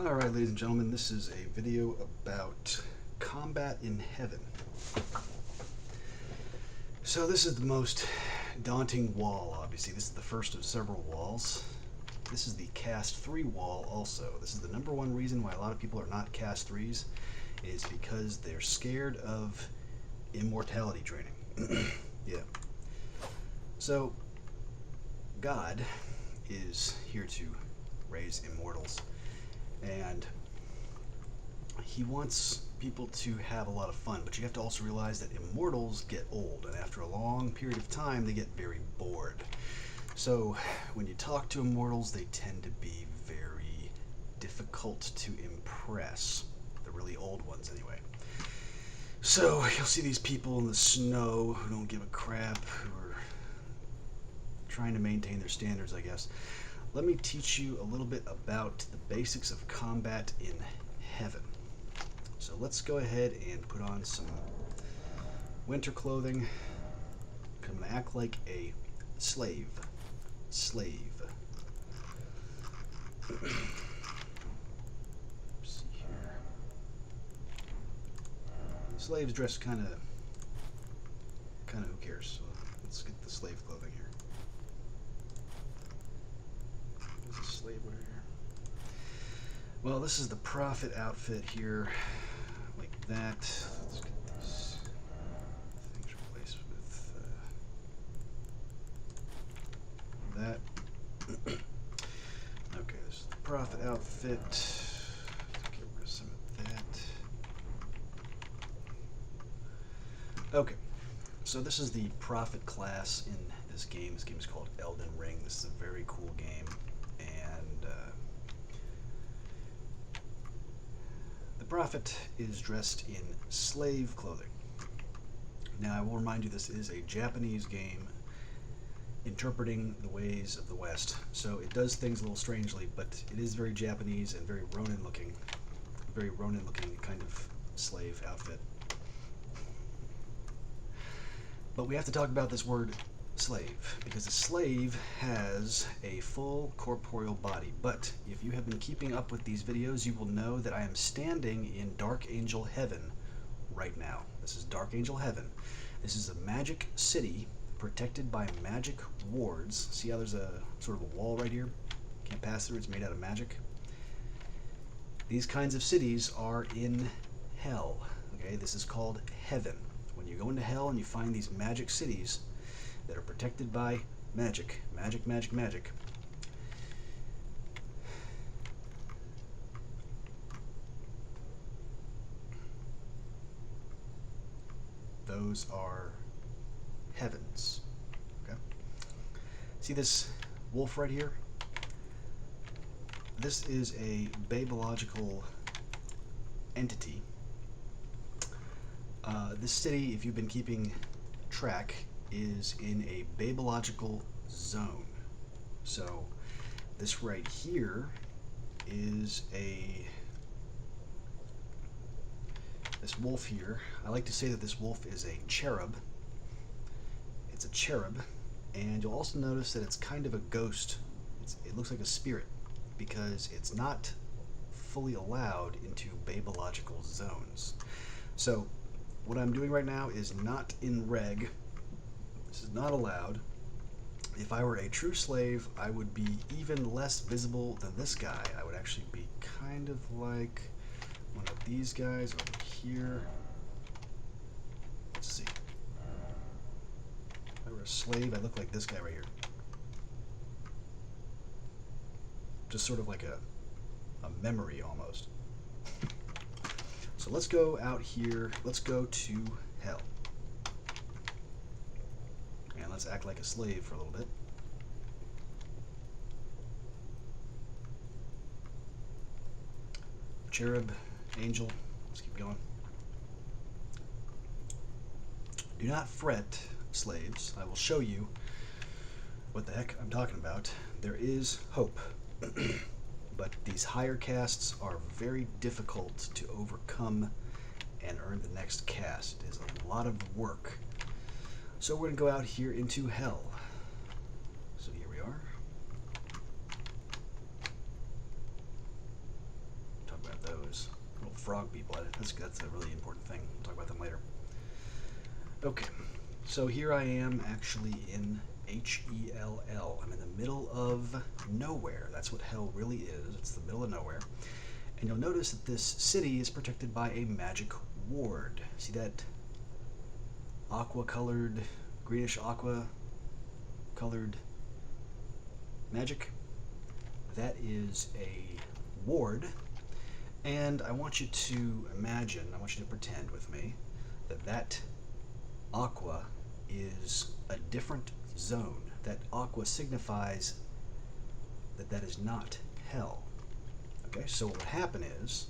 Alright, ladies and gentlemen, this is a video about combat in heaven. So this is the most daunting wall, obviously. This is the first of several walls. This is the cast 3 wall also. This is the number one reason why a lot of people are not cast 3s, is because they're scared of immortality training. Yeah. So, God is here to raise immortals. And he wants people to have a lot of fun, but you have to also realize that immortals get old, and after a long period of time they get very bored. So when you talk to immortals, they tend to be very difficult to impress. The really old ones anyway. So you'll see these people in the snow who don't give a crap, who are trying to maintain their standards, I guess. Let me teach you a little bit about the basics of combat in heaven. So let's go ahead and put on some winter clothing. I'm going to act like a slave. See here. Slaves dress kind of who cares. So let's get the slave clothing here. Slave wear here. Well, this is the prophet outfit here, like that. Let's get these things replaced with that. Okay, this is the prophet outfit. Get rid of some of that. Okay, so this is the prophet class in this game. This game is called Elden Ring. This is a very cool game. The prophet is dressed in slave clothing. Now, I will remind you, this is a Japanese game interpreting the ways of the West, so it does things a little strangely, but it is very Japanese and very Ronin looking kind of slave outfit. But we have to talk about this word slave, because a slave has a full corporeal body. But if you have been keeping up with these videos, you will know that I am standing in Dark Angel Heaven right now. This is Dark Angel Heaven. This is a magic city protected by magic wards. See how there's a sort of a wall right here? Can't pass through, it's made out of magic. These kinds of cities are in hell. Okay, this is called heaven. When you go into hell and you find these magic cities that are protected by magic. Those are heavens. Okay. See this wolf right here? This is a babological entity. This city, if you've been keeping track, is in a babological zone. So this right here is this wolf here. I like to say that this wolf is a cherub. It's a cherub, and you'll also notice that it's kind of a ghost. It looks like a spirit because it's not fully allowed into babological zones. So what I'm doing right now is not in reg. This is not allowed. If I were a true slave, I would be even less visible than this guy. I would actually be kind of like one of these guys over here. Let's see. If I were a slave, I look like this guy right here. Just sort of like a memory almost. So let's go out here. Let's go to hell. And let's act like a slave for a little bit. Cherub, angel, let's keep going. Do not fret, slaves. I will show you what the heck I'm talking about. There is hope. But these higher castes are very difficult to overcome and earn the next caste. It is a lot of work. So we're going to go out here into hell. So here we are. frog people. That's a really important thing. We'll talk about them later. Okay, so here I am actually in Hell. I'm in the middle of nowhere. That's what hell really is. It's the middle of nowhere. And you'll notice that this city is protected by a magic ward. See that aqua-colored, greenish aqua-colored magic? That is a ward. And I want you to imagine, I want you to pretend with me, that aqua is a different zone. That aqua signifies that is not hell. Okay, so what would happen is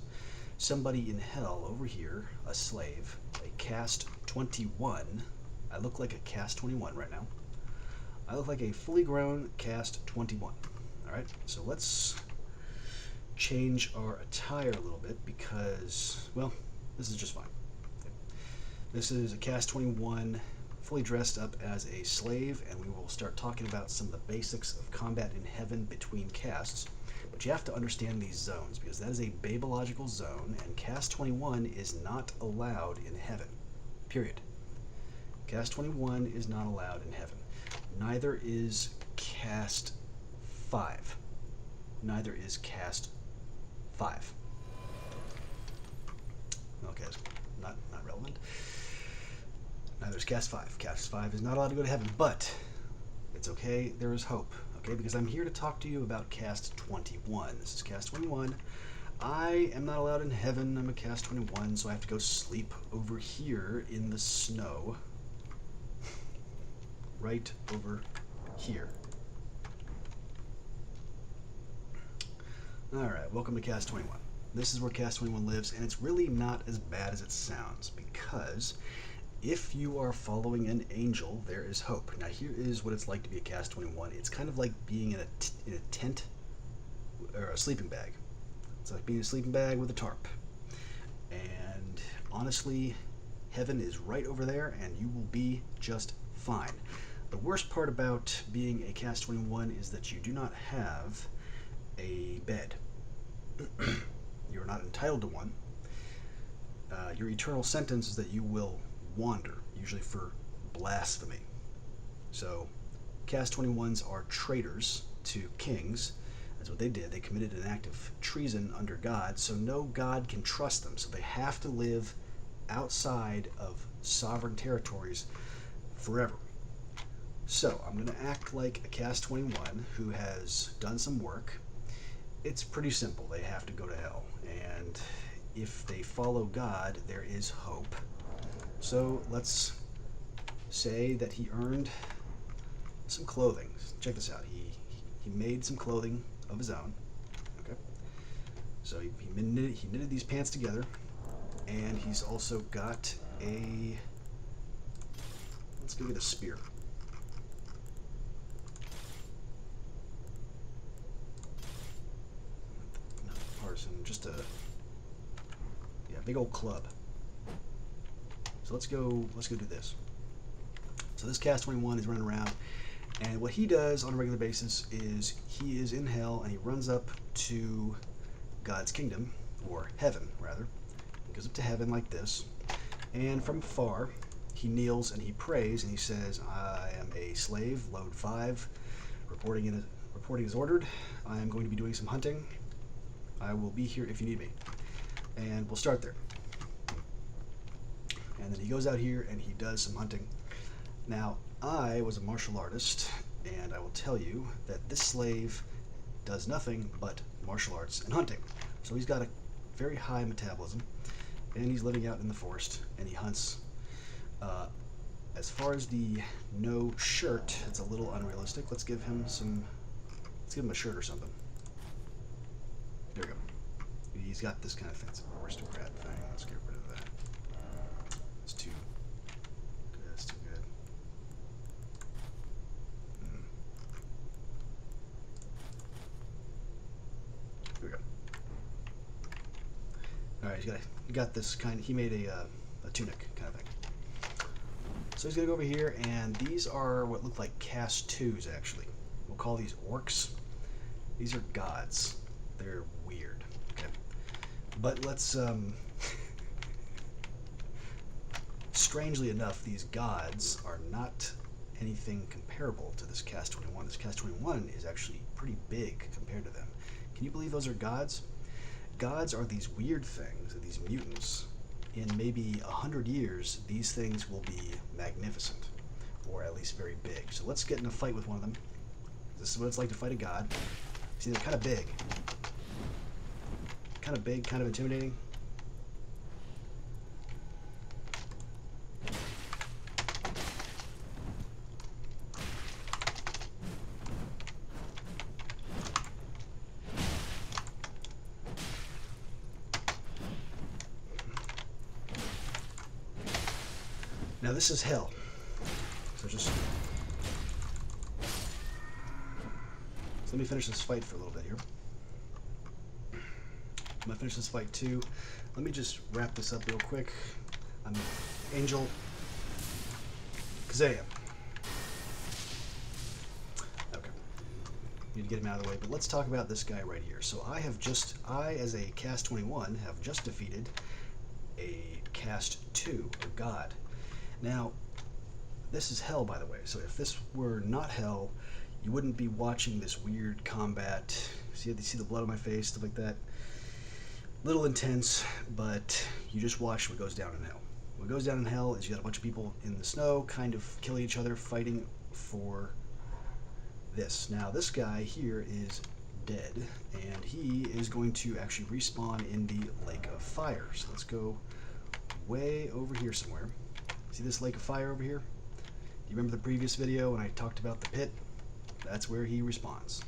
somebody in hell over here, a slave, a caste 21. I look like a caste 21 right now. I look like a fully grown caste 21. Alright, so let's change our attire a little bit because, well, this is just fine. Okay. This is a caste 21 fully dressed up as a slave, and we will start talking about some of the basics of combat in heaven between castes. But you have to understand these zones because that is a babological zone, and caste 21 is not allowed in heaven. Period. Caste 21 is not allowed in heaven. Neither is caste 5. Neither is caste 5. Okay, that's not relevant. Neither is caste 5. Caste 5 is not allowed to go to heaven, but it's okay. There is hope. Okay, because I'm here to talk to you about caste 21. This is caste 21. I am not allowed in heaven. I'm a caste 21, so I have to go sleep over here in the snow. Right over here. Alright, welcome to caste 21. This is where caste 21 lives, and it's really not as bad as it sounds, because if you are following an angel, there is hope. Now here is what it's like to be a caste 21. It's kind of like being in a tent or a sleeping bag. It's like being in a sleeping bag with a tarp. And honestly, heaven is right over there, and you will be just fine. The worst part about being a caste 21 is that you do not have a bed. You're not entitled to one. Your eternal sentence is that you will wander, usually for blasphemy. So, caste 21s are traitors to kings. That's what they did. They committed an act of treason under God, so no God can trust them. So they have to live outside of sovereign territories forever. So, I'm going to act like a caste 21 who has done some work. It's pretty simple. They have to go to hell. And if they follow God, there is hope. So let's say that he earned some clothing. Check this out. He made some clothing of his own. Okay. So he knitted these pants together, and he's also got a. Let's go get a spear. Not a parson, just a big old club. So let's go do this. So this caste 21 is running around, and what he does on a regular basis is he is in hell and he runs up to God's kingdom, or heaven rather. He goes up to heaven like this, and from afar he kneels and he prays and he says, I am a slave, load 5, reporting as ordered. I am going to be doing some hunting. I will be here if you need me. And we'll start there. And then he goes out here and he does some hunting. Now, I was a martial artist, and I will tell you that this slave does nothing but martial arts and hunting. So he's got a very high metabolism, and he's living out in the forest, and he hunts. As far as the no shirt, it's a little unrealistic. Let's give him a shirt or something. There we go. He's got this kind of fancy aristocrat thing. Let's get rid of that. It's too good. That's too good. Here we go. All right, he got this kind. He made a tunic kind of thing. So he's gonna go over here, and these are what look like caste 2s actually. We'll call these orcs. These are gods. They're weird. Okay. But let's, strangely enough, these gods are not anything comparable to this Cast 21. This Cast 21 is actually pretty big compared to them. Can you believe those are gods? Gods are these weird things, these mutants. In maybe 100 years, these things will be magnificent, or at least very big. So let's get in a fight with one of them. This is what it's like to fight a god. See, they're kind of big. Kind of big, kind of intimidating. Now this is hell. So let me finish this fight for a little bit here. I'm gonna finish this fight too. Let me just wrap this up real quick. I'm Angel Kazam. Okay. Need to get him out of the way, but let's talk about this guy right here. So I as a Cast 21, have just defeated a Cast 2, or God. Now, this is hell, by the way, so if this were not hell, you wouldn't be watching this weird combat. See the blood on my face, stuff like that? Little intense, but you just watch what goes down in hell. What goes down in hell is you got a bunch of people in the snow, kind of killing each other, fighting for this. Now, this guy here is dead, and he is going to actually respawn in the Lake of Fire. So let's go way over here somewhere. See this lake of fire over here? Do you remember the previous video when I talked about the pit? That's where he respawns.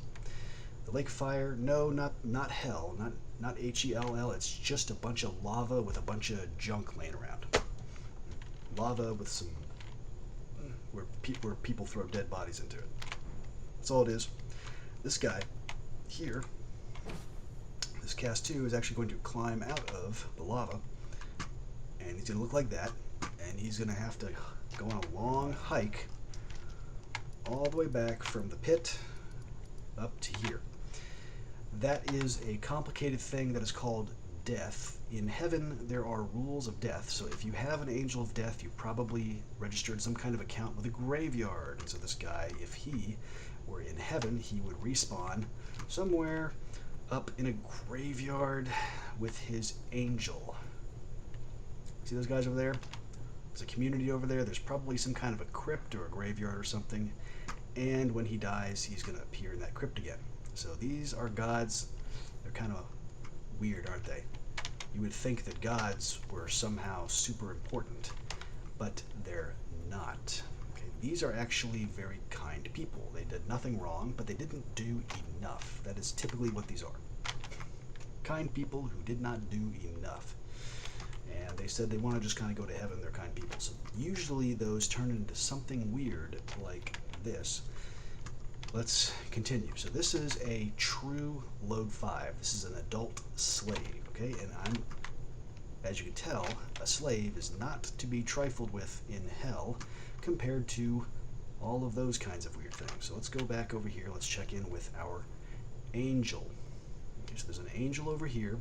The lake of fire, no, not hell, not H-E-L-L, it's just a bunch of lava with a bunch of junk laying around. Lava with some, where people throw dead bodies into it. That's all it is. This guy here, this Cast 2, is actually going to climb out of the lava, and he's going to look like that. And he's going to have to go on a long hike all the way back from the pit up to here. That is a complicated thing that is called death. In heaven, there are rules of death. So if you have an angel of death, you probably registered some kind of account with a graveyard. And so this guy, if he were in heaven, he would respawn somewhere up in a graveyard with his angel. See those guys over there? There's a community over there. There's probably some kind of a crypt or a graveyard or something. And when he dies, he's going to appear in that crypt again. So these are gods. They're kind of weird, aren't they? You would think that gods were somehow super important, but they're not. Okay? These are actually very kind people. They did nothing wrong, but they didn't do enough. That is typically what these are. Kind people who did not do enough. And they said they want to just kind of go to heaven. They're kind people. So usually those turn into something weird like this. Let's continue. So this is a true Load 5. This is an adult slave, okay? And as you can tell, a slave is not to be trifled with in hell compared to all of those kinds of weird things. So let's go back over here. Let's check in with our angel. Okay, so there's an angel over here.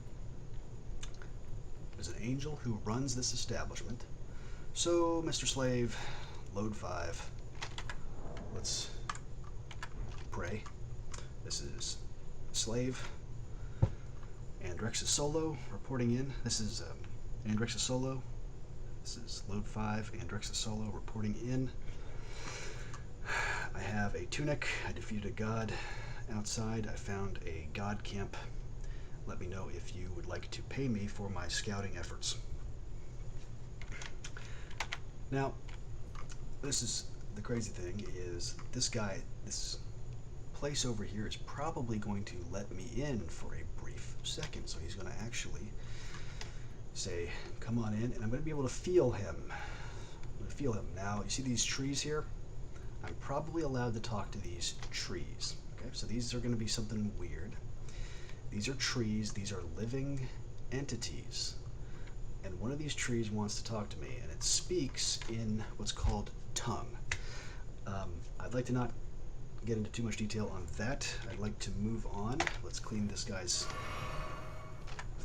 There's an angel who runs this establishment. So, Mr. Slave, Load 5. Let's pray. This is Slave. Andrexus Solo reporting in. This is Andrexus Solo. This is Load 5, Andrexus Solo reporting in. I have a tunic. I defeated a god outside. I found a god camp. Let me know if you would like to pay me for my scouting efforts. Now, this is the crazy thing is this guy, this place over here is probably going to let me in for a brief second. So he's going to actually say, come on in, and I'm going to be able to feel him. I'm going to feel him. Now, you see these trees here? I'm probably allowed to talk to these trees. Okay, so these are going to be something weird. These are trees. These are living entities. And one of these trees wants to talk to me, and it speaks in what's called tongue. I'd like to not get into too much detail on that. I'd like to move on. Let's clean this guy's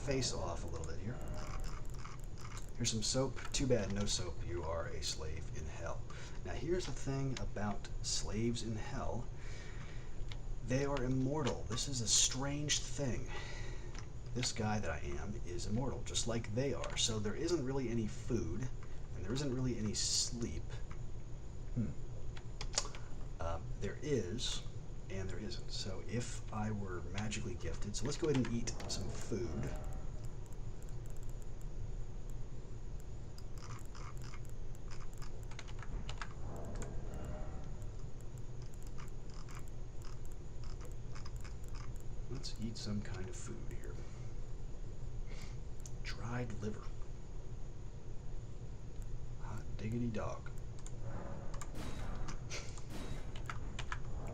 face off a little bit here. Here's some soap. Too bad, no soap. You are a slave in hell. Now here's the thing about slaves in hell. They are immortal. This is a strange thing. This guy that I am is immortal, just like they are. So there isn't really any food, and there isn't really any sleep. There is, and there isn't. So if I were magically gifted, so let's go ahead and eat some food. Let's eat some kind of food here. Dried liver. Hot diggity dog.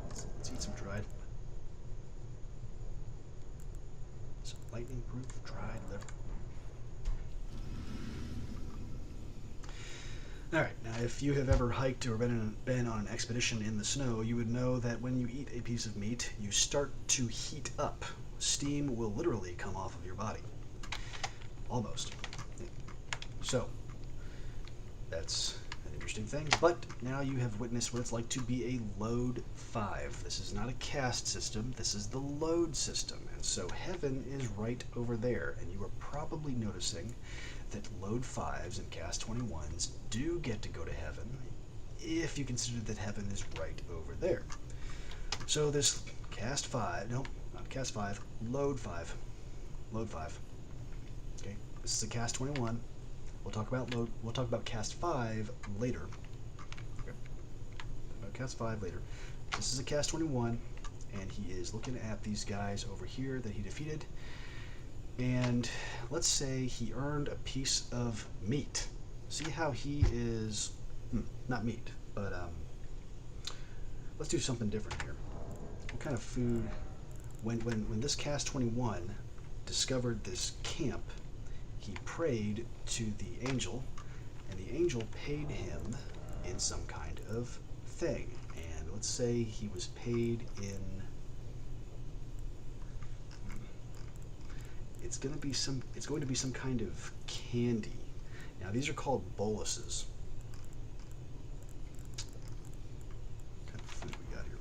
Let's eat some lightning-proof dried liver. Alright, now if you have ever hiked or been on an expedition in the snow, you would know that when you eat a piece of meat, you start to heat up. Steam will literally come off of your body. Almost. So, that's an interesting thing. But now you have witnessed what it's like to be a load 5. This is not a caste system, this is the load system. And so heaven is right over there, and you are probably noticing that load 5s and caste 21s do get to go to heaven if you consider that heaven is right over there. So this caste 5, no, not caste 5, load 5. Load 5. Okay, this is a caste 21. We'll talk about caste 5 later. Okay. About caste 5 later. This is a caste 21, and he is looking at these guys over here that he defeated. And let's say he earned a piece of meat. See how he is, not meat, but let's do something different here. What kind of food, when this caste 21 discovered this camp, he prayed to the angel, and the angel paid him in some kind of thing. And let's say he was paid in, it's going to be some kind of candy. Now these are called boluses. What kind of food we got here?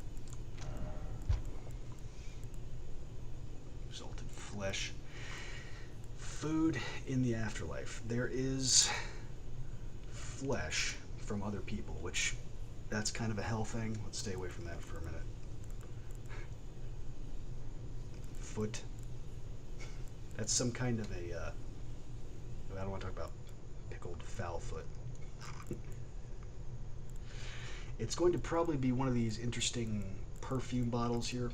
Salted flesh. Food in the afterlife. There is flesh from other people, which that's kind of a hell thing. Let's stay away from that for a minute. Foot. That's some kind of a, I don't want to talk about pickled fowl foot. It's going to probably be one of these interesting perfume bottles here,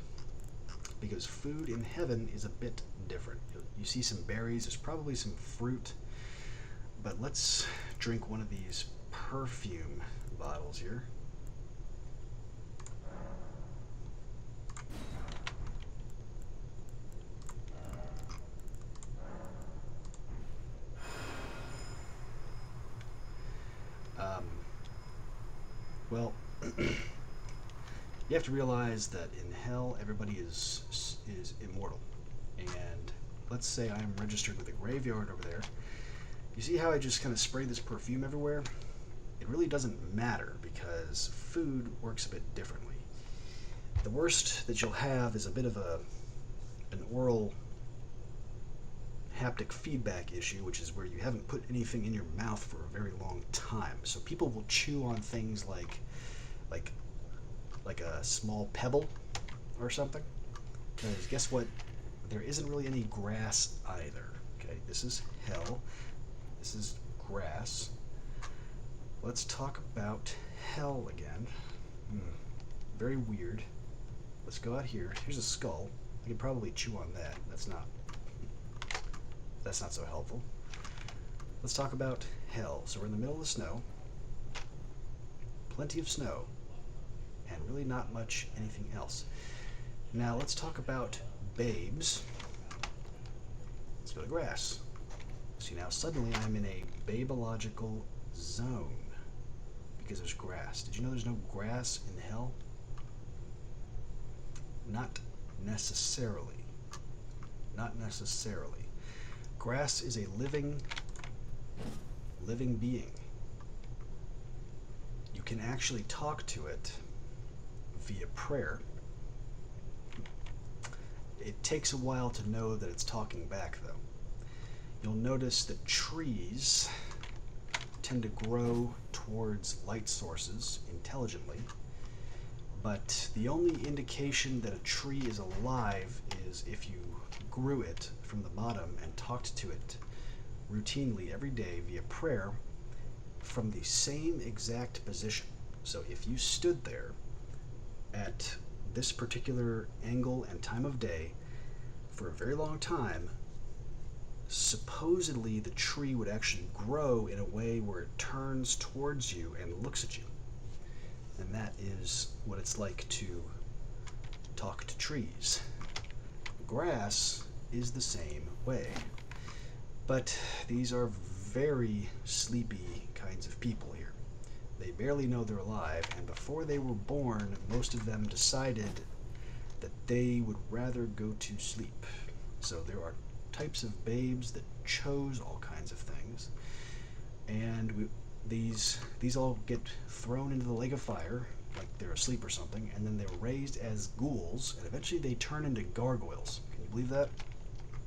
because food in heaven is a bit different. You see some berries, there's probably some fruit, but let's drink one of these perfume bottles here. Well, you have to realize that in hell everybody is immortal, and let's say I'm registered with a graveyard over there. You see how I just kind of spray this perfume everywhere? It really doesn't matter because food works a bit differently. The worst that you'll have is a bit of an oral haptic feedback issue, which is where you haven't put anything in your mouth for a very long time. So people will chew on things like a small pebble or something. Because guess what? There isn't really any grass either. Okay, this is hell. This is grass. Let's talk about hell again. Very weird. Let's go out here. Here's a skull. I could probably chew on that. That's not so helpful. Let's talk about hell. So we're in the middle of the snow. Plenty of snow. And really not much anything else. Now let's talk about babes. Let's go to grass. See, now suddenly I'm in a babological zone because there's grass. Did you know there's no grass in hell? Not necessarily. Not necessarily. Grass is a living being. You can actually talk to it via prayer. It takes a while to know that it's talking back, though. You'll notice that trees tend to grow towards light sources intelligently, but the only indication that a tree is alive is if you grew it from the bottom and talked to it routinely every day via prayer from the same exact position. So if you stood there at this particular angle and time of day for a very long time, supposedly the tree would actually grow in a way where it turns towards you and looks at you. And that is what it's like to talk to trees. Grass is the same way. But these are very sleepy kinds of people here. They barely know they're alive, and before they were born, most of them decided that they would rather go to sleep. So there are types of babes that chose all kinds of things, and these all get thrown into the lake of fire like they're asleep or something, and then they're raised as ghouls, and eventually they turn into gargoyles. Can you believe that?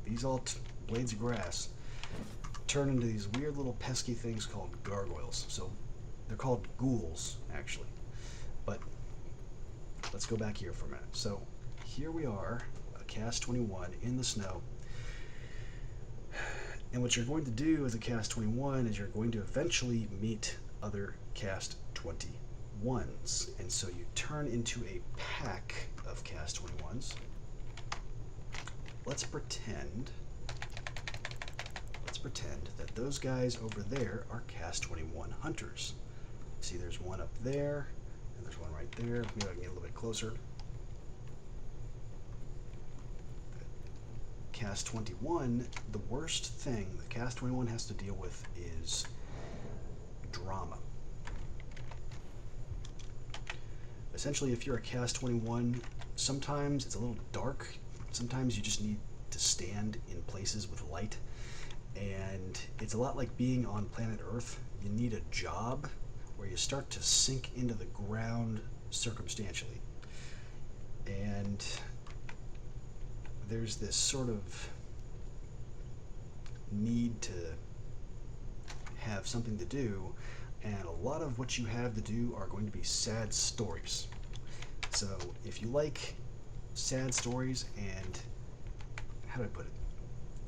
These all blades of grass turn into these weird little pesky things called gargoyles. So they're called ghouls, actually. But let's go back here for a minute. So here we are, a Cast 21 in the snow. And what you're going to do as a Cast 21 is you're going to eventually meet other Cast 21s. And so you turn into a pack of Cast 21s. Let's pretend that those guys over there are Cast 21 hunters. See, there's one up there, and there's one right there. Maybe I can get a little bit closer. Cast 21, the worst thing that Cast 21 has to deal with is drama. Essentially, if you're a Cast 21, sometimes it's a little dark. Sometimes you just need to stand in places with light. And it's a lot like being on planet Earth. You need a job where you start to sink into the ground circumstantially. And there's this sort of need to have something to do, and a lot of what you have to do are going to be sad stories. So if you like sad stories, and how do I put it?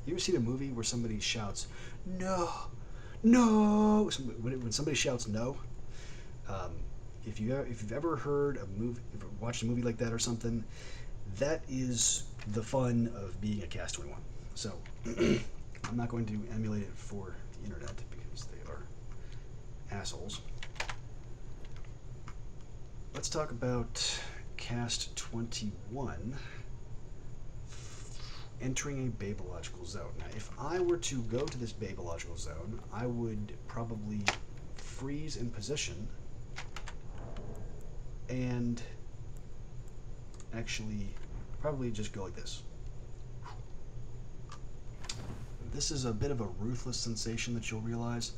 You ever seen a movie where somebody shouts, "No, no"? When somebody shouts "no," if you've ever heard a movie, watched a movie like that or something, that is the fun of being a Cast 21. So I'm not going to emulate it for the internet because they are assholes. Let's talk about Cast 21 entering a Babological zone. Now, if I were to go to this Babological zone, I would probably freeze in position and actually probably just go like this. This is a bit of a ruthless sensation that you'll realize.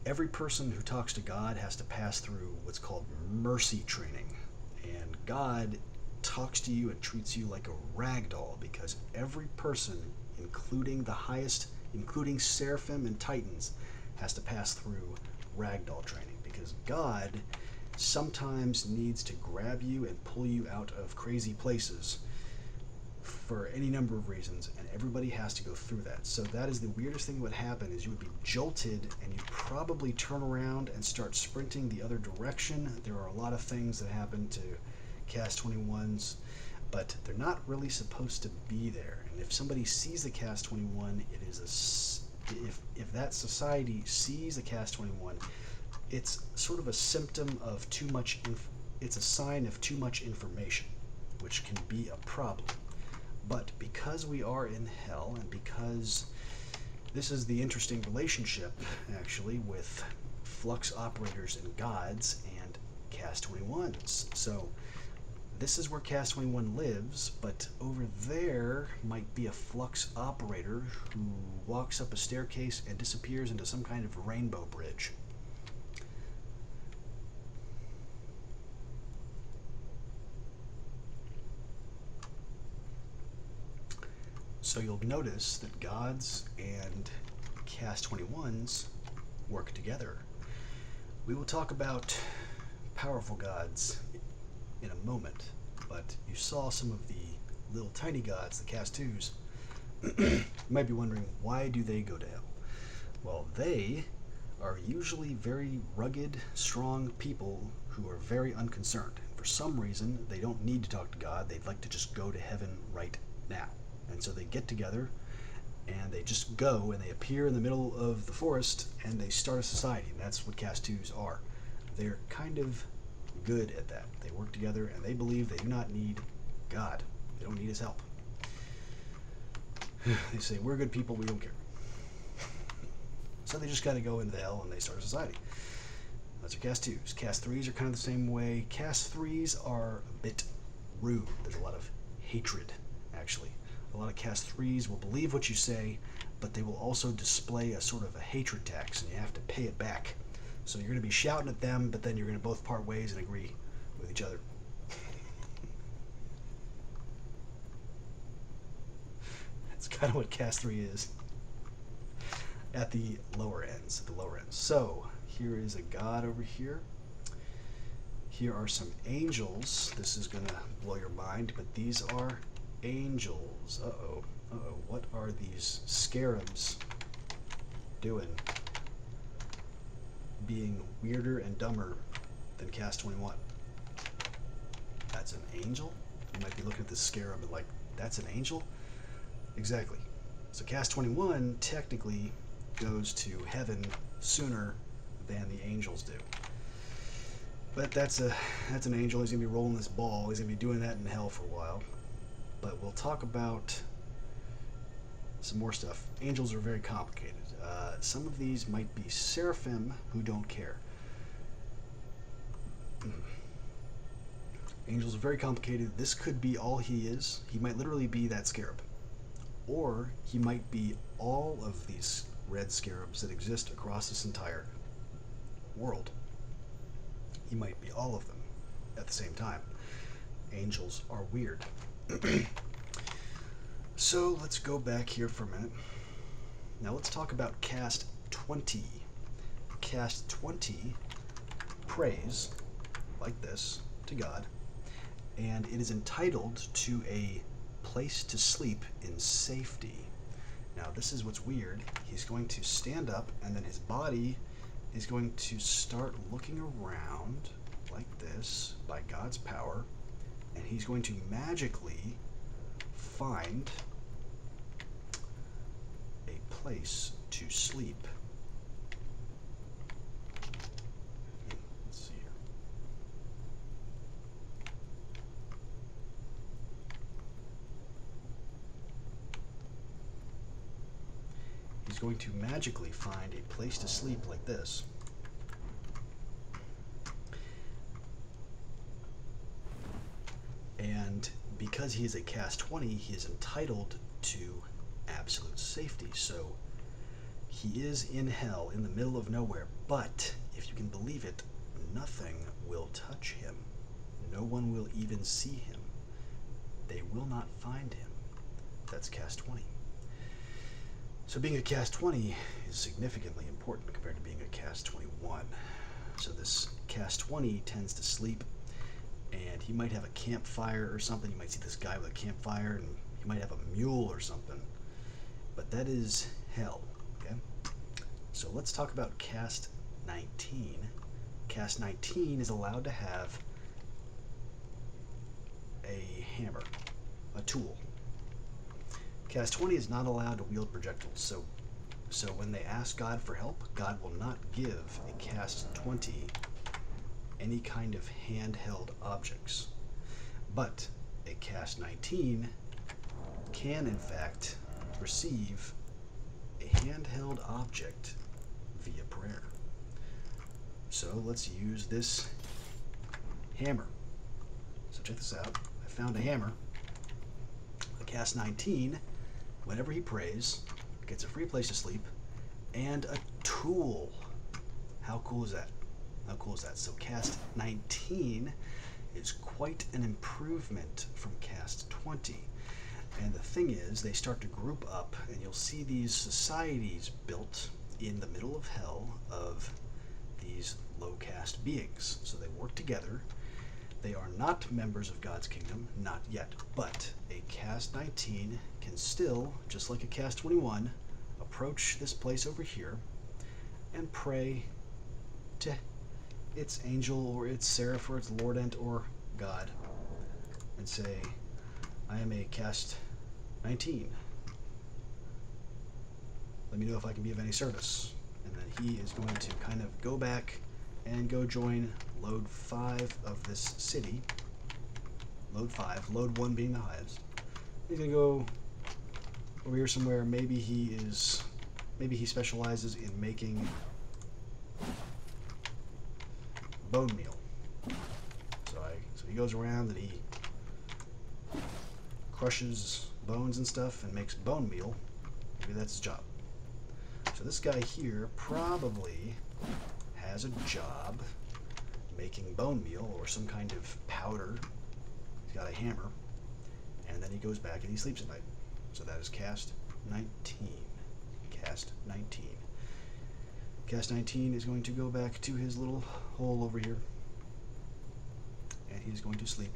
Every person who talks to God has to pass through what's called mercy training. And God talks to you and treats you like a rag doll, because every person, including the highest, including Seraphim and Titans, has to pass through ragdoll training, because God sometimes needs to grab you and pull you out of crazy places for any number of reasons, and everybody has to go through that. So that is the weirdest thing that would happen, is you would be jolted and you'd probably turn around and start sprinting the other direction. There are a lot of things that happen to Cast 21s, but they're not really supposed to be there. And if somebody sees the Cast 21, it is if that society sees the Cast 21, it's sort of a symptom of too much. It's a sign of too much information, which can be a problem. But because we are in hell, and because this is the interesting relationship, actually, with flux operators and gods and Cast 21s. So this is where Cast 21 lives, but over there might be a flux operator who walks up a staircase and disappears into some kind of rainbow bridge. So you'll notice that gods and Cast 21s work together. We will talk about powerful gods in a moment, but you saw some of the little tiny gods, the Cast 2s. You might be wondering, why do they go to hell? Well, they are usually very rugged, strong people who are very unconcerned. For some reason, they don't need to talk to God. They'd like to just go to heaven right now. And so they get together and they just go and they appear in the middle of the forest and they start a society. And that's what Cast 2s are. They're kind of good at that. They work together and they believe they do not need God. They don't need his help. They say, we're good people, we don't care. So they just got to go into hell and they start a society. Those are Cast 2s. Cast 3s are kind of the same way. Cast 3s are a bit rude. There's a lot of hatred, actually. A lot of Cast 3s will believe what you say, but they will also display a sort of a hatred tax, and you have to pay it back. So you're going to be shouting at them, but then you're going to both part ways and agree with each other. That's kind of what Cast 3 is at the lower ends. So here is a god over here. Here are some angels. This is going to blow your mind, but these are angels. Uh-oh. What are these scarabs doing? Being weirder and dumber than Cast 21. That's an angel? You might be looking at this scarab and like, that's an angel? Exactly. So Cast 21 technically goes to heaven sooner than the angels do. But that's an angel. He's going to be rolling this ball. He's going to be doing that in hell for a while. But we'll talk about some more stuff. Angels are very complicated. Some of these might be seraphim who don't care. Angels are very complicated. This could be all he is. He might literally be that scarab. Or he might be all of these red scarabs that exist across this entire world. He might be all of them at the same time. Angels are weird. So let's go back here for a minute. Now let's talk about Cast 20. Cast 20 prays like this to God, and it is entitled to a place to sleep in safety. Now this is what's weird. He's going to stand up and then his body is going to start looking around like this by God's power, and he's going to magically find a place to sleep. Let's see here. He's going to magically find a place to sleep like this. And because he is a Cast 20, he is entitled to absolute safety. So he is in hell, in the middle of nowhere. But if you can believe it, nothing will touch him. No one will even see him. They will not find him. That's Cast 20. So being a Cast 20 is significantly important compared to being a Cast 21. So this Cast 20 tends to sleep, and he might have a campfire or something. You might see this guy with a campfire, and he might have a mule or something. But that is hell, okay? So let's talk about Cast 19. Cast 19 is allowed to have a hammer, a tool. Cast 20 is not allowed to wield projectiles, so when they ask God for help, God will not give a Cast 20 any kind of handheld objects. But a Cast 19 can, in fact, receive a handheld object via prayer. So let's use this hammer. So check this out. I found a hammer. A cast 19, whenever he prays, gets a free place to sleep, and a tool. How cool is that? How cool is that? So cast 19 is quite an improvement from cast 20. And the thing is, they start to group up, and you'll see these societies built in the middle of hell of these low caste beings. So they work together. They are not members of God's kingdom, not yet, but a cast 19 can still, just like a cast 21, approach this place over here and pray to its angel or its seraph or its lordant or God and say, I am a cast 19. Let me know if I can be of any service. And then he is going to kind of go back and go join load 5 of this city. Load 5, load 1 being the highest. He's going to go over here somewhere. Maybe he specializes in making bone meal. So he goes around and he crushes bones and stuff and makes bone meal. Maybe that's his job. So this guy here probably has a job making bone meal or some kind of powder. He's got a hammer, and then he goes back and he sleeps at night. So that is cast 19. Cast 19. Cast 19 is going to go back to his little hole over here, and he's going to sleep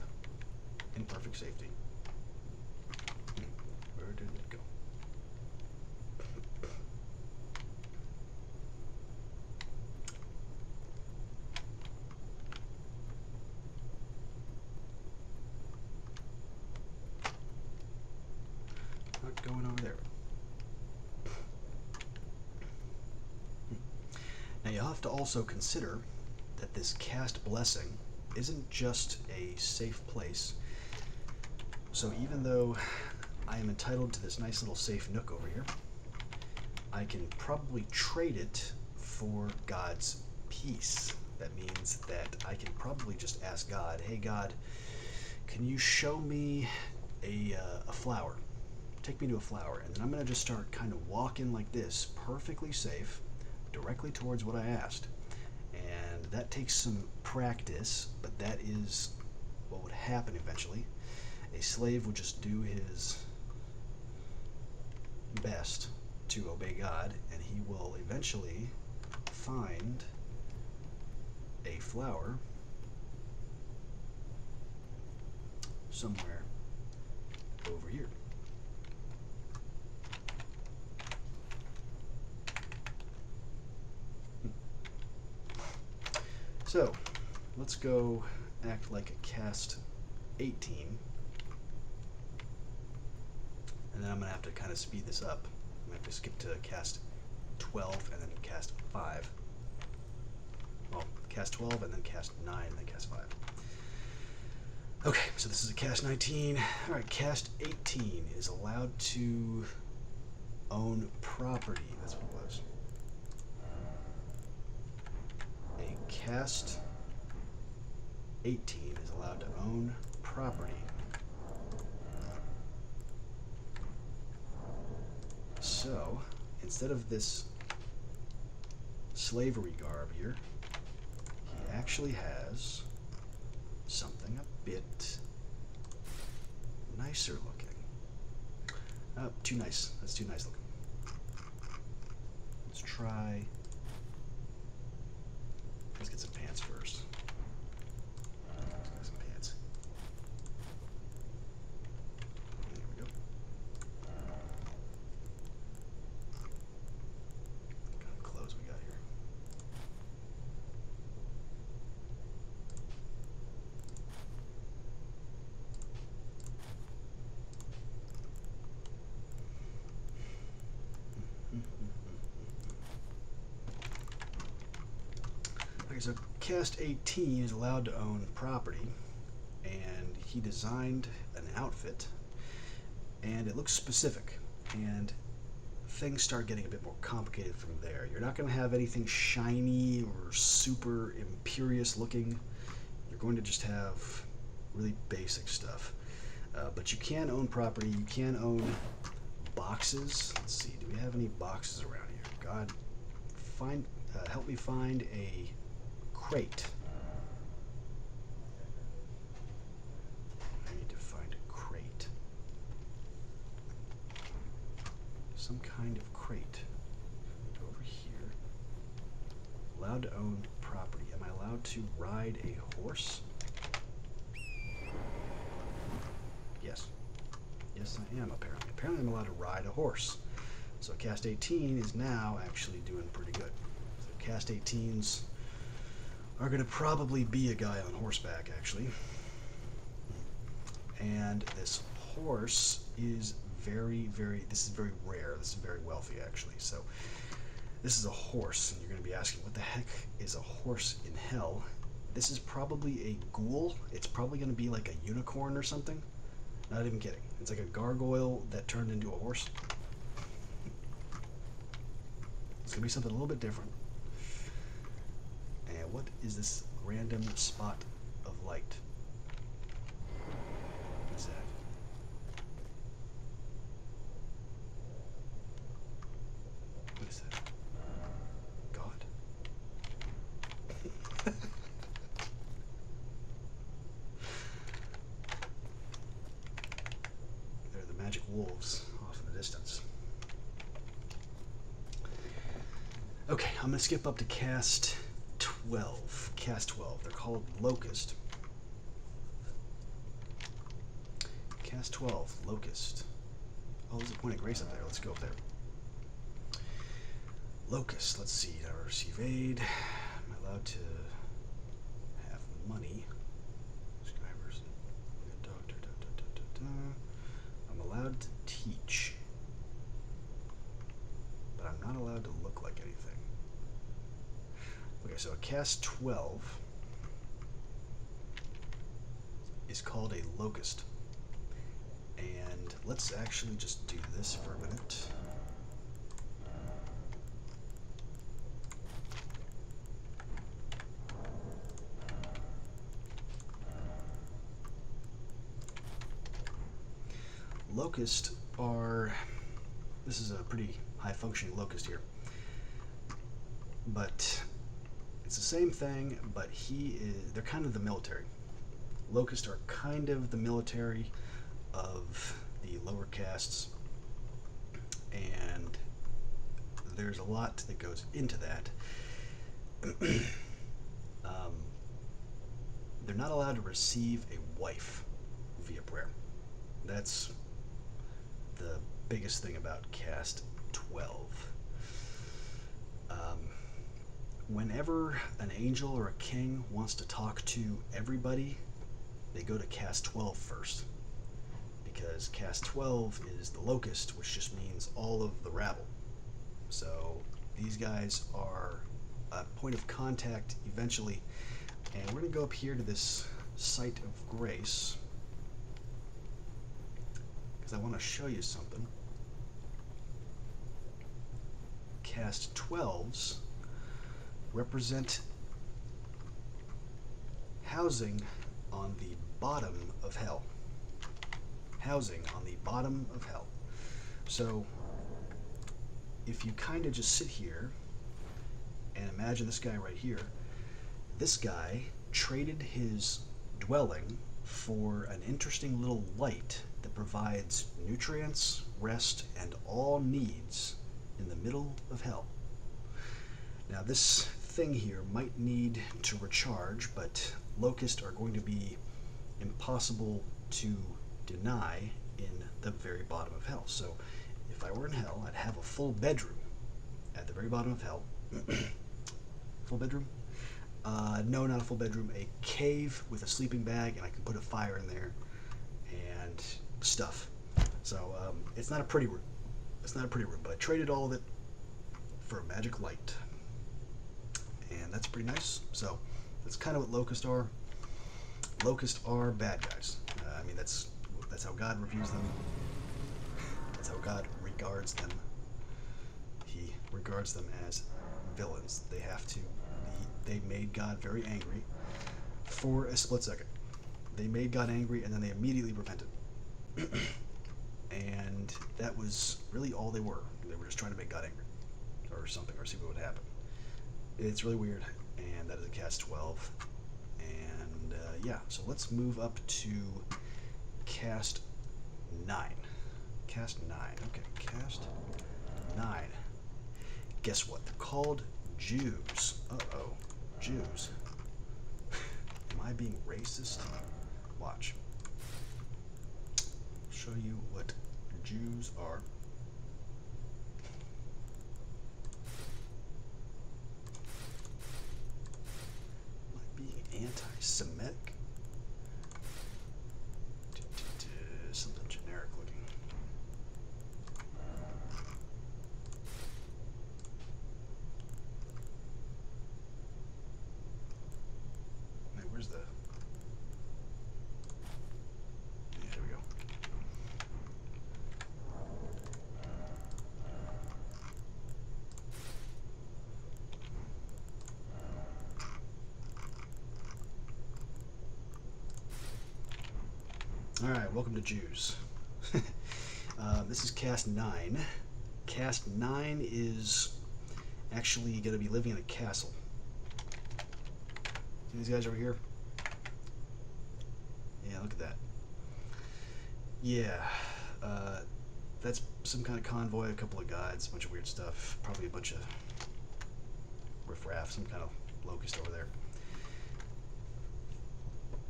in perfect safety. Where did it go? Not going over there. Now you have to also consider that this cast blessing isn't just a safe place. So even though I am entitled to this nice little safe nook over here, I can probably trade it for God's peace. That means that I can probably just ask God, hey God, can you show me a flower? Take me to a flower. And then I'm going to just start kind of walking like this, perfectly safe, directly towards what I asked. And that takes some practice, but that is what would happen eventually. A slave would just do his best to obey God, and he will eventually find a flower somewhere over here. So, let's go act like a cast 18. And then I'm going to have to kind of speed this up. I'm going to have to skip to cast 12 and then cast 5. Well, cast 12 and then cast 9 and then cast 5. Okay, so this is a cast 19. Alright, cast 18 is allowed to own property. That's what it was. A cast 18 is allowed to own property. So, instead of this slavery garb here, he actually has something a bit nicer looking. Oh, too nice. That's too nice looking. Let's try... Let's get some pants first. Let's get some pants. There we go. What kind of clothes we got here? Okay, so cast 18 is allowed to own property, and he designed an outfit, and it looks specific, and things start getting a bit more complicated from there. You're not going to have anything shiny or super imperious looking. You're going to just have really basic stuff. But you can own property. You can own boxes. Let's see. Do we have any boxes around here? God, help me find a crate. I need to find a crate. Some kind of crate. Over here. Allowed to own property. Am I allowed to ride a horse? Yes. Yes, I am, apparently. Apparently I'm allowed to ride a horse. So Cast 18 is now actually doing pretty good. So Cast 18s are going to probably be a guy on horseback, actually. And this horse is this is very rare. This is very wealthy, actually. So this is a horse, and you're going to be asking, what the heck is a horse in hell? This is probably a ghoul. It's probably going to be like a unicorn or something. Not even kidding. It's like a gargoyle that turned into a horse. It's going to be something a little bit different. And what is this random spot of light? What is that? What is that? God? They're the magic wolves off in the distance. Okay, I'm going to skip up to Cast 12. Cast 12. They're called Locust. Cast 12. Locust. Oh, there's a point of grace up there. Let's go up there. Locust. Let's see. I receive aid. Am I allowed to have money? Subscribers. Doctor. I'm allowed to teach. But I'm not allowed to look like anything. Okay, so a Cast 12 is called a Locust. And let's actually just do this for a minute. Locust are... This is a pretty high-functioning Locust here. But it's the same thing, but they're kind of the military. Locusts are kind of the military of the lower castes, and there's a lot that goes into that. They're not allowed to receive a wife via prayer. That's the biggest thing about Cast 12. Whenever an angel or a king wants to talk to everybody, they go to Cast 12 first. Because Cast 12 is the Locust, which just means all of the rabble. So these guys are a point of contact eventually. And we're going to go up here to this Site of Grace, because I want to show you something. Cast 12s represent housing on the bottom of hell. Housing on the bottom of hell. So if you kind of just sit here and imagine this guy right here, this guy traded his dwelling for an interesting little light that provides nutrients, rest, and all needs in the middle of hell. Now this thing here might need to recharge, but Locusts are going to be impossible to deny in the very bottom of hell. So if I were in hell, I'd have a full bedroom at the very bottom of hell. Full bedroom? No, not a full bedroom. A cave with a sleeping bag, and I can put a fire in there and stuff. So it's not a pretty room. It's not a pretty room, but I traded all of it for a magic light, and that's pretty nice. So that's kind of what Locusts are. Locusts are bad guys. I mean, that's how God reviews them. That's how God regards them. He regards them as villains. They made God very angry for a split second. They made God angry, and then they immediately repented. And that was really all they were. They were just trying to make God angry, or something, or see what would happen. It's really weird, and that is a cast 12. And yeah, so let's move up to cast 9. Cast 9. Okay, cast 9. Guess what? They're called Jews. Uh-oh. Jews. Am I being racist? Watch. I'll show you what Jews are. Am I being anti-Semitic? Something generic looking. Hey, where's the... Yeah, there we go. Alright, welcome to Jews. This is cast 9. Cast 9 is actually going to be living in a castle. See these guys over here? Yeah, look at that. Yeah, that's some kind of convoy, a couple of guides, a bunch of weird stuff, probably a bunch of riffraff, some kind of locust over there.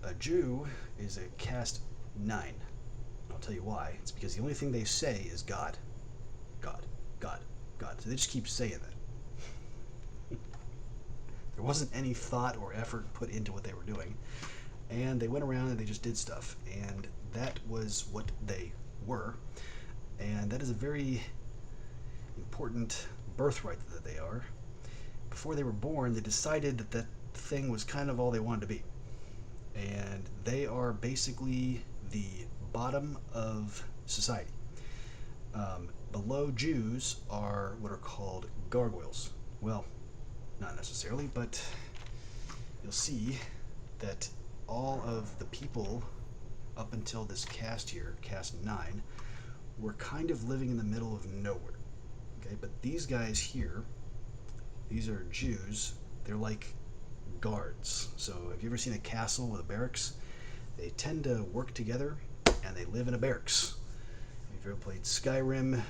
A Jew is a cast 9. I'll tell you why. It's because the only thing they say is God. God. God. God. So they just keep saying that. There wasn't any thought or effort put into what they were doing. And they went around and they just did stuff. And that was what they were. And that is a very important birthright that they are. Before they were born, they decided that that thing was kind of all they wanted to be. And they are basically the bottom of society. Below Jews are what are called gargoyles. Well, not necessarily, but you'll see that all of the people up until this cast here, cast 9, were kind of living in the middle of nowhere. Okay, but these guys here, these are Jews, they're like guards. So have you ever seen a castle with a barracks? They tend to work together and they live in a barracks. If you've ever played Skyrim,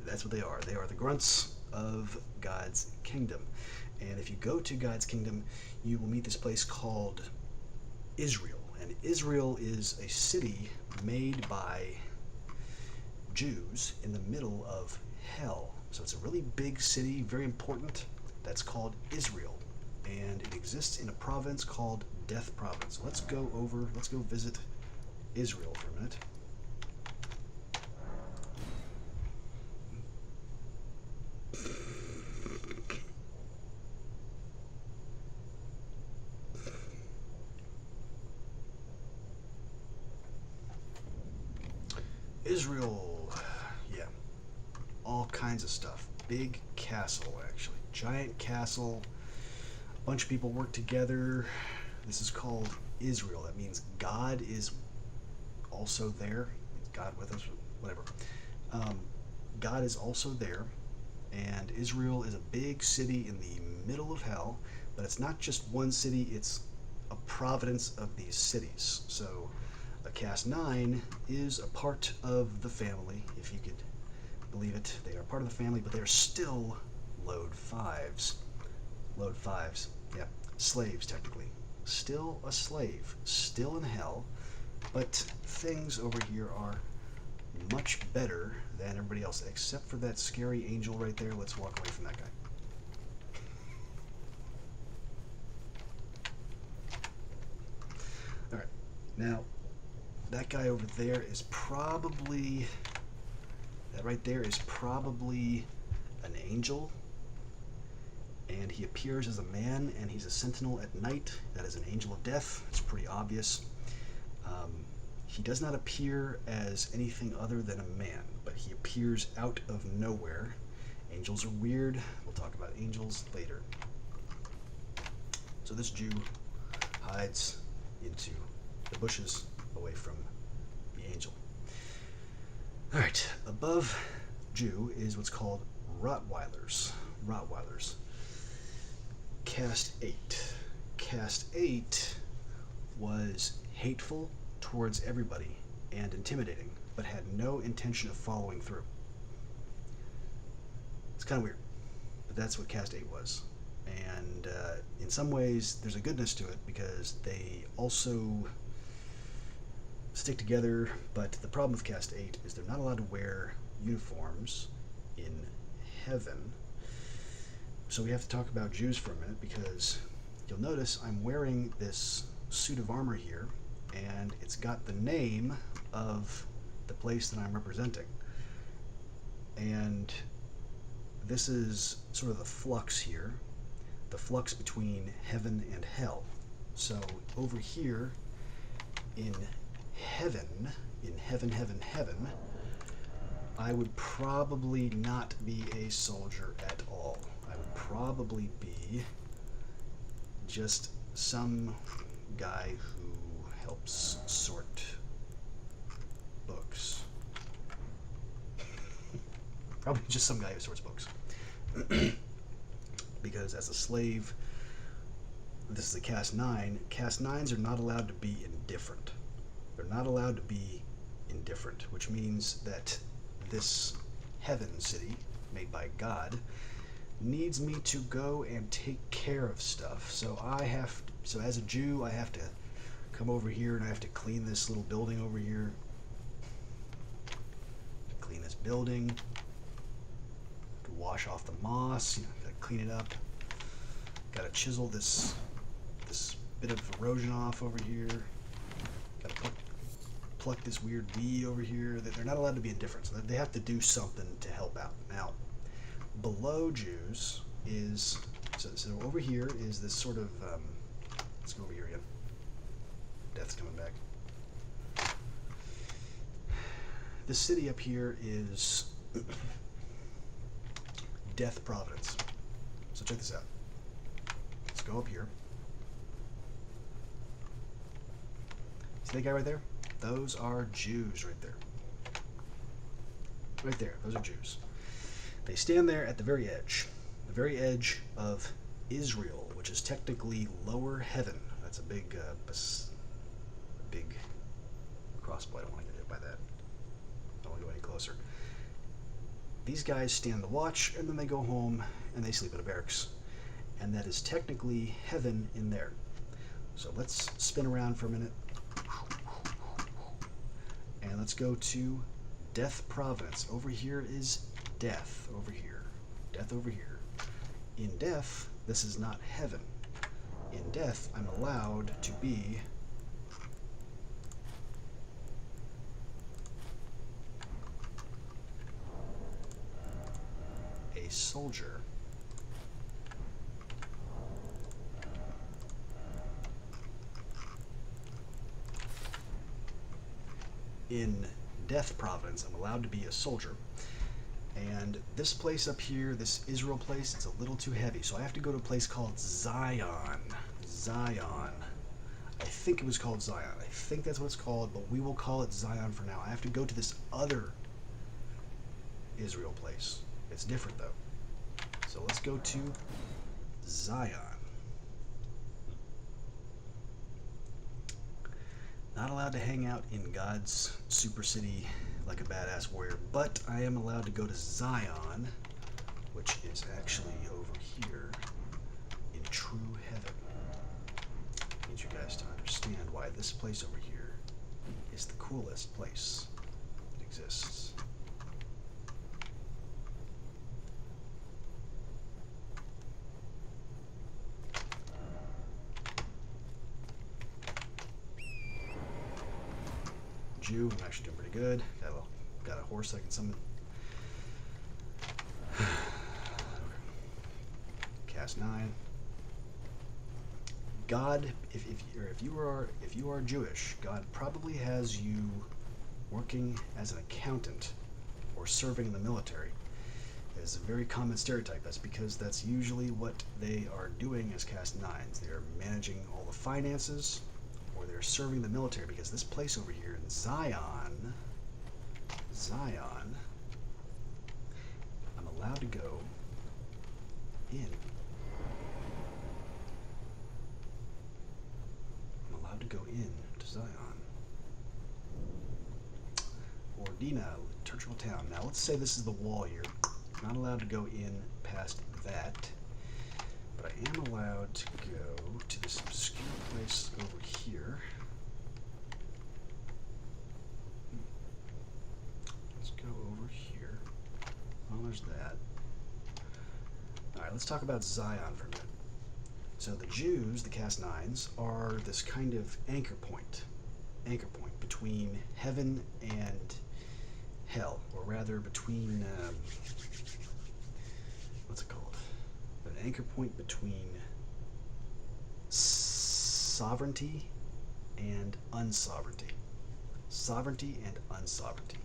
that's what they are. They are the grunts of God's kingdom. And if you go to God's kingdom, you will meet this place called Israel. And Israel is a city made by Jews in the middle of hell. So it's a really big city, very important, that's called Israel. And it exists in a province called Death Province. Let's go visit Israel for a minute. Israel, yeah, all kinds of stuff. Big castle, actually. Giant castle. A bunch of people work together. This is called Israel. That means God is also there. God with us, whatever. God is also there. And Israel is a big city in the middle of hell. But it's not just one city, it's a province of these cities. So a cast 9 is a part of the family, if you could believe it. They are part of the family, but they're still load 5s. Load 5s, yeah, slaves technically. Still a slave, still in hell, but things over here are much better than everybody else, except for that scary angel right there. Let's walk away from that guy. Alright, now that guy over there is probably, that right there is probably an angel. And he appears as a man, and he's a sentinel at night. That is an angel of death. It's pretty obvious. He does not appear as anything other than a man, but he appears out of nowhere. Angels are weird. We'll talk about angels later. So this Jew hides into the bushes away from the angel. Alright, above Jew is what's called Rottweilers. Rottweilers. Caste 8. Caste 8 was hateful towards everybody and intimidating, but had no intention of following through. It's kind of weird, but that's what Caste 8 was. And in some ways, there's a goodness to it because they also stick together, but the problem with Caste 8 is they're not allowed to wear uniforms in heaven. So we have to talk about Jews for a minute, because you'll notice I'm wearing this suit of armor here, and it's got the name of the place that I'm representing. And this is sort of the flux here, the flux between heaven and hell. So over here in heaven, I would probably not be a soldier at all. I would probably be just some guy who helps sort books. Probably just some guy who sorts books. Because as a slave, this is a Caste 9. Caste 9s are not allowed to be indifferent. They're not allowed to be indifferent, which means that this heaven city, made by God, needs me to go and take care of stuff. So as a Jew, I have to come over here and I have to clean this little building over here. Clean this building. To wash off the moss, gotta clean it up. Gotta chisel this bit of erosion off over here. Gotta pluck this weird bee over here. They're not allowed to be indifferent, so they have to do something to help out. Now, below Jews is, so over here is this sort of, let's go over here again. Death's coming back. This city up here is Death Providence. So check this out. Let's go up here. See that guy right there? Those are Jews right there. Right there, those are Jews. They stand there at the very edge of Israel, which is technically lower heaven. That's a big crossbow. I don't want to get hit by that. I don't want to go any closer. These guys stand the watch, and then they go home, and they sleep in a barracks. And that is technically heaven in there. So let's spin around for a minute. And let's go to Death Providence. Over here is death over here. Death over here. In death, this is not heaven. In death, I'm allowed to be a soldier. In Death Providence, I'm allowed to be a soldier. And this place up here, this Israel place, it's a little too heavy, so I have to go to a place called Zion. Zion. I think it was called Zion. I think that's what it's called, but we will call it Zion for now. I have to go to this other Israel place. It's different, though. So let's go to Zion. Not allowed to hang out in God's super city like a badass warrior, but I am allowed to go to Zion, which is actually over here in true heaven. I need you guys to understand why this place over here is the coolest place that exists. Jew, I'm actually doing pretty good. Got a horse I can summon. Caste 9. God, if you are Jewish, God probably has you working as an accountant or serving in the military. It's a very common stereotype. That's because that's usually what they are doing as Caste 9s. They are managing all the finances, or they're serving the military, because this place over here in Zion, I'm allowed to go in. I'm allowed to go in to Zion. Ordina, liturgical town. Now let's say this is the wall here. I'm not allowed to go in past that, but I am allowed to go to this obscure place over here. Let's go over here. Well, there's that. Alright, let's talk about Zion for a minute. So the Jews, the Cast Nines, are this kind of anchor point between heaven and hell, or rather between, what's it called? An anchor point between sovereignty and unsovereignty. Sovereignty and unsovereignty.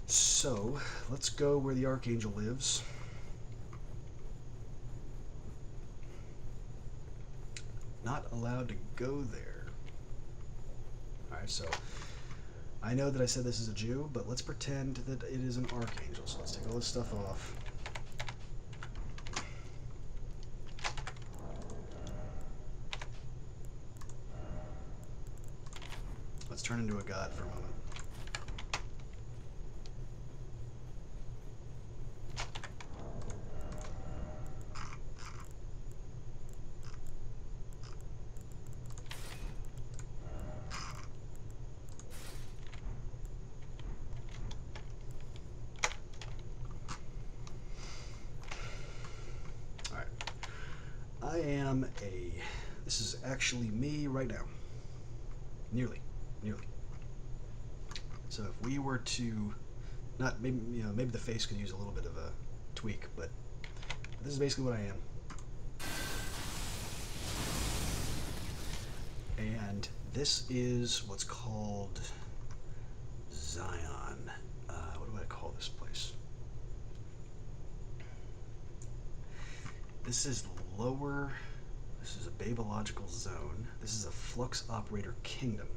So, let's go where the Archangel lives. Not allowed to go there. Alright, so I know that I said this is a Jew, but let's pretend that it is an Archangel. So let's take all this stuff off. Let's turn into a god for a moment. This is actually me right now. Nearly. So if we were to, not maybe, maybe the face could use a little bit of a tweak, but this is basically what I am. And this is what's called Zion. What do I call this place? This is lower. This is a Babylonical zone. This is a flux operator kingdom.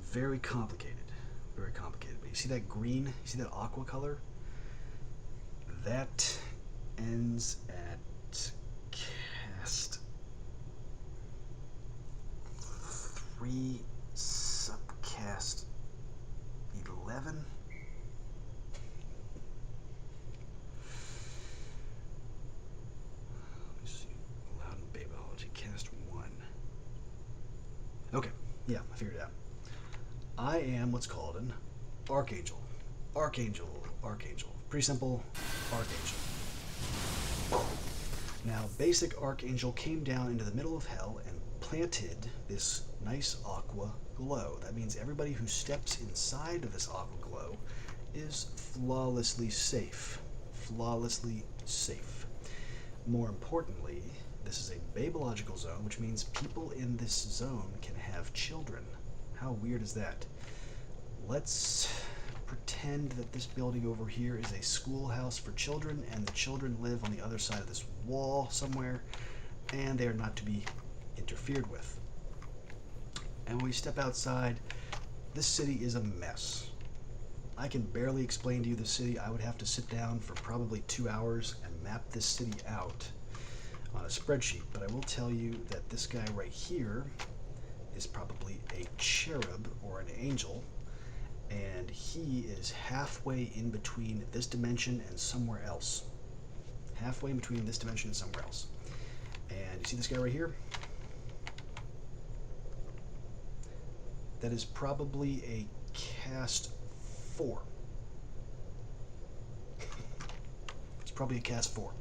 Very complicated. Very complicated. But you see that green? You see that aqua color? That ends at cast 3 subcast 11. Okay, yeah, I figured it out. I am what's called an Archangel. Archangel. Pretty simple, Archangel. Now, basic Archangel came down into the middle of hell and planted this nice aqua glow. That means everybody who steps inside of this aqua glow is flawlessly safe. Flawlessly safe. More importantly, this is a Babylonical zone, which means people in this zone can have children. How weird is that? Let's pretend that this building over here is a schoolhouse for children, and the children live on the other side of this wall somewhere, and they are not to be interfered with. And when we step outside, this city is a mess. I can barely explain to you the city. I would have to sit down for probably 2 hours and map this city out on a spreadsheet, but I will tell you that this guy right here is probably a cherub or an angel, and he is halfway in between this dimension and somewhere else. Halfway in between this dimension and somewhere else. And you see this guy right here? That is probably a cast 4. It's probably a cast 4.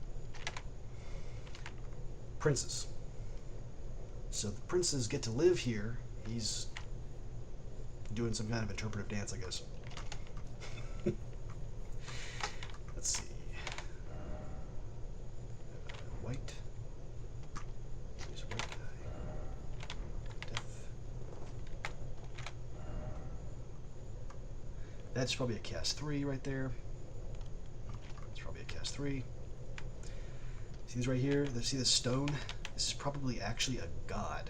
Princes. So the princes get to live here. He's doing some kind of interpretive dance, I guess. Let's see. White. There's a white guy. Death. That's probably a cast 3 right there. That's probably a cast 3. See these right here? See this stone? This is probably actually a god.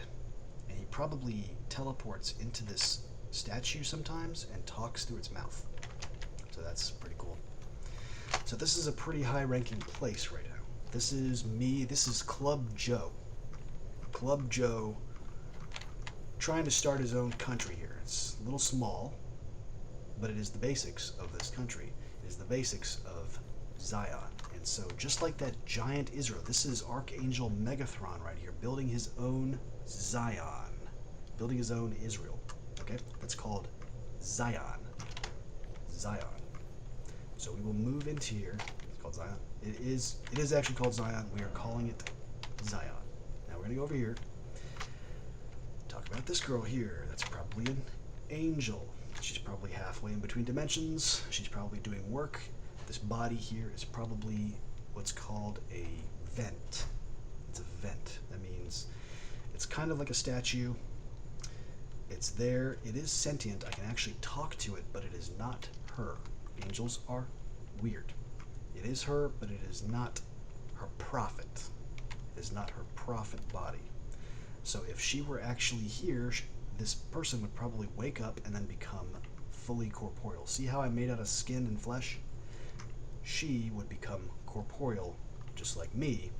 And he probably teleports into this statue sometimes and talks through its mouth. So that's pretty cool. So this is a pretty high-ranking place right now. This is me. This is Club Joe. Club Joe trying to start his own country here. It's a little small, but it is the basics of this country. It is the basics of Zion. And so just like that giant Israel, this is Archangel Megathron right here, building his own Zion, building his own Israel. Okay? That's called Zion. Zion. So we will move into here. It's called Zion. It is actually called Zion. We are calling it Zion. Now we're going to go over here. Talk about this girl here. That's probably an angel. She's probably halfway in between dimensions. She's probably doing work. This body here is probably what's called a vent. It's a vent. That means it's kind of like a statue. It's there. It is sentient. I can actually talk to it, but it is not her. Angels are weird. It is her, but it is not her prophet. It is not her prophet body. So if she were actually here, this person would probably wake up and then become fully corporeal. See how I made out of skin and flesh? She would become corporeal, just like me,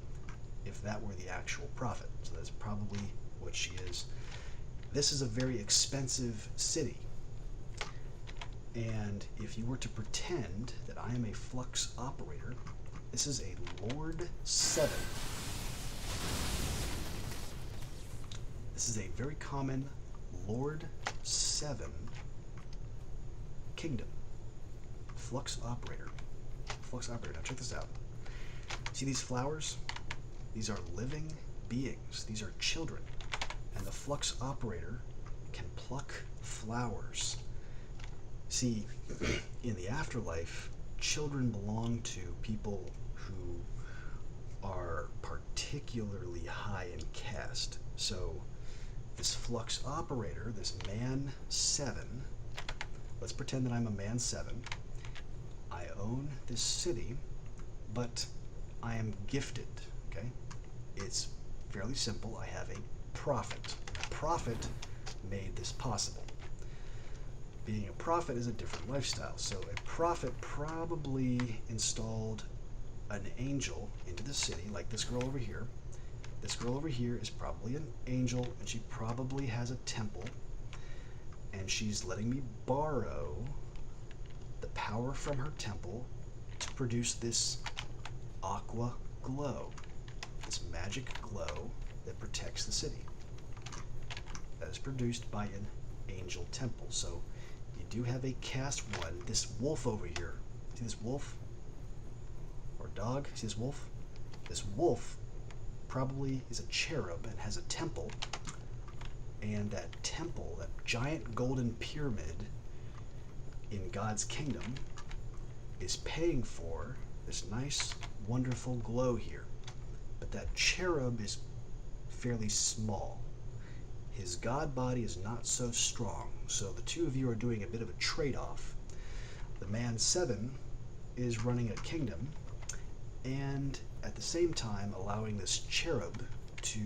if that were the actual prophet. So that's probably what she is. This is a very expensive city. And if you were to pretend that I am a flux operator, this is a Lord 7. This is a very common Lord 7 kingdom. Flux operator. Flux operator. Now check this out. See these flowers? These are living beings. These are children. And the flux operator can pluck flowers. See, in the afterlife, children belong to people who are particularly high in caste. So this flux operator, this man 7, let's pretend that I'm a man 7. I own this city, but I am gifted, okay? It's fairly simple. I have a prophet. A prophet made this possible. Being a prophet is a different lifestyle. So a prophet probably installed an angel into the city, like this girl over here. This girl over here is probably an angel, and she probably has a temple, and she's letting me borrow the power from her temple to produce this aqua glow, this magic glow that protects the city. That is produced by an angel temple. So you do have a caste 1. This wolf over here, see this wolf? Or dog? See this wolf? This wolf probably is a cherub and has a temple. And that temple, that giant golden pyramid in God's kingdom, is paying for this nice, wonderful glow here. But that cherub is fairly small. His God body is not so strong, so the two of you are doing a bit of a trade-off. The man 7 is running a kingdom, and at the same time allowing this cherub to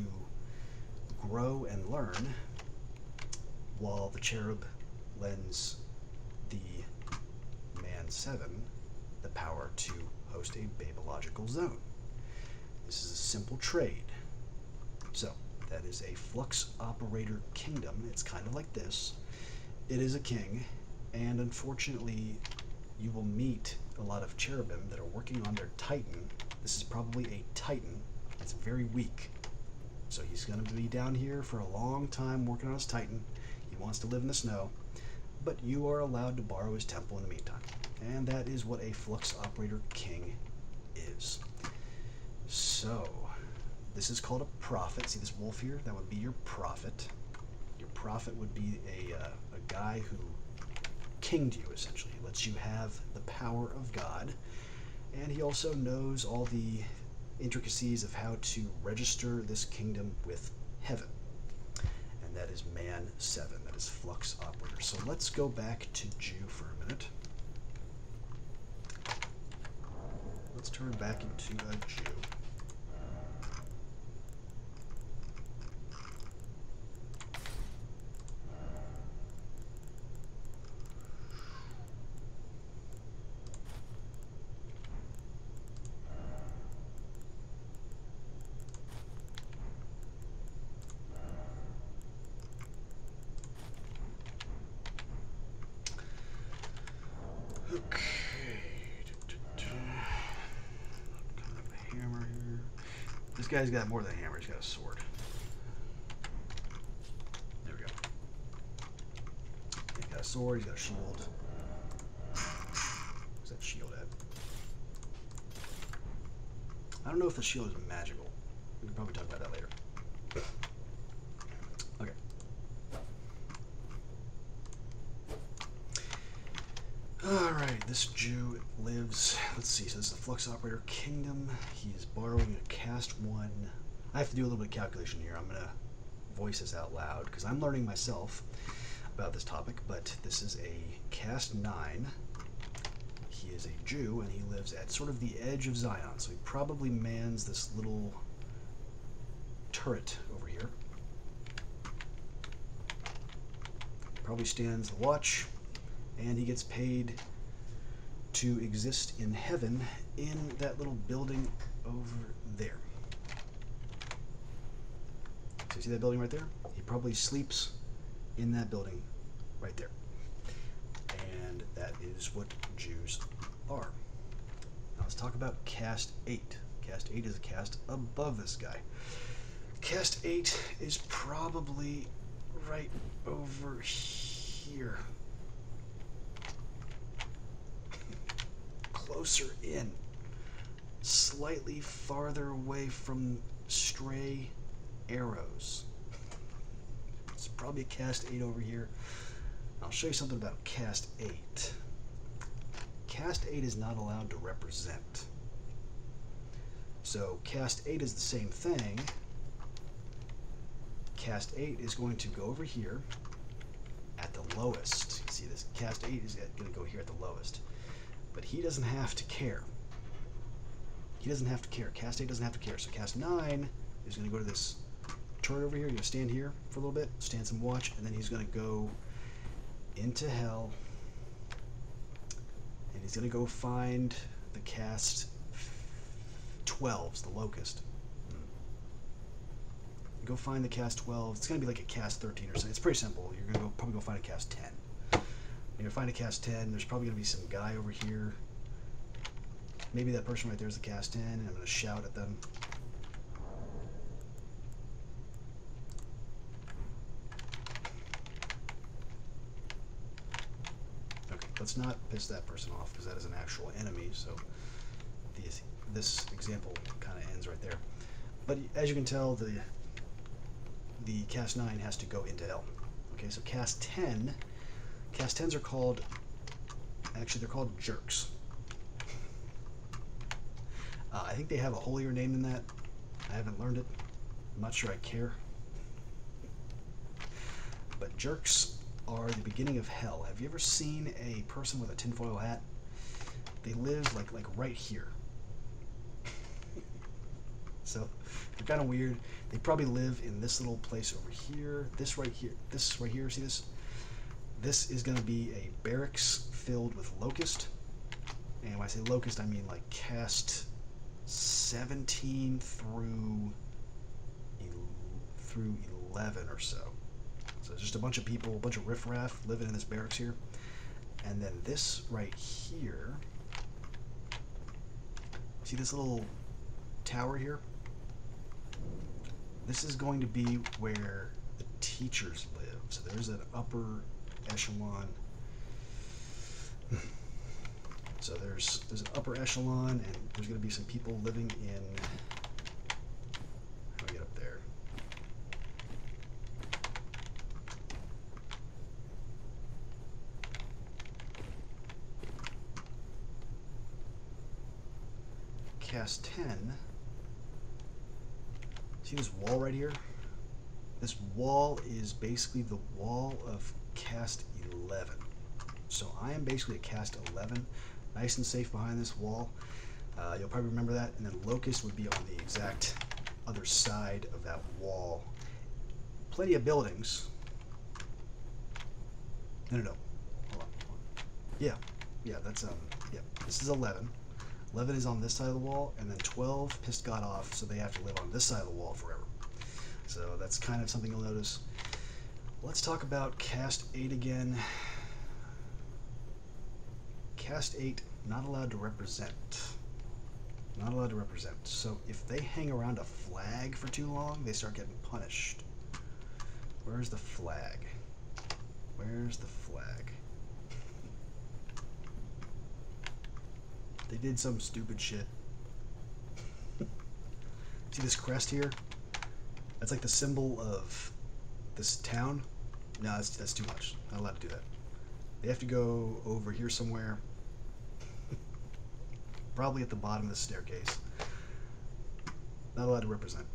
grow and learn, while the cherub lends the man 7 the power to host a babological zone. This is a simple trade. So that is a flux operator kingdom. It's kind of like this. It is a king, and unfortunately you will meet a lot of cherubim that are working on their titan. This is probably a titan. It's very weak. So he's going to be down here for a long time working on his titan. He wants to live in the snow, but you are allowed to borrow his temple in the meantime. And that is what a flux operator king is. So this is called a prophet. See this wolf here? That would be your prophet. Your prophet would be a guy who kinged you, essentially. He lets you have the power of God. And he also knows all the intricacies of how to register this kingdom with heaven. And that is man 7. That is flux operator. So let's go back to Jew for a minute. Let's turn back into a Jew. Okay. Kind of a hammer here. This guy's got more than a hammer, he's got a sword. There we go. He's got a sword, he's got a shield. Where's that shield at? I don't know if the shield is magical. We can probably talk about that later. Okay. Alright, this Jew lives, let's see, so this is the Flux Operator Kingdom. He is borrowing a Caste 1. I have to do a little bit of calculation here. I'm going to voice this out loud because I'm learning myself about this topic, but this is a Caste 9. He is a Jew and he lives at sort of the edge of Zion, so he probably mans this little turret over here. Probably stands the watch. And he gets paid to exist in heaven in that little building over there. So you see that building right there? He probably sleeps in that building right there. And that is what Jews are. Now let's talk about Caste 8. Caste 8 is a caste above this guy. Caste 8 is probably right over here. Closer in, slightly farther away from stray arrows. It's probably a Caste 8 over here. I'll show you something about Caste 8. Caste 8 is not allowed to represent. So Caste 8 is the same thing. Caste 8 is going to go over here at the lowest. You see this? Caste 8 is going to go here at the lowest. But he doesn't have to care. He doesn't have to care. Caste 8 doesn't have to care. So Caste 9 is going to go to this turret over here. He's going to stand here for a little bit, stand some watch, and then he's going to go into hell. And he's going to go find the Caste 12s, the locust. Go find the Caste 12. It's going to be like a Caste 13 or something. It's pretty simple. You're going to probably go find a Caste 10. You're going to find a Caste 10, there's probably going to be some guy over here. Maybe that person right there is the Caste 10, and I'm going to shout at them. Okay, let's not piss that person off, because that is an actual enemy, so this example kind of ends right there. But as you can tell, the Caste 9 has to go into hell. Okay, so Caste 10... Caste 10s are called, actually they're called jerks. I think they have a holier name than that. I haven't learned it. I'm not sure I care. But jerks are the beginning of hell. Have you ever seen a person with a tinfoil hat? They live like right here. So they're kind of weird. They probably live in this little place over here. This right here. This right here. See this? This is going to be a barracks filled with locust. And when I say locust, I mean like Caste 17 through 11 or so. So it's just a bunch of people, a bunch of riffraff living in this barracks here. And then this right here, see this little tower here? This is going to be where the teachers live. So there's an upper echelon. So there's an upper echelon, and there's going to be some people living in. How do I get up there? Caste 10. See this wall right here? This wall is basically the wall of Caste 11. So I am basically a Caste 11, nice and safe behind this wall. You'll probably remember that. And then Locust would be on the exact other side of that wall. Plenty of buildings. No. Hold on. Yeah, that's yeah. This is 11. 11 is on this side of the wall, and then 12 pissed God off, so they have to live on this side of the wall forever. So that's kind of something you'll notice. Let's talk about Caste 8 again. Caste 8, not allowed to represent. Not allowed to represent. So if they hang around a flag for too long, they start getting punished. Where's the flag? Where's the flag? They did some stupid shit. See this crest here? That's like the symbol of this town. No, that's too much. Not allowed to do that. They have to go over here somewhere. Probably at the bottom of the staircase. Not allowed to represent.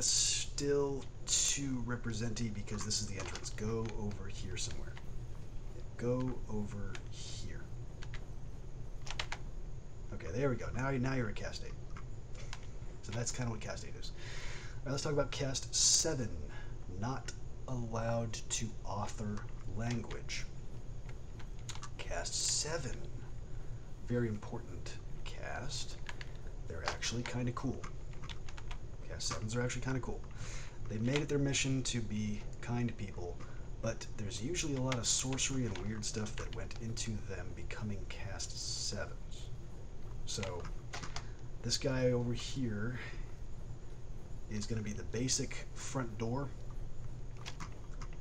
Still too representy because this is the entrance. Go over here somewhere. Go over here. Okay, there we go. Now you're at Caste 8. So that's kind of what Caste 8 is. All right, let's talk about Caste 7. Not allowed to author language. Caste 7. Very important caste. They're actually kind of cool. Caste 7s are actually kind of cool. They made it their mission to be kind people, but there's usually a lot of sorcery and weird stuff that went into them becoming Caste 7s. So, this guy over here is going to be the basic front door.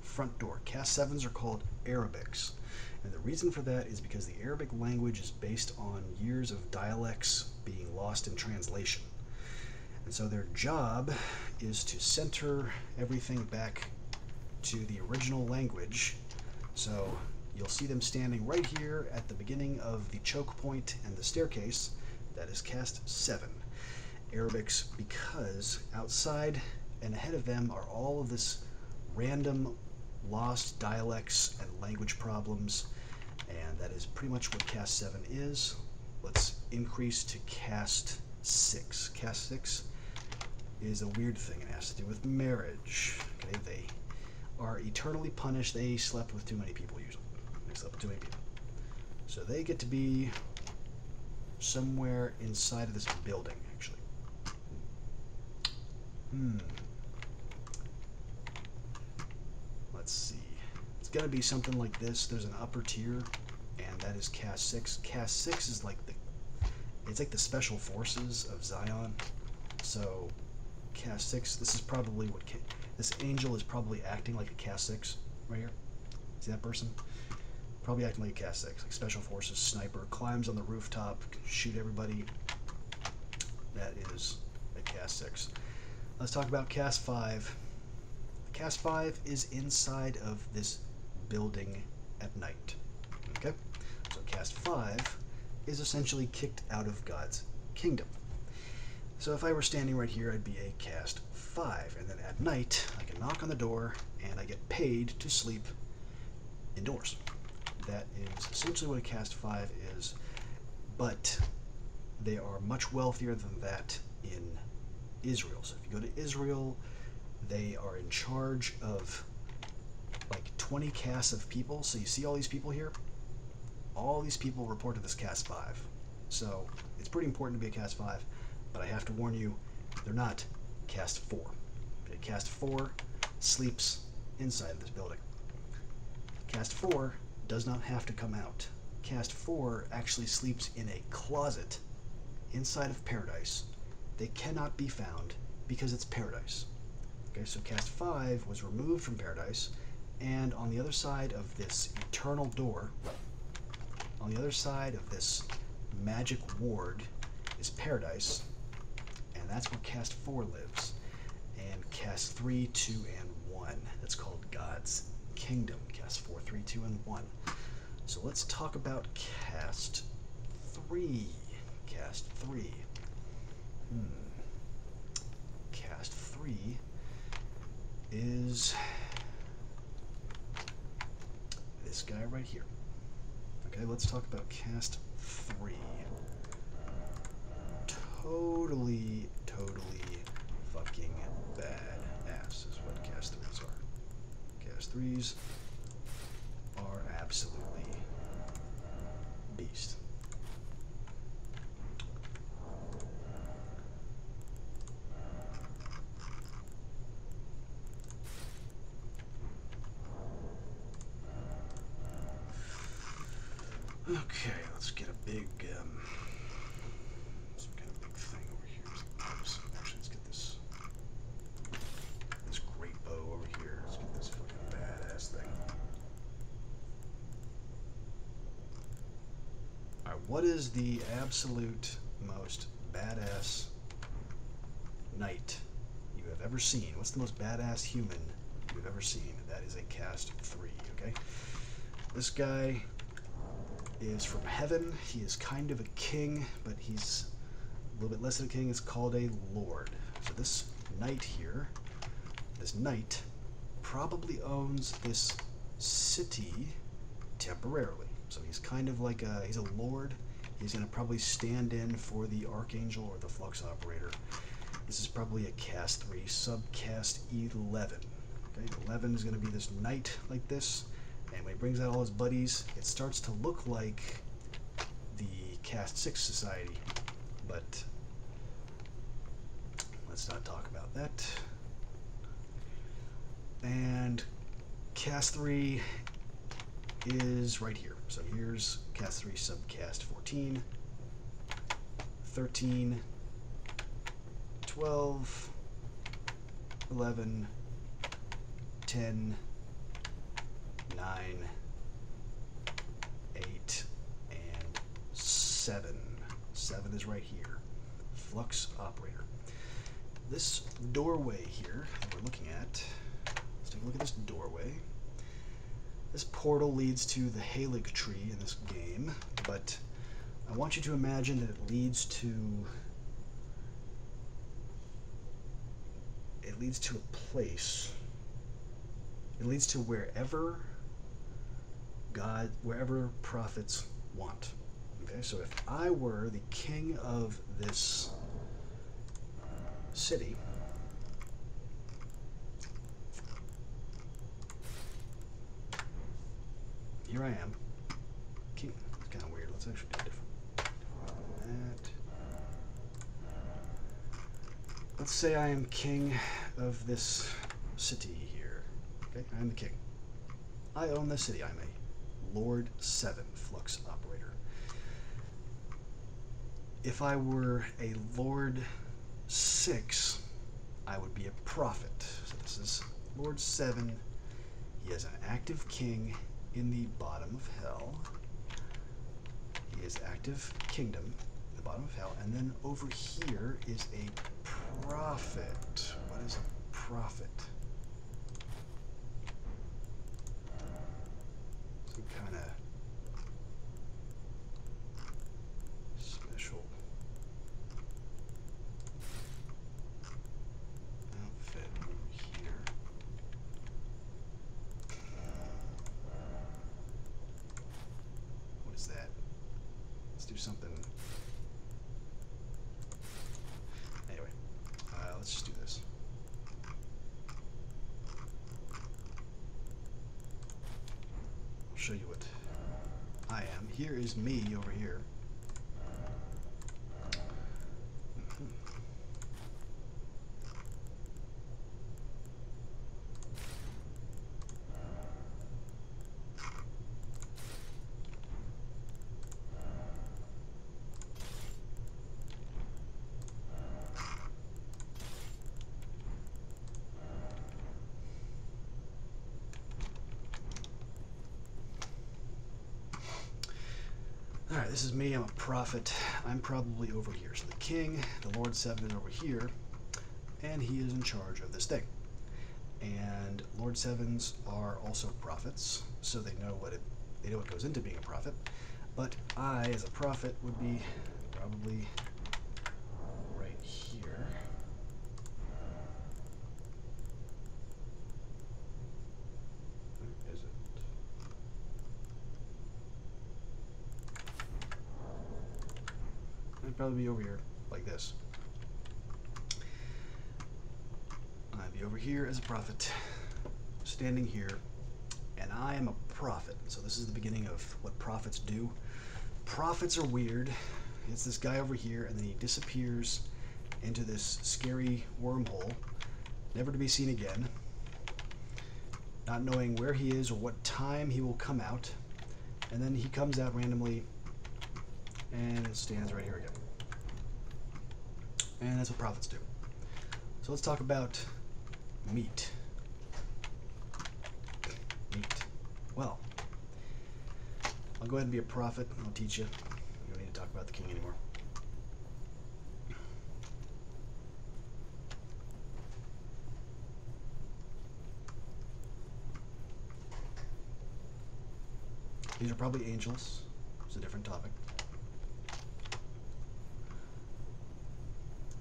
Front door. Caste 7s are called Arabics. And the reason for that is because the Arabic language is based on years of dialects being lost in translation. And so their job is to center everything back to the original language. So you'll see them standing right here at the beginning of the choke point and the staircase. That is Caste 7. Arabics, because outside and ahead of them are all of this random lost dialects and language problems, and that is pretty much what Caste 7 is. Let's increase to Caste 6. Caste 6 is a weird thing. It has to do with marriage. Okay, they are eternally punished. They slept with too many people usually. They slept with too many people. So they get to be somewhere inside of this building, actually. Let's see. It's going to be something like this. There's an upper tier, and that is Caste 6. Caste 6 is like it's like the special forces of Zion. So Caste 6, this is probably what this angel is probably acting like a Caste 6 right here. See that person? Probably acting like a Caste 6, like special forces sniper, climbs on the rooftop, can shoot everybody. That is a Caste 6. Let's talk about Caste 5. Caste 5 is inside of this building at night. Okay? So Caste 5 is essentially kicked out of God's kingdom. So if I were standing right here, I'd be a Caste 5. And then at night, I can knock on the door and I get paid to sleep indoors. That is essentially what a Caste 5 is. But they are much wealthier than that in Israel. So if you go to Israel, they are in charge of like 20 castes of people. So you see all these people here? All these people report to this Caste 5. So it's pretty important to be a Caste 5, but I have to warn you, they're not Caste 4. Okay, Caste 4 sleeps inside of this building. Caste 4 does not have to come out. Caste 4 actually sleeps in a closet inside of paradise. They cannot be found because it's paradise. Okay, so Caste 5 was removed from paradise, and on the other side of this eternal door, on the other side of this magic ward, is paradise, and that's where Caste 4 lives. And Caste 3, 2, and 1. That's called God's Kingdom. Caste 4, 3, 2, and 1. So let's talk about Caste 3. Caste 3. Caste 3 is this guy right here. Okay, let's talk about Caste 3. Totally fucking badass is what Caste 3s are. Caste 3s are absolutely beast. Okay, let's get a big, some kind of big thing over here. Actually, let's get this great bow over here. Let's get this fucking badass thing. Alright, what is the absolute most badass knight you have ever seen? What's the most badass human you've ever seen? That is a cast 3, okay? This guy is from heaven. He is kind of a king, but he's a little bit less than a king. It's called a lord. So this knight here, this knight, probably owns this city temporarily. So he's kind of like he's a lord. He's going to probably stand in for the Archangel or the Flux Operator. This is probably a cast 3, subcast 11. Okay, 11 is going to be this knight like this. And when he brings out all his buddies, it starts to look like the Cast 6 Society. But let's not talk about that. And Cast 3 is right here. So here's Cast 3 subcast 14, 13, 12, 11, 10, 9, 8, and 7. 7 is right here. Flux Operator. This doorway here that we're looking at, let's take a look at this doorway. This portal leads to the Halig tree in this game, but I want you to imagine that it leads to a place. It leads to wherever prophets want. Okay, so if I were the king of this city, here I am, king. It's kind of weird. Let's actually do different. That. Let's say I am king of this city here. Okay, I am the king. I own this city. I'm a Lord 7 Flux Operator. If I were a Lord 6, I would be a prophet. So this is Lord 7. He is an active king in the bottom of hell. He is active kingdom in the bottom of hell. And then over here is a prophet. What is a prophet? Some kind of special outfit over here. What is that? Let's do something. Anyway, let's just do this. I'll show you what I am. Here is me over here. Alright, this is me. I'm a prophet. I'm probably over here. So the king, the Lord 7 is over here, and he is in charge of this thing. And Lord 7s are also prophets, so they know what goes into being a prophet. But I, as a prophet, would be probably right here. Where is it? I'd probably be over here, like this. I'd be over here as a prophet, standing here, and I am a prophet. So this is the beginning of what prophets do. Prophets are weird. It's this guy over here, and then he disappears into this scary wormhole, never to be seen again, not knowing where he is or what time he will come out. And then he comes out randomly and stands right here again. And that's what prophets do. So let's talk about meat. Meat. Well, I'll go ahead and be a prophet. I'll teach you. You don't need to talk about the king anymore. These are probably angels. It's a different topic.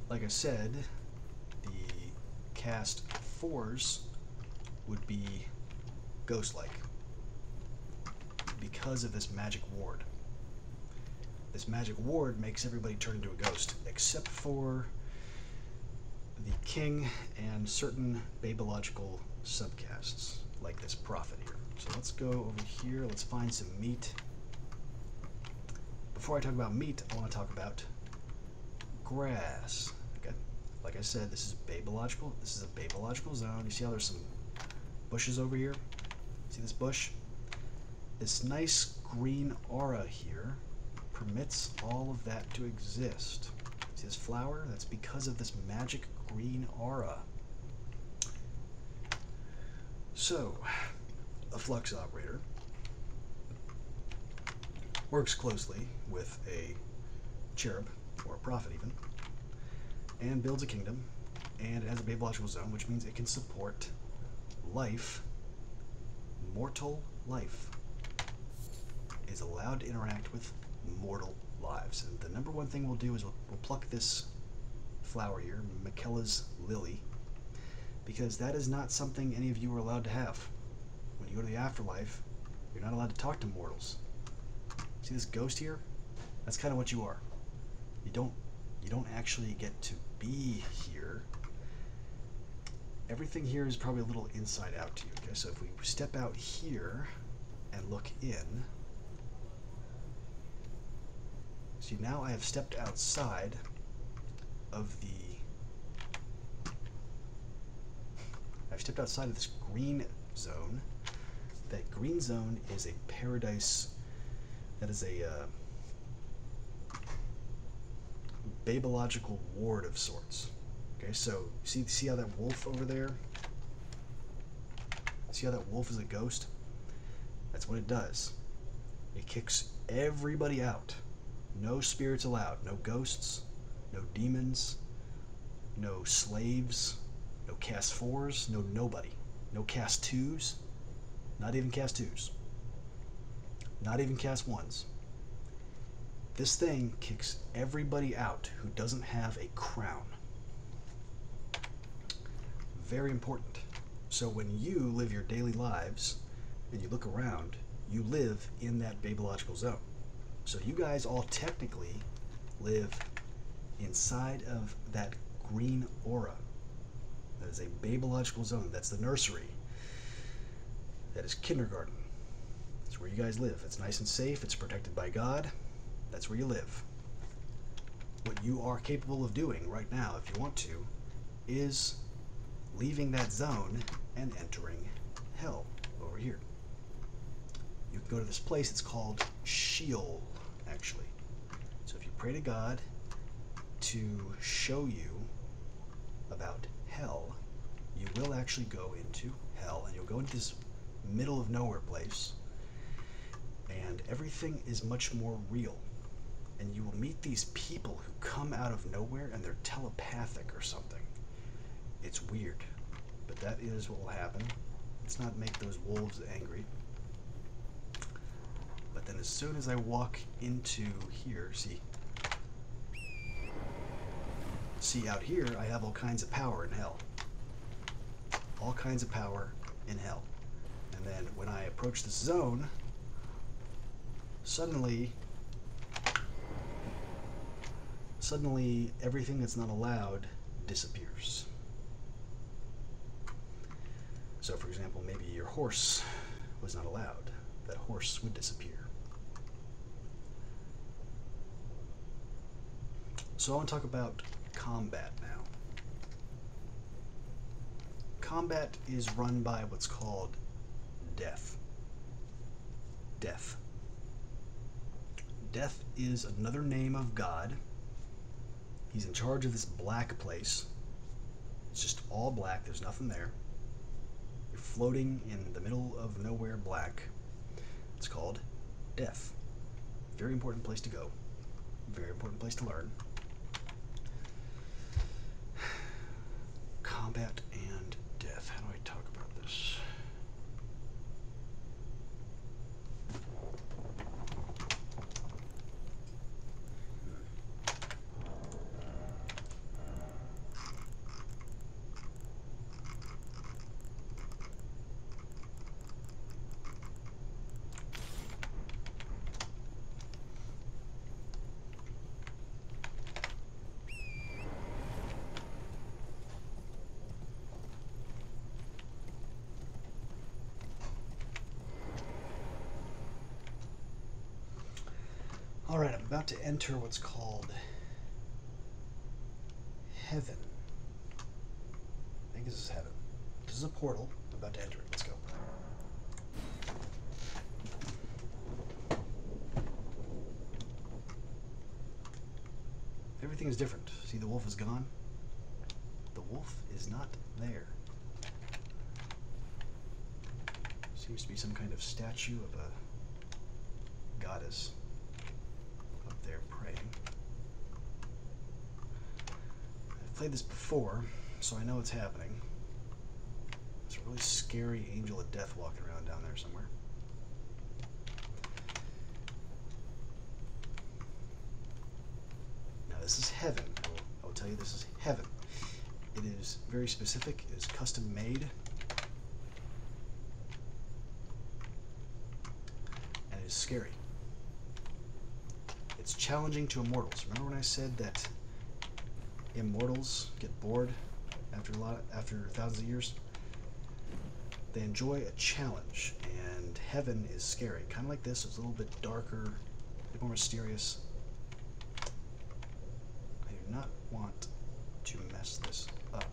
Like I said, the cast 4s would be ghost-like because of this magic ward. This magic ward makes everybody turn into a ghost, except for the king and certain babological subcasts, like this prophet here. So let's go over here, let's find some meat. Before I talk about meat, I want to talk about grass. Okay, like I said, this is babological. This is a babological zone. You see how there's some bushes over here? See this bush? This nice green aura here permits all of that to exist. See this flower? That's because of this magic green aura. So, a flux operator works closely with a cherub, or a prophet even, and builds a kingdom, and it has a babological zone, which means it can support life. Mortal life is allowed to interact with mortal lives. And the number one thing we'll do is we'll pluck this flower here, Miquella's lily, because that is not something any of you are allowed to have. When you go to the afterlife, you're not allowed to talk to mortals. See this ghost here? That's kind of what you are. You don't actually get to be here. Everything here is probably a little inside out to you. Okay, so if we step out here and look in, see now I have stepped outside of this green zone. That green zone is a paradise. That is a babological ward of sorts. Okay, so see how that wolf over there? See how that wolf is a ghost? That's what it does. It kicks everybody out. No spirits allowed. No ghosts. No demons. No slaves. No cast 4s. No nobody. No cast 2s. Not even cast 2s. Not even cast 1s. This thing kicks everybody out who doesn't have a crown. Very important. So when you live your daily lives and you look around, you live in that babological zone. So you guys all technically live inside of that green aura. That is a babological zone. That's the nursery. That is kindergarten. That's where you guys live. It's nice and safe. It's protected by God. That's where you live. What you are capable of doing right now, if you want to, is leaving that zone and entering hell over here. You can go to this place. It's called Sheol, actually. So if you pray to God to show you about hell, you will actually go into hell, and you'll go into this middle of nowhere place, and everything is much more real. And you will meet these people who come out of nowhere and they're telepathic or something. It's weird, but that is what will happen. Let's not make those wolves angry. But then as soon as I walk into here, see out here, I have all kinds of power in hell. All kinds of power in hell. And then when I approach this zone, suddenly everything that's not allowed disappears. So for example, maybe your horse was not allowed. That horse would disappear. So I want to talk about combat now. Combat is run by what's called death. Death. Death is another name of God. He's in charge of this black place. It's just all black. There's nothing there. You're floating in the middle of nowhere black. It's called Death. Very important place to go. Very important place to learn. Combat and death. How do I talk about this? Alright, I'm about to enter what's called Heaven. I think this is Heaven. This is a portal. I'm about to enter it. Let's go. Everything is different. See, the wolf is gone. The wolf is not there. Seems to be some kind of statue of a goddess up there praying. I've played this before, so I know what's happening. There's a really scary angel of death walking around down there somewhere. Now this is Heaven. I will tell you this is Heaven. It is very specific. It is custom made. And it is scary. It's challenging to immortals. Remember when I said that immortals get bored after thousands of years? They enjoy a challenge, and Heaven is scary. Kind of like this. It's a little bit darker, a bit more mysterious. I do not want to mess this up.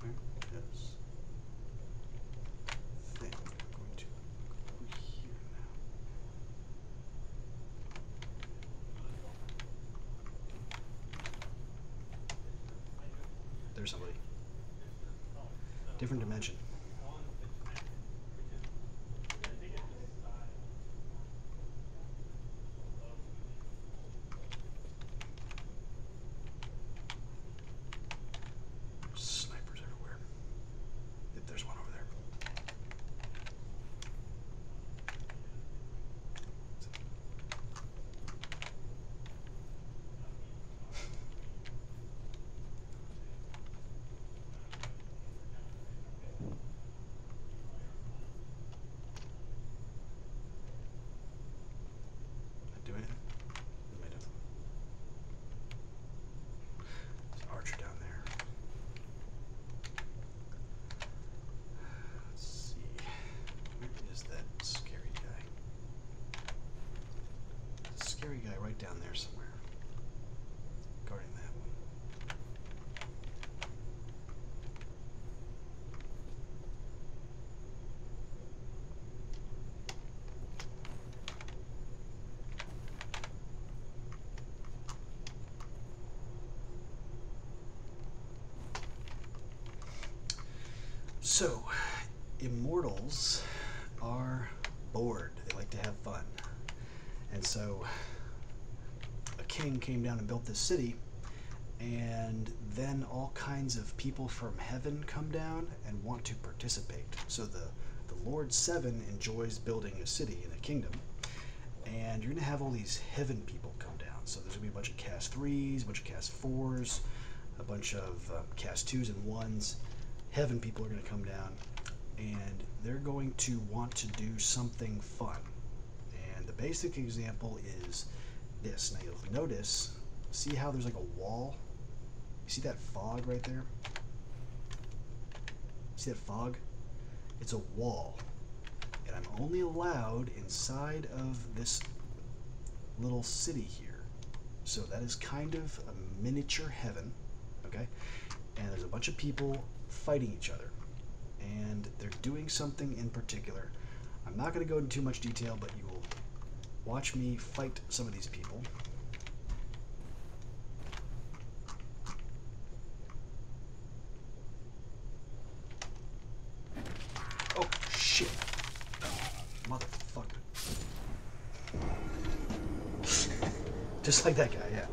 Where is thing? I'm going to go here now. There's somebody. Different dimension. Snipers everywhere. If there's one over there. Do it. There's an archer down there. Let's see. Where is that scary guy? There's a scary guy right down there somewhere. Guarding that one. So, immortals are bored. They like to have fun. And so, a king came down and built this city, and then all kinds of people from heaven come down and want to participate. So the Lord Seven enjoys building a city and a kingdom, and you're going to have all these heaven people come down. So there's going to be a bunch of cast 3s, a bunch of cast 4s, a bunch of cast 2s and 1s. Heaven people are going to come down, and they're going to want to do something fun. And the basic example is this. Now you'll notice, see how there's like a wall? You see that fog right there? See that fog? It's a wall. And I'm only allowed inside of this little city here. So that is kind of a miniature heaven, okay? And there's a bunch of people fighting each other, and they're doing something in particular. I'm not going to go into too much detail, but you will watch me fight some of these people. Oh, shit. Motherfucker. Just like that guy, yeah.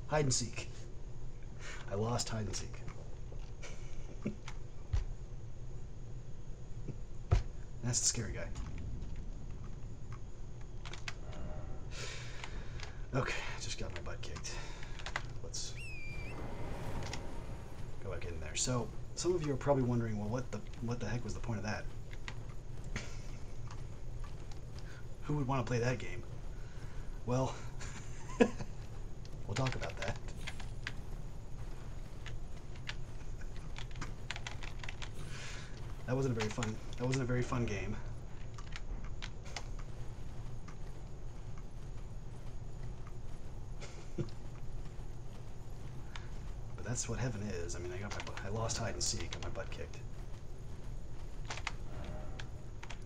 Hide and seek. I lost hide and seek. That's the scary guy. Okay, just got my butt kicked. Let's go back in there. So, some of you are probably wondering, well, what the heck was the point of that? Who would want to play that game? Well, we'll talk about that. That wasn't a very fun game. But that's what heaven is. I mean, I lost hide and seek, got my butt kicked.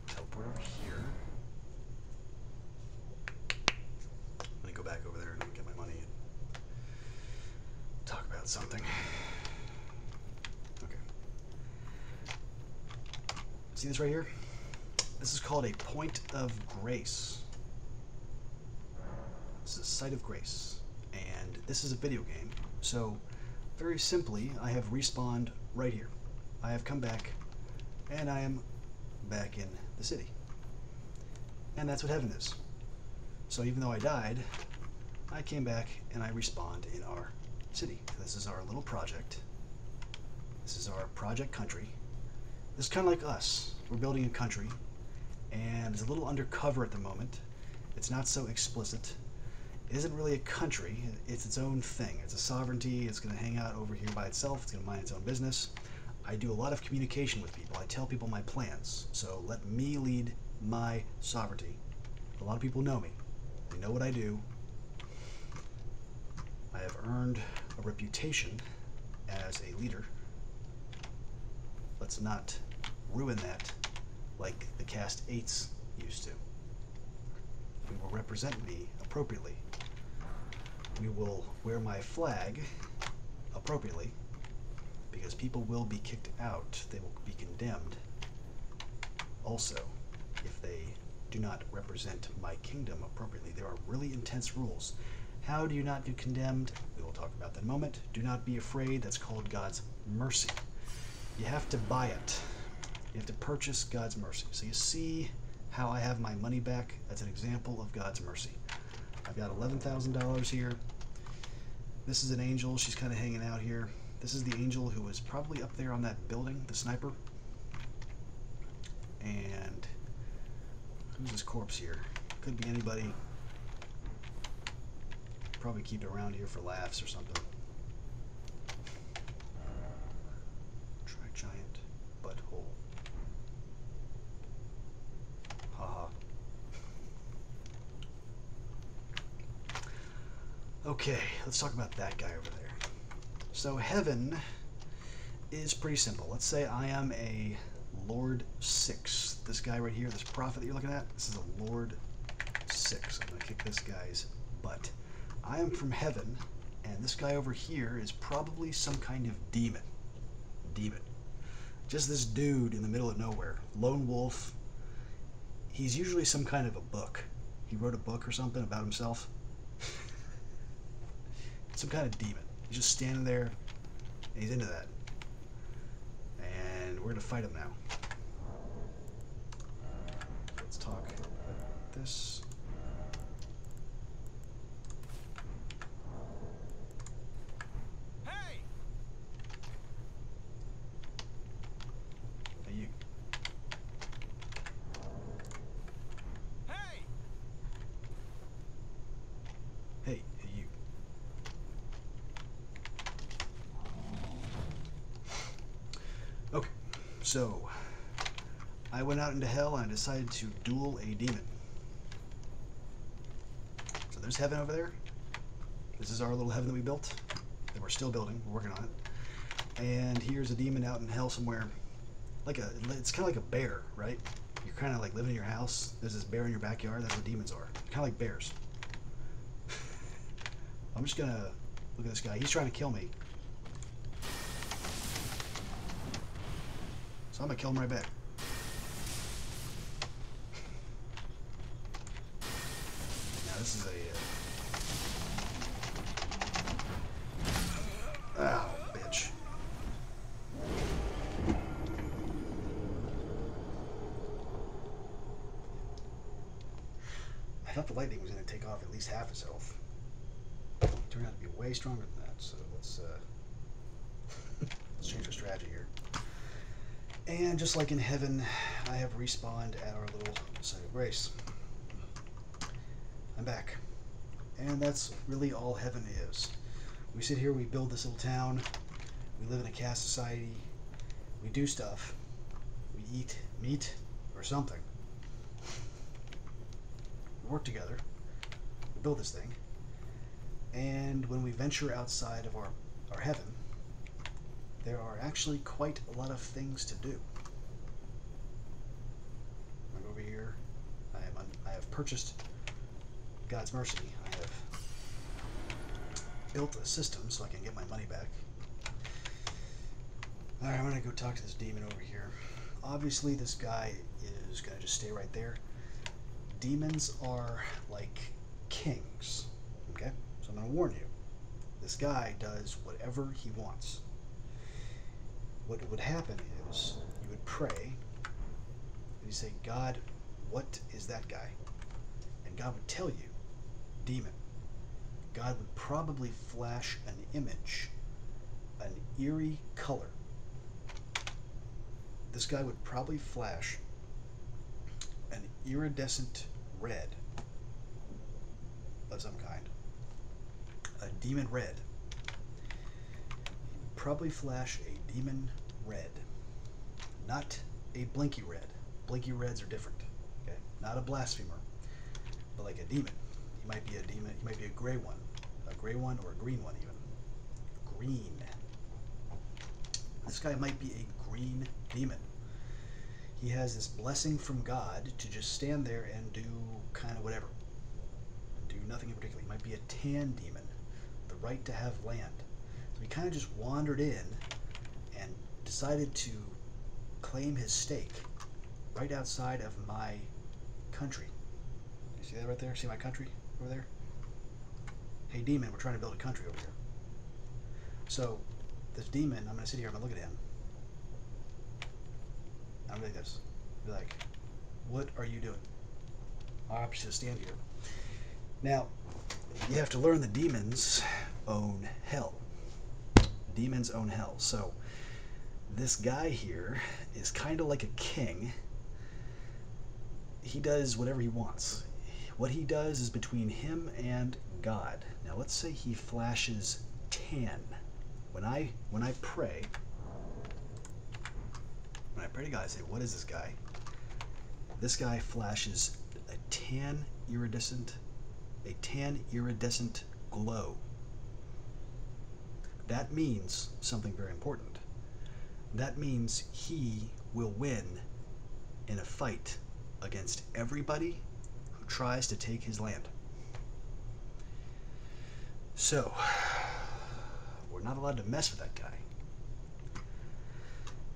Teleport over here. Let me go back over there and get my money and talk about something. See this right here? This is called a point of grace. This is a site of grace. And this is a video game. So, very simply, I have respawned right here. I have come back, and I am back in the city. And that's what heaven is. So even though I died, I came back and I respawned in our city. This is our little project. This is our project country. This is kind of like us. We're building a country, and it's a little undercover at the moment. It's not so explicit. It isn't really a country. It's its own thing. It's a sovereignty. It's going to hang out over here by itself. It's going to mind its own business. I do a lot of communication with people. I tell people my plans. So let me lead my sovereignty. A lot of people know me. They know what I do. I have earned a reputation as a leader. Let's not ruin that like the Cast 8s used to. We will represent me appropriately. We will wear my flag appropriately, because people will be kicked out. They will be condemned also if they do not represent my kingdom appropriately. There are really intense rules. How do you not get condemned? We will talk about that in a moment. Do not be afraid. That's called God's mercy. You have to buy it. You have to purchase God's mercy. So you see how I have my money back? That's an example of God's mercy. I've got $11,000 here. This is an angel. She's kind of hanging out here. This is the angel who was probably up there on that building, the sniper. And who's this corpse here? Could be anybody. Probably keep it around here for laughs or something. Try giant butthole. Haha. Okay, let's talk about that guy over there. So heaven is pretty simple. Let's say I am a Lord 6. This guy right here, this prophet that you're looking at, this is a Lord 6. I'm going to kick this guy's butt. I am from heaven, and this guy over here is probably some kind of demon. Demon. Just this dude in the middle of nowhere. Lone wolf. He's usually some kind of a book. He wrote a book or something about himself. Some kind of demon. He's just standing there, and he's into that. And we're going to fight him now. Let's talk about this. Hey! Hey, you. Hey! Hey, you. Okay, so I went out into hell and I decided to duel a demon. So there's heaven over there. This is our little heaven that we built, that we're still building. We're working on it. And here's a demon out in hell somewhere. It's kind of like a bear, right? you're kind of like living in your house. There's this bear in your backyard. That's what demons are. Kind of like bears. I'm just gonna look at this guy. He's trying to kill me. So I'm gonna kill him right back. Now this is a... Ow, bitch. I thought the lightning was going to take off at least half his health. It turned out to be way stronger than that, so let's change our strategy here. And just like in heaven, I have respawned at our little site of grace. I'm back. And that's really all heaven is. We sit here, we build this little town, we live in a caste society, we do stuff, we eat meat or something, we work together, we build this thing, and when we venture outside of our heaven, there are actually quite a lot of things to do. Right over here, I have purchased God's mercy. I have built a system so I can get my money back. Alright, I'm gonna go talk to this demon over here. Obviously this guy is gonna just stay right there. Demons are like kings, okay? So I'm gonna warn you. This guy does whatever he wants. What would happen is you would pray and you say, God, what is that guy? And God would tell you, demon. God would probably flash an image, an eerie color. This guy would probably flash an iridescent red of some kind. A demon red. He would probably flash a demon red. Not a blinky red. Blinky reds are different. Okay? Not a blasphemer, but like a demon. He might be a demon. He might be a gray one or a green one even. Green. This guy might be a green demon. He has this blessing from God to just stand there and do kind of whatever. Do nothing in particular. He might be a tan demon. The right to have land. So he kind of just wandered in and decided to claim his stake right outside of my country. You see that right there? See my country over there? Hey demon, we're trying to build a country over here. So this demon, I'm going to sit here, I'm going to look at him. I'm going to do this. Be like, what are you doing? I'll have to stand here. Now, you have to learn the demons own hell. Demons own hell. So this guy here is kind of like a king. He does whatever he wants. What he does is between him and God. Now let's say he flashes tan. When I pray to God, I say, what is this guy? This guy flashes a tan iridescent glow. That means something very important. That means he will win in a fight against everybody who tries to take his land. So, we're not allowed to mess with that guy.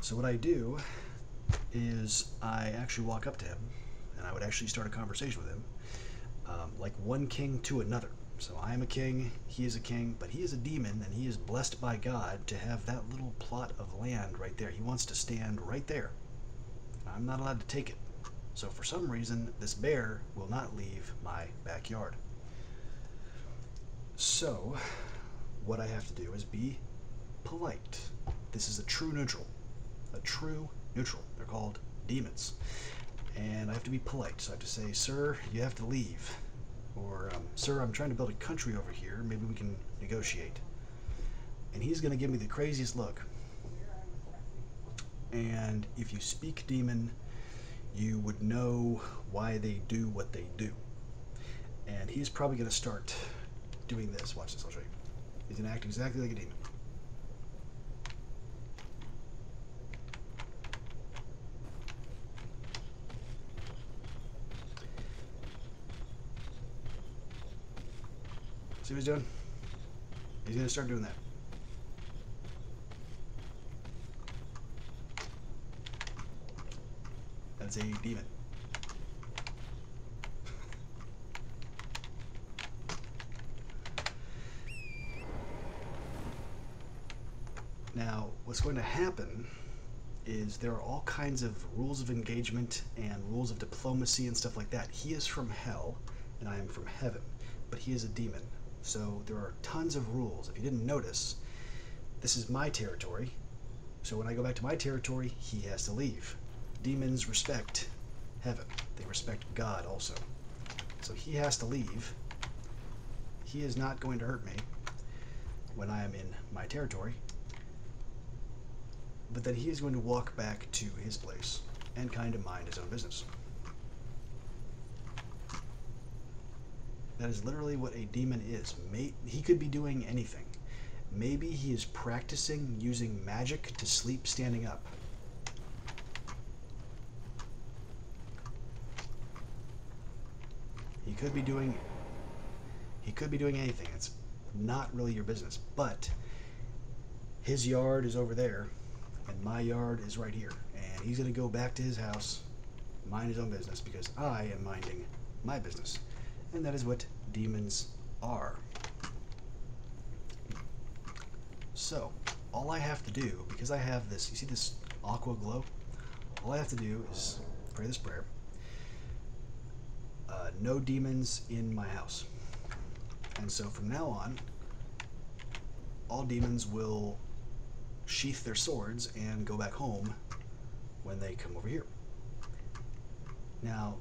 So what I do is I actually walk up to him and I would actually start a conversation with him, like one king to another. So I am a king, he is a king, but he is a demon and he is blessed by God to have that little plot of land right there. He wants to stand right there. I'm not allowed to take it. So for some reason, this bear will not leave my backyard. So what I have to do is be polite. This is a true neutral. A true neutral. They're called demons. And I have to be polite. So I have to say, sir, you have to leave. Or, sir, I'm trying to build a country over here. Maybe we can negotiate. And he's going to give me the craziest look. And if you speak demon, you would know why they do what they do. And he's probably going to start doing this. Watch this, I'll show you. He's going to act exactly like a demon. See what he's doing? He's going to start doing that. That's a demon. Now, what's going to happen is there are all kinds of rules of engagement and rules of diplomacy and stuff like that. He is from hell, and I am from heaven, but he is a demon. So there are tons of rules. If you didn't notice, this is my territory. So when I go back to my territory, he has to leave. Demons respect heaven. They respect God also. So he has to leave. He is not going to hurt me when I am in my territory. But then he is going to walk back to his place and kind of mind his own business. That is literally what a demon is. He could be doing anything. Maybe he is practicing using magic to sleep standing up. He could be doing anything. It's not really your business. But his yard is over there, and my yard is right here. And he's going to go back to his house, mind his own business, because I am minding my business. And that is what demons are. So, all I have to do, because I have this, you see this aqua glow? All I have to do is pray this prayer. No demons in my house. And so from now on, all demons will sheath their swords and go back home when they come over here. Now,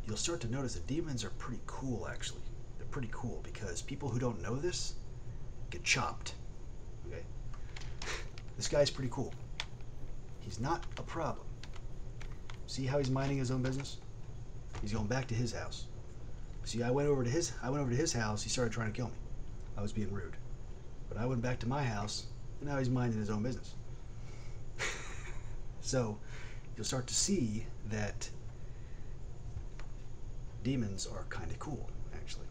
you'll start to notice that demons are pretty cool, actually. They're pretty cool because people who don't know this get chopped. Okay? This guy's pretty cool. He's not a problem. See how he's minding his own business? He's going back to his house. See, I went over to his house, he started trying to kill me. I was being rude. But I went back to my house, and now he's minding his own business. So, you'll start to see that demons are kind of cool, actually.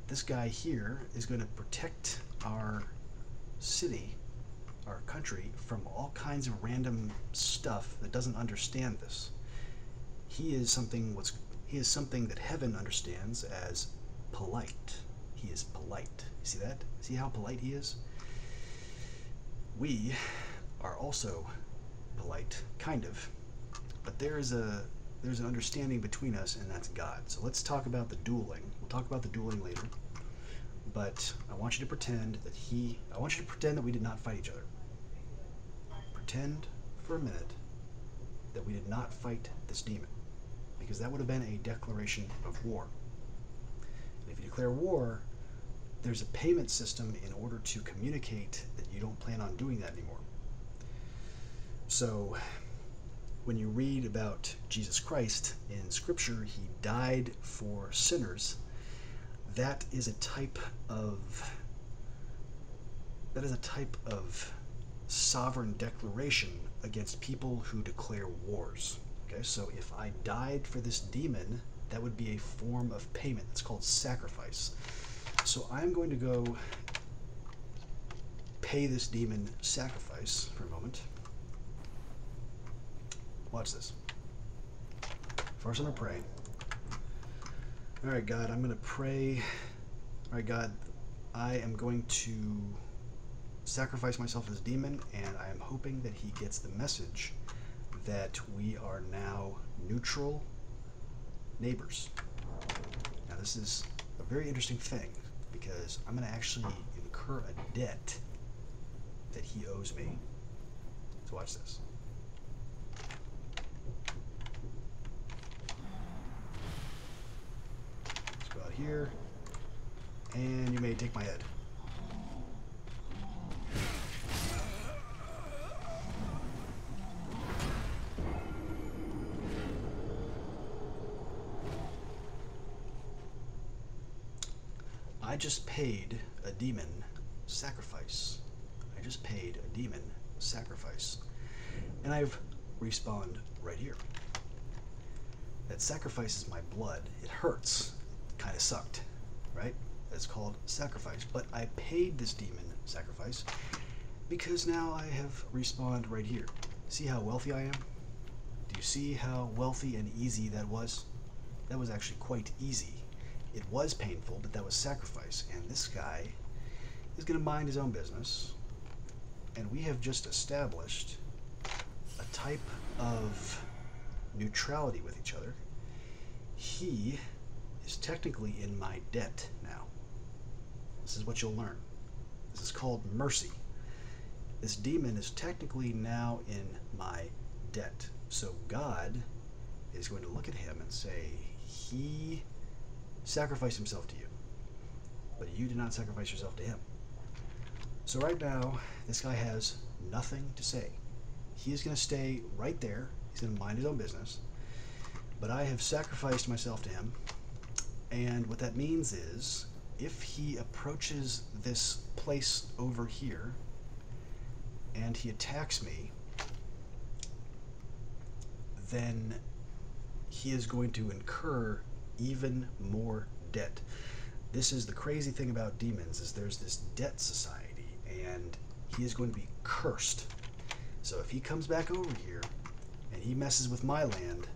This guy here is going to protect our city, our country, from all kinds of random stuff that doesn't understand this. He is something that heaven understands as polite. He is polite. You see that? See how polite he is? We are also polite, kind of. But there's an understanding between us, and that's God. So let's talk about the dueling. We'll talk about the dueling later. But I want you to pretend that we did not fight each other. Pretend for a minute that we did not fight this demon, because that would have been a declaration of war. And if you declare war, there's a payment system in order to communicate that you don't plan on doing that anymore. So when you read about Jesus Christ in Scripture, he died for sinners. That is a type of sovereign declaration against people who declare wars. Okay, so if I died for this demon, that would be a form of payment. It's called sacrifice. So I'm going to go pay this demon sacrifice for a moment. Watch this. First I'm going to pray. Alright, God, I'm going to pray. Alright, God, I am going to sacrifice myself as a demon, and I am hoping that he gets the message that we are now neutral neighbors. Now, this is a very interesting thing, because I'm going to actually incur a debt that he owes me. So watch this. Let's go out here, and you may take my head. I just paid a demon sacrifice. I just paid a demon sacrifice. And I've respawned right here. That sacrifices my blood. It hurts. It kind of sucked, right? It's called sacrifice. But I paid this demon sacrifice because now I have respawned right here. See how wealthy I am? Do you see how wealthy and easy that was? That was actually quite easy. It was painful, but that was sacrifice. And this guy is going to mind his own business. And we have just established a type of neutrality with each other. He is technically in my debt now. This is what you'll learn. This is called mercy. This demon is technically now in my debt. So God is going to look at him and say, he sacrificed himself to you, but you did not sacrifice yourself to him. So right now, this guy has nothing to say. He is going to stay right there. He's going to mind his own business. But I have sacrificed myself to him. And what that means is, if he approaches this place over here, and he attacks me, then he is going to incur even more debt. This is the crazy thing about demons, is there's this debt society, and he is going to be cursed. So if he comes back over here and he messes with my land,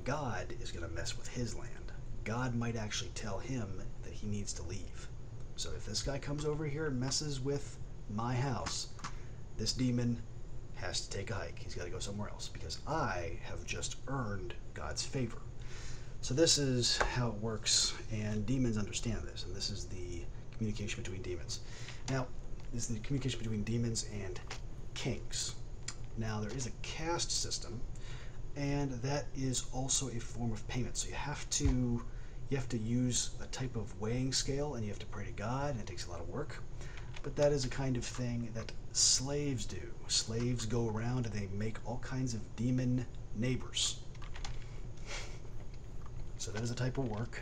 God is going to mess with his land. God might actually tell him that he needs to leave. So if this guy comes over here and messes with my house, this demon has to take a hike. He's got to go somewhere else because I have just earned God's favor. So this is how it works, and demons understand this, and this is the communication between demons. Now, this is the communication between demons and kings. Now, there is a caste system, and that is also a form of payment. So you have to use a type of weighing scale, and you have to pray to God, and it takes a lot of work. But that is a kind of thing that slaves do. Slaves go around and they make all kinds of demon neighbors. So that is a type of work.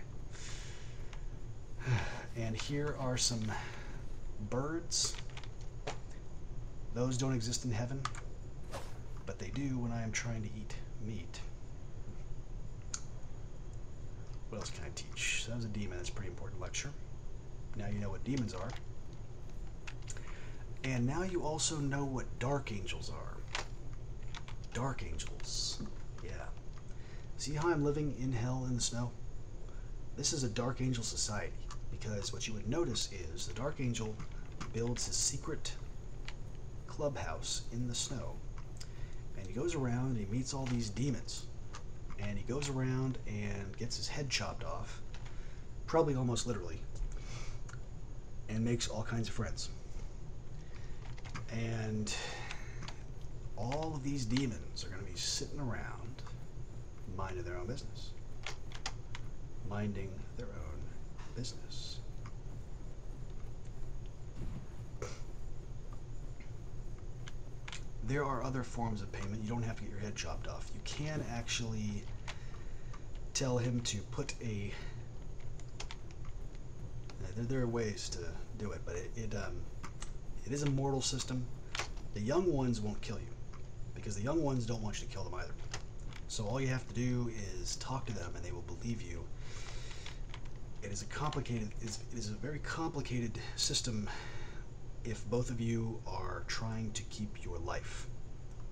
And here are some birds. Those don't exist in heaven, but they do when I am trying to eat meat. What else can I teach? So that was a demon. That's a pretty important lecture. Now you know what demons are. And now you also know what dark angels are. Dark angels. Yeah. See how I'm living in hell in the snow? This is a dark angel society, because what you would notice is the dark angel builds his secret clubhouse in the snow. And he goes around and he meets all these demons. And he goes around and gets his head chopped off, probably almost literally, and makes all kinds of friends. And all of these demons are going to be sitting around minding their own business. Minding their own business. There are other forms of payment. You don't have to get your head chopped off. You can actually tell him to put a... There are ways to do it, but it is a mortal system. The young ones won't kill you, because the young ones don't want you to kill them either. So all you have to do is talk to them and they will believe you. It is a very complicated system if both of you are trying to keep your life.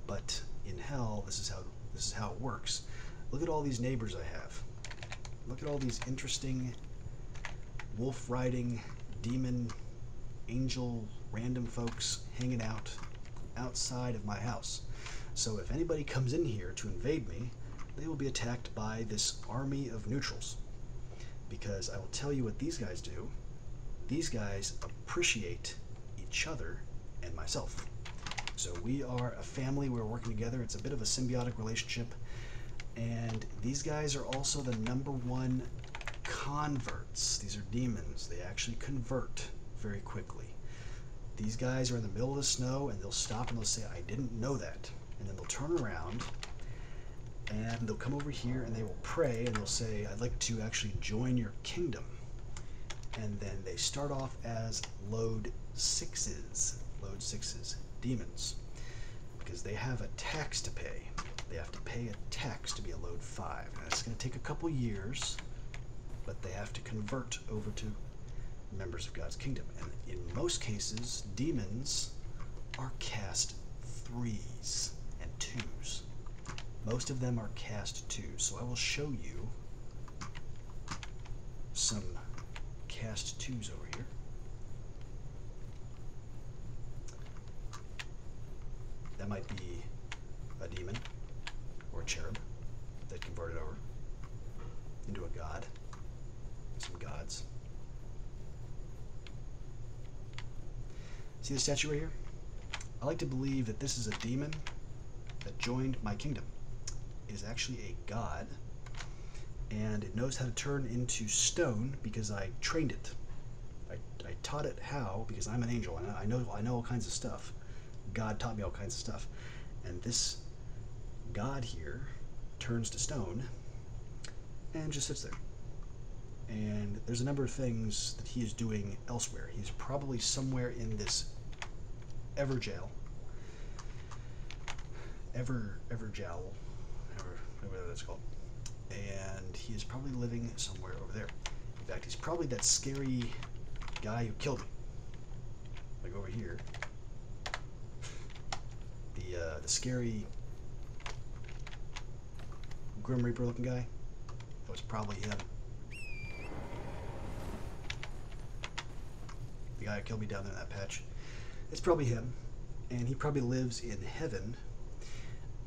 But in hell, this is how it works. Look at all these neighbors I have. Look at all these interesting wolf riding, demon, angel, random folks hanging out outside of my house. So if anybody comes in here to invade me, they will be attacked by this army of neutrals. Because I will tell you what these guys do. These guys appreciate each other and myself. So we are a family, we're working together, it's a bit of a symbiotic relationship, and these guys are also the #1 converts. These are demons. They actually convert very quickly. These guys are in the middle of the snow and they'll stop and they'll say, I didn't know that. And then they'll turn around and they'll come over here and they will pray and they'll say, I'd like to actually join your kingdom. And then they start off as load 6s, demons, because they have a tax to pay. They have to pay a tax to be a load 5. And it's going to take a couple years, but they have to convert over to members of God's kingdom. And in most cases, demons are cast 3s and 2s. Most of them are cast 2s. So I will show you some cast 2s over here. That might be a demon or a cherub that converted over into a god. Some gods. See the statue right here? I like to believe that this is a demon that joined my kingdom. It is actually a god, and it knows how to turn into stone because I trained it. I taught it how because I'm an angel and I know all kinds of stuff. God taught me all kinds of stuff. And this god here turns to stone and just sits there. And there's a number of things that he is doing elsewhere. He's probably somewhere in this Everjowl, whatever that's called. And he is probably living somewhere over there. In fact, he's probably that scary guy who killed me. Like over here. The scary Grim Reaper looking guy. That was probably him. The guy who killed me down there in that patch. It's probably him. And he probably lives in heaven.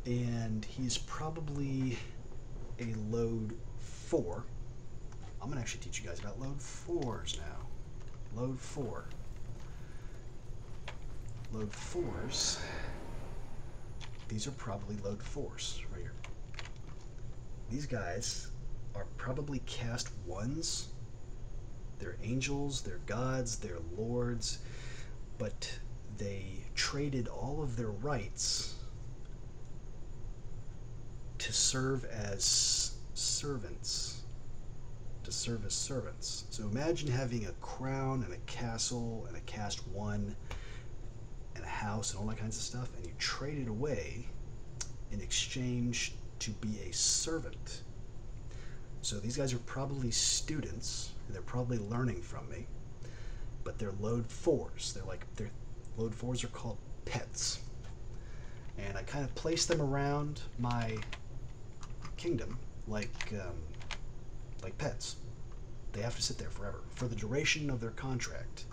And he's probably a load 4. I'm going to actually teach you guys about load 4s now. Load 4. Load 4s. These are probably load 4s right here. These guys are probably cast 1s. They're angels, they're gods, they're lords, but they traded all of their rights to serve as servants. So imagine having a crown and a castle and a cast 1 and a house and all that kinds of stuff, and you trade it away in exchange to be a servant. So these guys are probably students, and they're probably learning from me, but they're load 4s. Load 4s are called pets. And I kind of place them around my kingdom like pets. They have to sit there forever for the duration of their contract.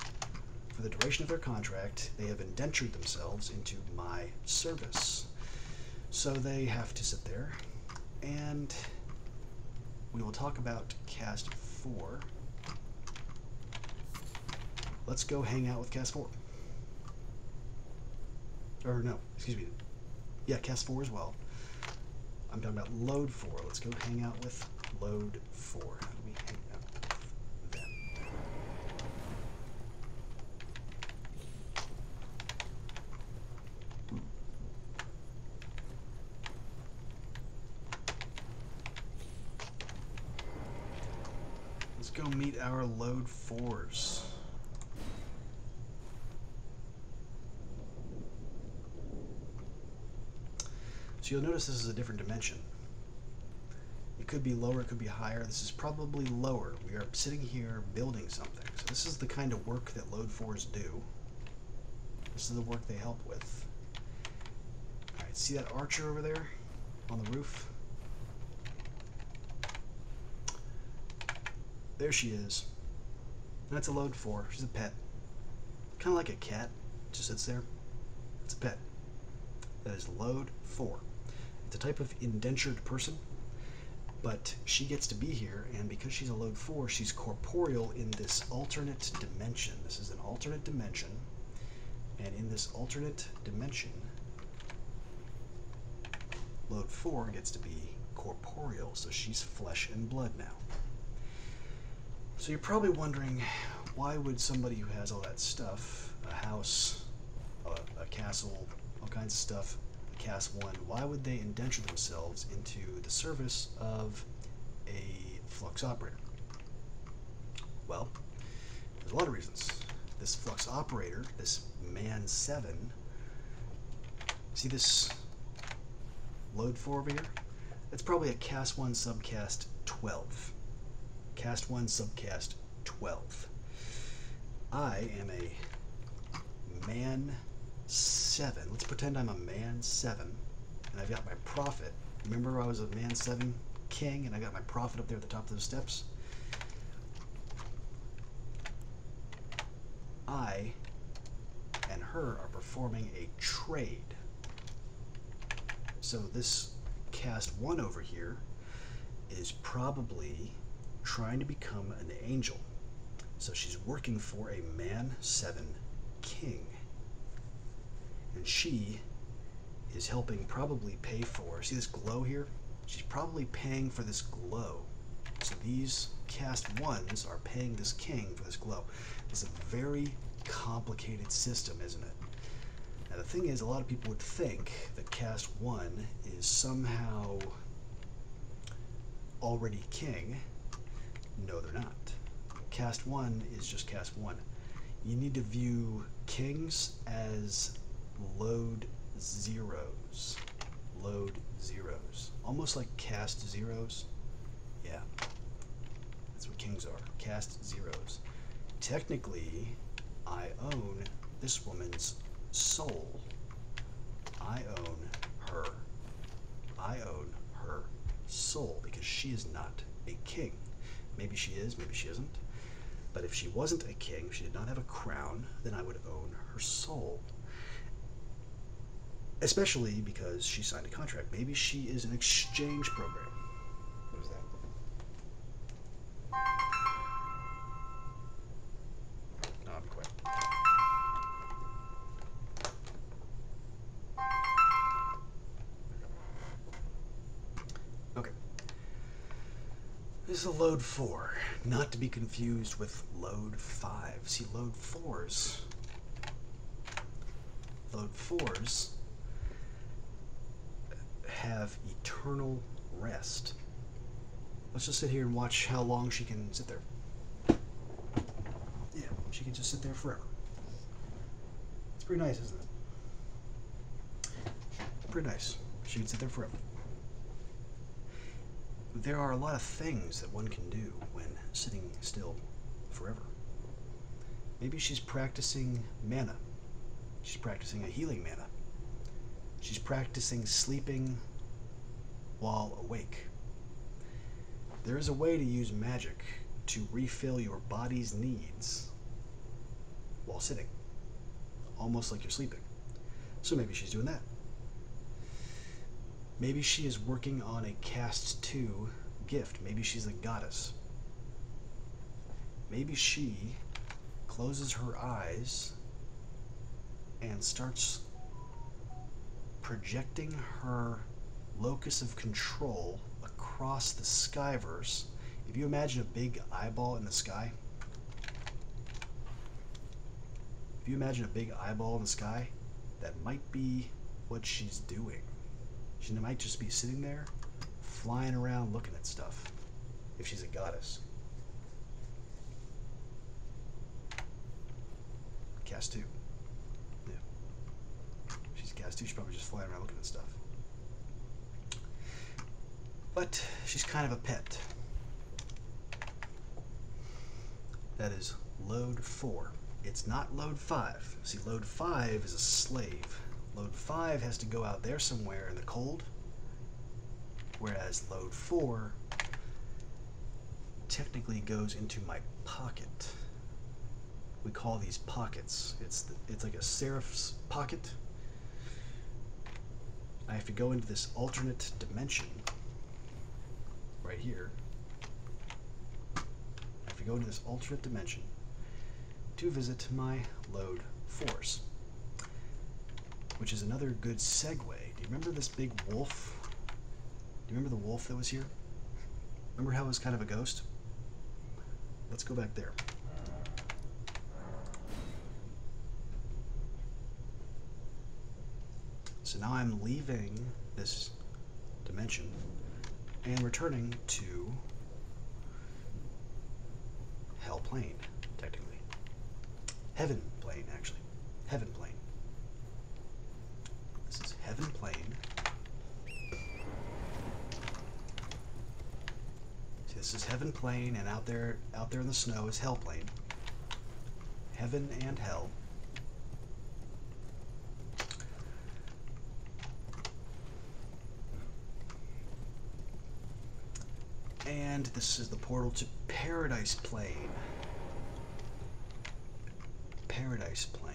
For the duration of their contract, they have indentured themselves into my service. So they have to sit there, and we will talk about cast 4. Let's go hang out with cast 4. Or no, excuse me. Yeah, cast 4 as well. I'm talking about load 4. Let's go hang out with load 4. How do we hang out with them? Let's go meet our load 4s. So you'll notice this is a different dimension. It could be lower, it could be higher. This is probably lower. We are sitting here building something. So this is the kind of work that load 4s do. This is the work they help with. Alright, see that archer over there on the roof? There she is. That's a load 4. She's a pet. Kind of like a cat. Just sits there. It's a pet. That is load 4. It's a type of indentured person, but she gets to be here, and because she's a load 4, she's corporeal in this alternate dimension. This is an alternate dimension, and in this alternate dimension, load 4 gets to be corporeal, so she's flesh and blood now. So you're probably wondering, why would somebody who has all that stuff, a house, a castle, all kinds of stuff, cast 1, why would they indenture themselves into the service of a flux operator? Well, there's a lot of reasons. This flux operator, this man 7, see this load 4 over here? That's probably a cast 1 subcast 12. Cast 1 subcast 12. I am a man 7. Let's pretend I'm a man 7, and I've got my prophet. Remember I was a man 7 king, and I got my prophet up there at the top of those steps? I and her are performing a trade. So this cast 1 over here is probably trying to become an angel. So she's working for a man 7 king. And she is helping probably pay for, see this glow here? She's probably paying for this glow. So these cast 1s are paying this king for this glow. It's a very complicated system, isn't it? Now the thing is, a lot of people would think that cast 1 is somehow already king. No, they're not. Cast 1 is just cast 1. You need to view kings as load zeros. Load zeros. Almost like cast zeros. Yeah. That's what kings are. Cast zeros. Technically, I own this woman's soul. I own her. I own her soul because she is not a king. Maybe she is, maybe she isn't. But if she wasn't a king, if she did not have a crown, then I would own her soul. Especially because she signed a contract. Maybe she is an exchange program. What was that? No, I'll be quiet. Okay. This is a load 4, not to be confused with load 5. See, load 4s have eternal rest. Let's just sit here and watch how long she can sit there. Yeah, she can just sit there forever. It's pretty nice, isn't it? Pretty nice. She can sit there forever. There are a lot of things that one can do when sitting still forever. Maybe she's practicing mana. She's practicing a healing mana. She's practicing sleeping while awake. There is a way to use magic to refill your body's needs while sitting, almost like you're sleeping. So maybe she's doing that. Maybe she is working on a cast 2 gift. Maybe she's a goddess. Maybe she closes her eyes and starts projecting her locus of control across the skyverse. If you imagine a big eyeball in the sky, that might be what she's doing. She might just be sitting there, flying around looking at stuff, if she's a goddess. Cast 2. Yeah. If she's a cast 2, she's probably just flying around looking at stuff. But she's kind of a pet. That is load 4. It's not load 5. See, load 5 is a slave. Load 5 has to go out there somewhere in the cold, whereas load 4 technically goes into my pocket. We call these pockets. It's like a seraph's pocket. I have to go into this alternate dimension right here. I have to go into this alternate dimension to visit my load 4s. Which is another good segue. Do you remember this big wolf? Do you remember the wolf that was here? Remember how it was kind of a ghost? Let's go back there. So now I'm leaving this dimension and returning to Hell Plane, technically. Heaven Plane, actually. Heaven Plane. This is Heaven Plane. See, this is Heaven Plane, and out there in the snow is Hell Plane. heaven and hell. And this is the portal to Paradise Plane. Paradise Plane.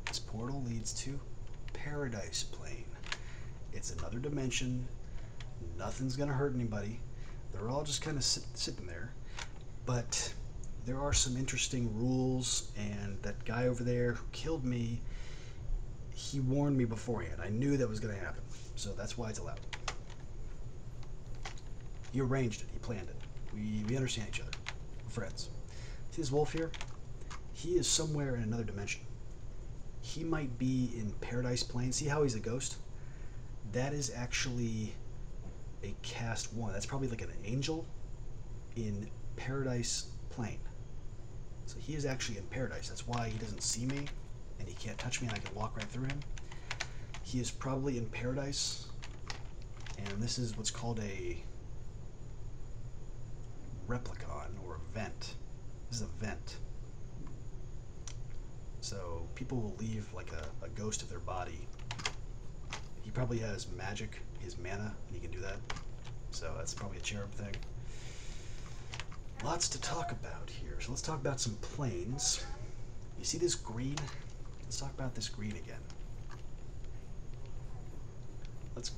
This portal leads to Paradise Plane. It's another dimension. Nothing's gonna hurt anybody. They're all just kind of sitting there. But there are some interesting rules, and that guy over there who killed me, he warned me beforehand. I knew that was gonna happen. So that's why it's allowed. He arranged it. He planned it. We understand each other. We're friends. See this wolf here? He is somewhere in another dimension. He might be in Paradise Plane. See how he's a ghost? That is actually a caste 1. That's probably like an angel in Paradise Plane. So he is actually in paradise. That's why he doesn't see me and he can't touch me and I can walk right through him. He is probably in paradise, and this is what's called a replicon or a vent. This is a vent. So people will leave like a ghost of their body. He probably has magic, his mana, and he can do that. So that's probably a cherub thing. Lots to talk about here. So let's talk about some planes. You see this green? Let's talk about this green again. Let's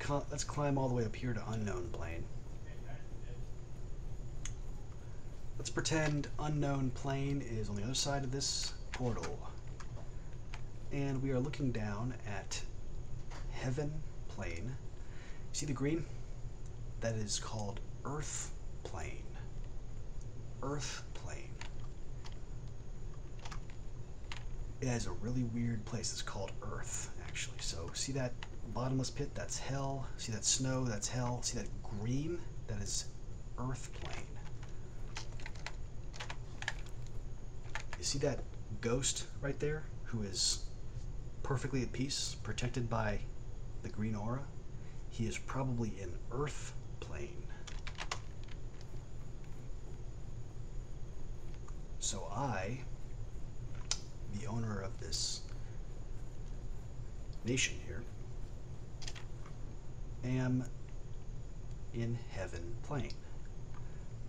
climb all the way up here to Unknown Plane. Let's pretend Unknown Plane is on the other side of this portal. And we are looking down at Heaven Plane. See the green? That is called Earth Plane. Earth Plane. It has a really weird place. It's called Earth, actually. So see that bottomless pit? That's hell. See that snow? That's hell. See that green? That is Earth Plane. You see that ghost right there who is perfectly at peace, protected by the green aura? He is probably in Earth Plane. So I, the owner of this nation here, am in Heaven Plane.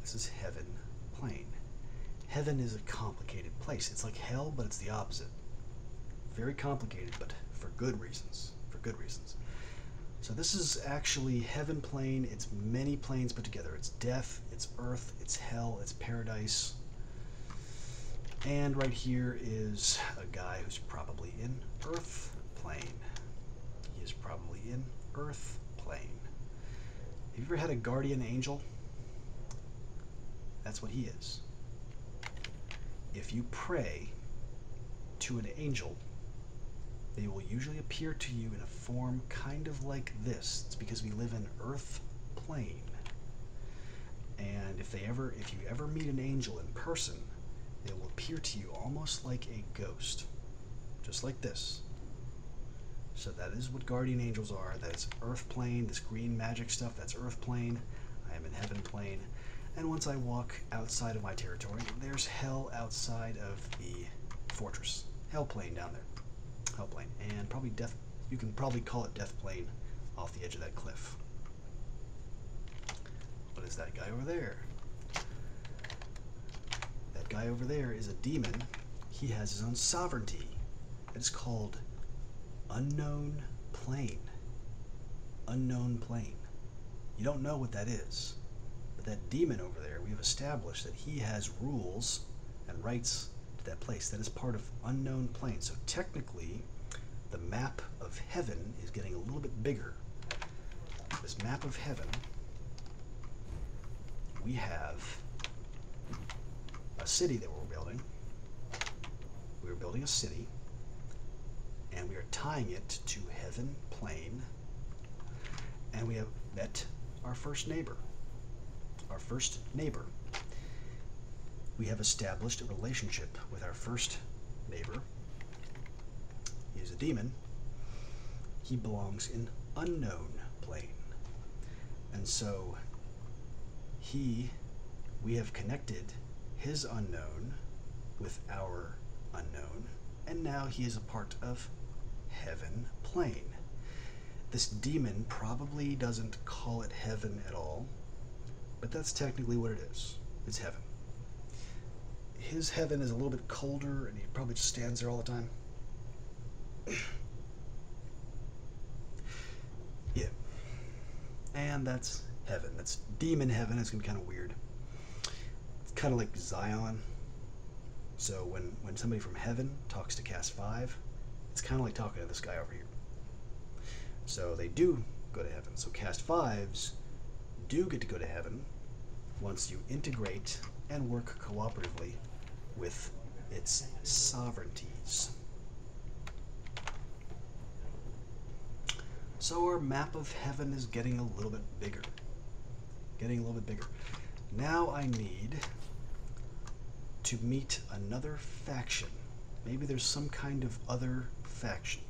This is Heaven Plane. Heaven is a complicated place. It's like hell, but it's the opposite. Very complicated, but for good reasons. For good reasons. So this is actually Heaven Plane. It's many planes put together. It's death, it's earth, it's hell, it's paradise. And right here is a guy who's probably in Earth Plane. He is probably in Earth Plane. Have you ever had a guardian angel? That's what he is. If you pray to an angel, they will usually appear to you in a form kind of like this. It's because we live in Earth Plane. And if you ever meet an angel in person, they will appear to you almost like a ghost. Just like this. So that is what guardian angels are. That's Earth Plane. This green magic stuff, that's Earth Plane. I am in Heaven Plane. And once I walk outside of my territory, there's hell outside of the fortress. Hell Plane down there. Hell Plane. And probably death, you can probably call it Death Plane off the edge of that cliff. What is that guy over there? That guy over there is a demon. He has his own sovereignty. It's called Unknown Plane. Unknown Plane. You don't know what that is. But that demon over there, we have established that he has rules and rights to that place. That is part of Unknown Plane. So technically, the map of heaven is getting a little bit bigger. This map of heaven, we have a city that we're building. We're building a city, and we are tying it to Heaven Plane, and we have met our first neighbor. Our first neighbor. We have established a relationship with our first neighbor. He is a demon. He belongs in Unknown Plane. And so we have connected his unknown with our unknown, and now he is a part of heaven plane. This demon probably doesn't call it heaven at all, but that's technically what it is. It's heaven. His heaven is a little bit colder, and he probably just stands there all the time. Yeah. And that's heaven. That's demon heaven. It's going to be kind of weird. It's kind of like Zion. So when somebody from heaven talks to Cast 5, it's kind of like talking to this guy over here. So they do go to heaven. So Cast 5s do get to go to heaven once you integrate and work cooperatively with its sovereignties. So our map of heaven is getting a little bit bigger. Now I need to meet another faction. Maybe there's some kind of other faction.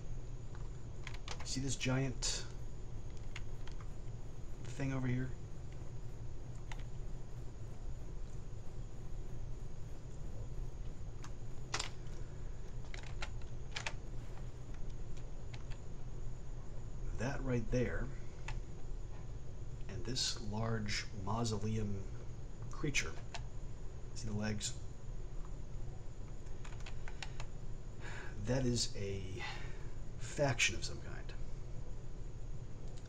See this giant thing over here? That right there, and this large mausoleum creature. See the legs? That is a faction of some kind.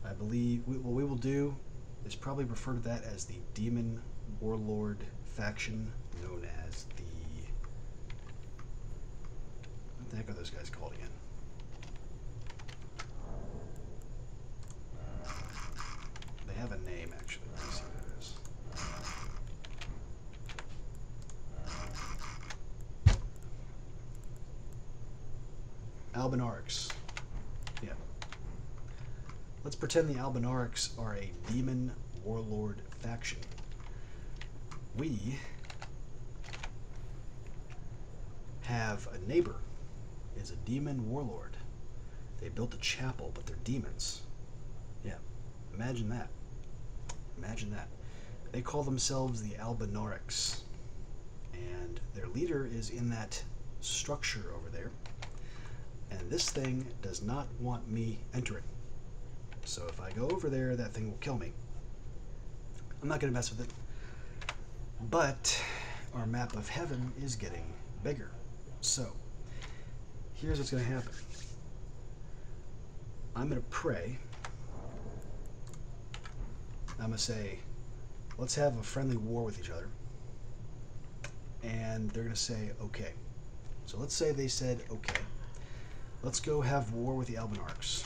I believe what we will do is probably refer to that as the Demon Warlord faction, known as the... What the heck are those guys called again? They have a name, actually. Let's see what it is. Albinaurics. Yeah. Let's pretend the Albinaurics are a Demon Warlord faction. We have a neighbor is a Demon Warlord. They built a chapel, but they're demons. Yeah, imagine that. Imagine that. They call themselves the Albinaurics, and their leader is in that structure over there. And this thing does not want me entering. So if I go over there, that thing will kill me. I'm not going to mess with it. But our map of heaven is getting bigger. So here's what's going to happen. I'm going to pray. I'm going to say, let's have a friendly war with each other. And they're going to say, okay. So let's say they said, okay. Let's go have war with the Albinaurics.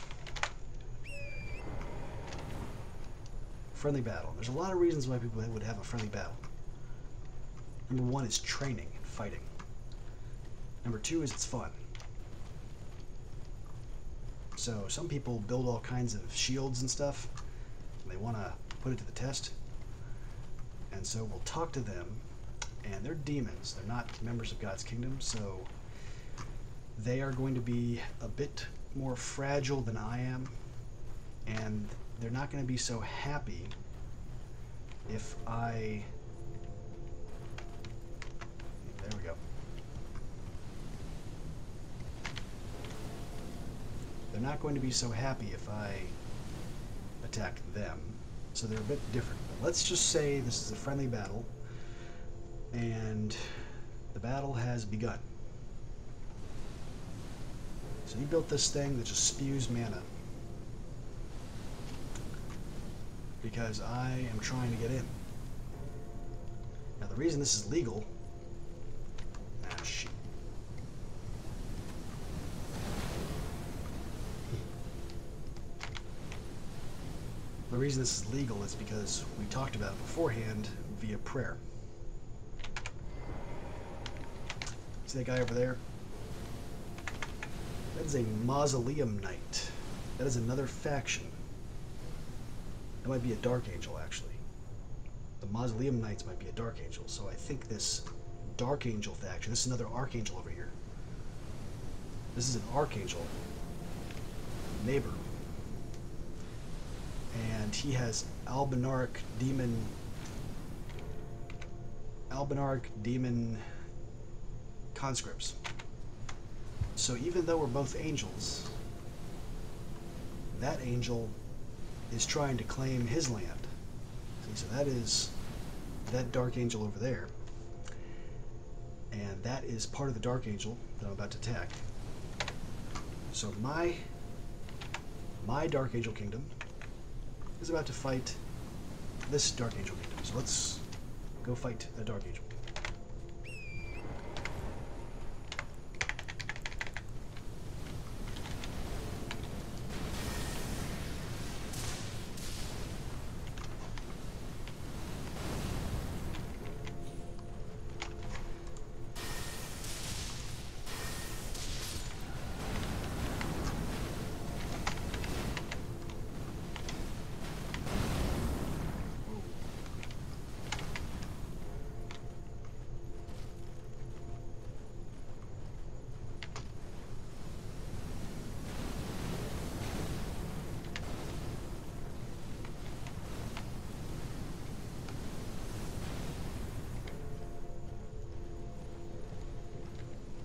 Friendly battle. There's a lot of reasons why people would have a friendly battle. Number one is training and fighting. Number two is it's fun. So some people build all kinds of shields and stuff, and they want to put it to the test. And so we'll talk to them, and they're demons. They're not members of God's kingdom, so they are going to be a bit more fragile than I am, and they're not going to be so happy if I... There we go. They're not going to be so happy if I attack them, so they're a bit different. But let's just say this is a friendly battle, and the battle has begun. So you built this thing that just spews mana. Because I am trying to get in. Now the reason this is legal... Ah, shit. The reason this is legal is because we talked about it beforehand via prayer. See that guy over there? That is a Mausoleum Knight. That is another faction. That might be a Dark Angel, actually. The Mausoleum Knights might be a Dark Angel, so I think this Dark Angel faction, this is another Archangel over here. This is an Archangel neighbor. And he has Albinauric demon conscripts. So even though we're both angels, that angel is trying to claim his land. See, so that is that dark angel over there. And that is part of the dark angel that I'm about to attack. So my dark angel kingdom is about to fight this dark angel kingdom. So let's go fight the dark angel.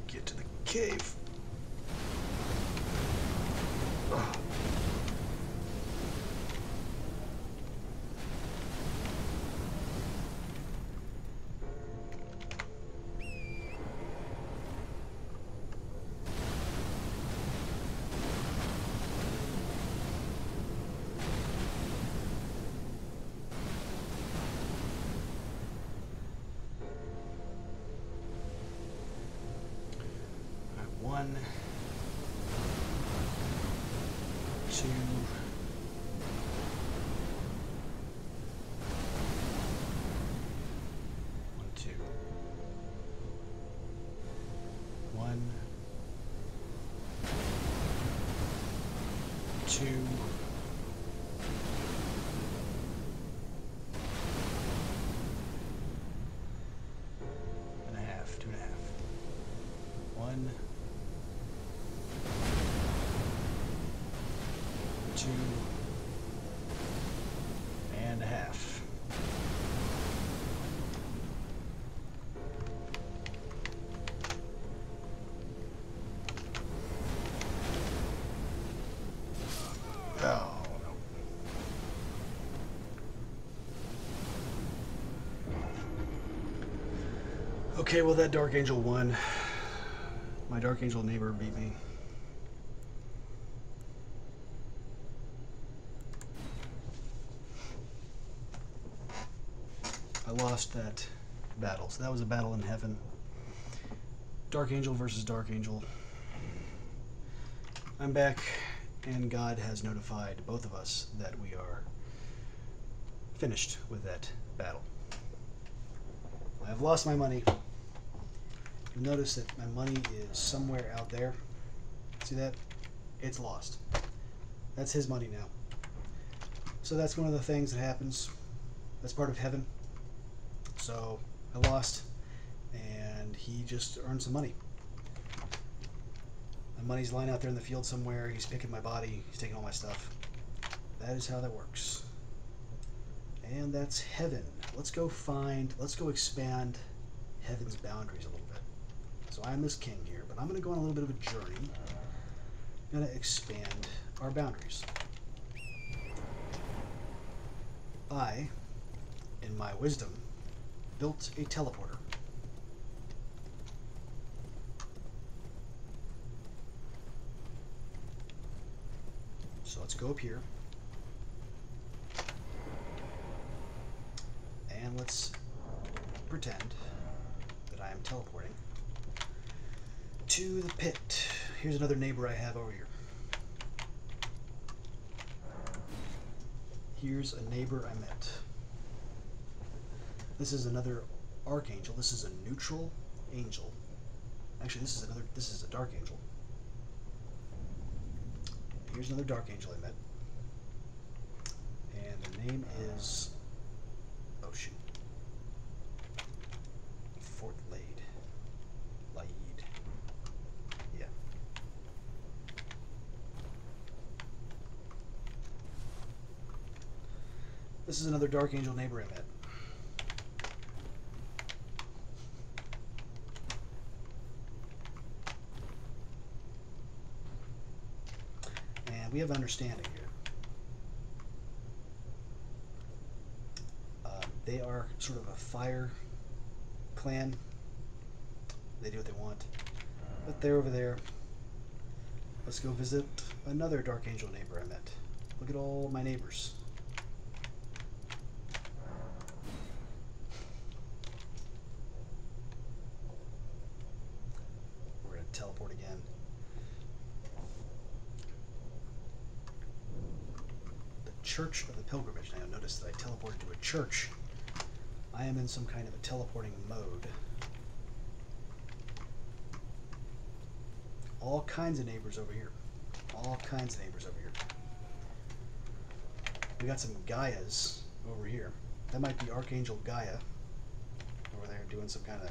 Get to the cave. Ugh. One, two, one, two, and a half, 2.5. One, two and a half. Oh, no. Okay, well, that Dark Angel won. My Dark Angel neighbor beat me. I lost that battle. So that was a battle in heaven. Dark Angel versus Dark Angel. I'm back, and God has notified both of us that we are finished with that battle. I have lost my money. You'll notice that my money is somewhere out there. See that? It's lost. That's his money now. So that's one of the things that happens. That's part of heaven. So I lost, and he just earned some money. My money's lying out there in the field somewhere. He's picking my body. He's taking all my stuff. That is how that works. And that's heaven. Let's go expand heaven's boundaries a little bit. So I'm this king here, but I'm going to go on a little bit of a journey. I'm going to expand our boundaries. I, in my wisdom, built a teleporter. So let's go up here. And let's pretend that I am teleporting to the pit. Here's another neighbor I have over here. Here's a neighbor I met. This is another archangel. This is a neutral angel. Actually, this is a dark angel. Here's another dark angel I met. And the name is, oh shoot, Fort Laid. Yeah. This is another dark angel neighbor I met. we have understanding here. They are sort of a fire clan. They do what they want. But they're over there. Let's go visit another Dark Angel neighbor I met. Look at all my neighbors. We're going to teleport again. The Church of the Pilgrimage. Now notice that I teleported to a church. I am in some kind of a teleporting mode. All kinds of neighbors over here. All kinds of neighbors over here. We got some Gaias over here. That might be Archangel Gaia over there doing some kind of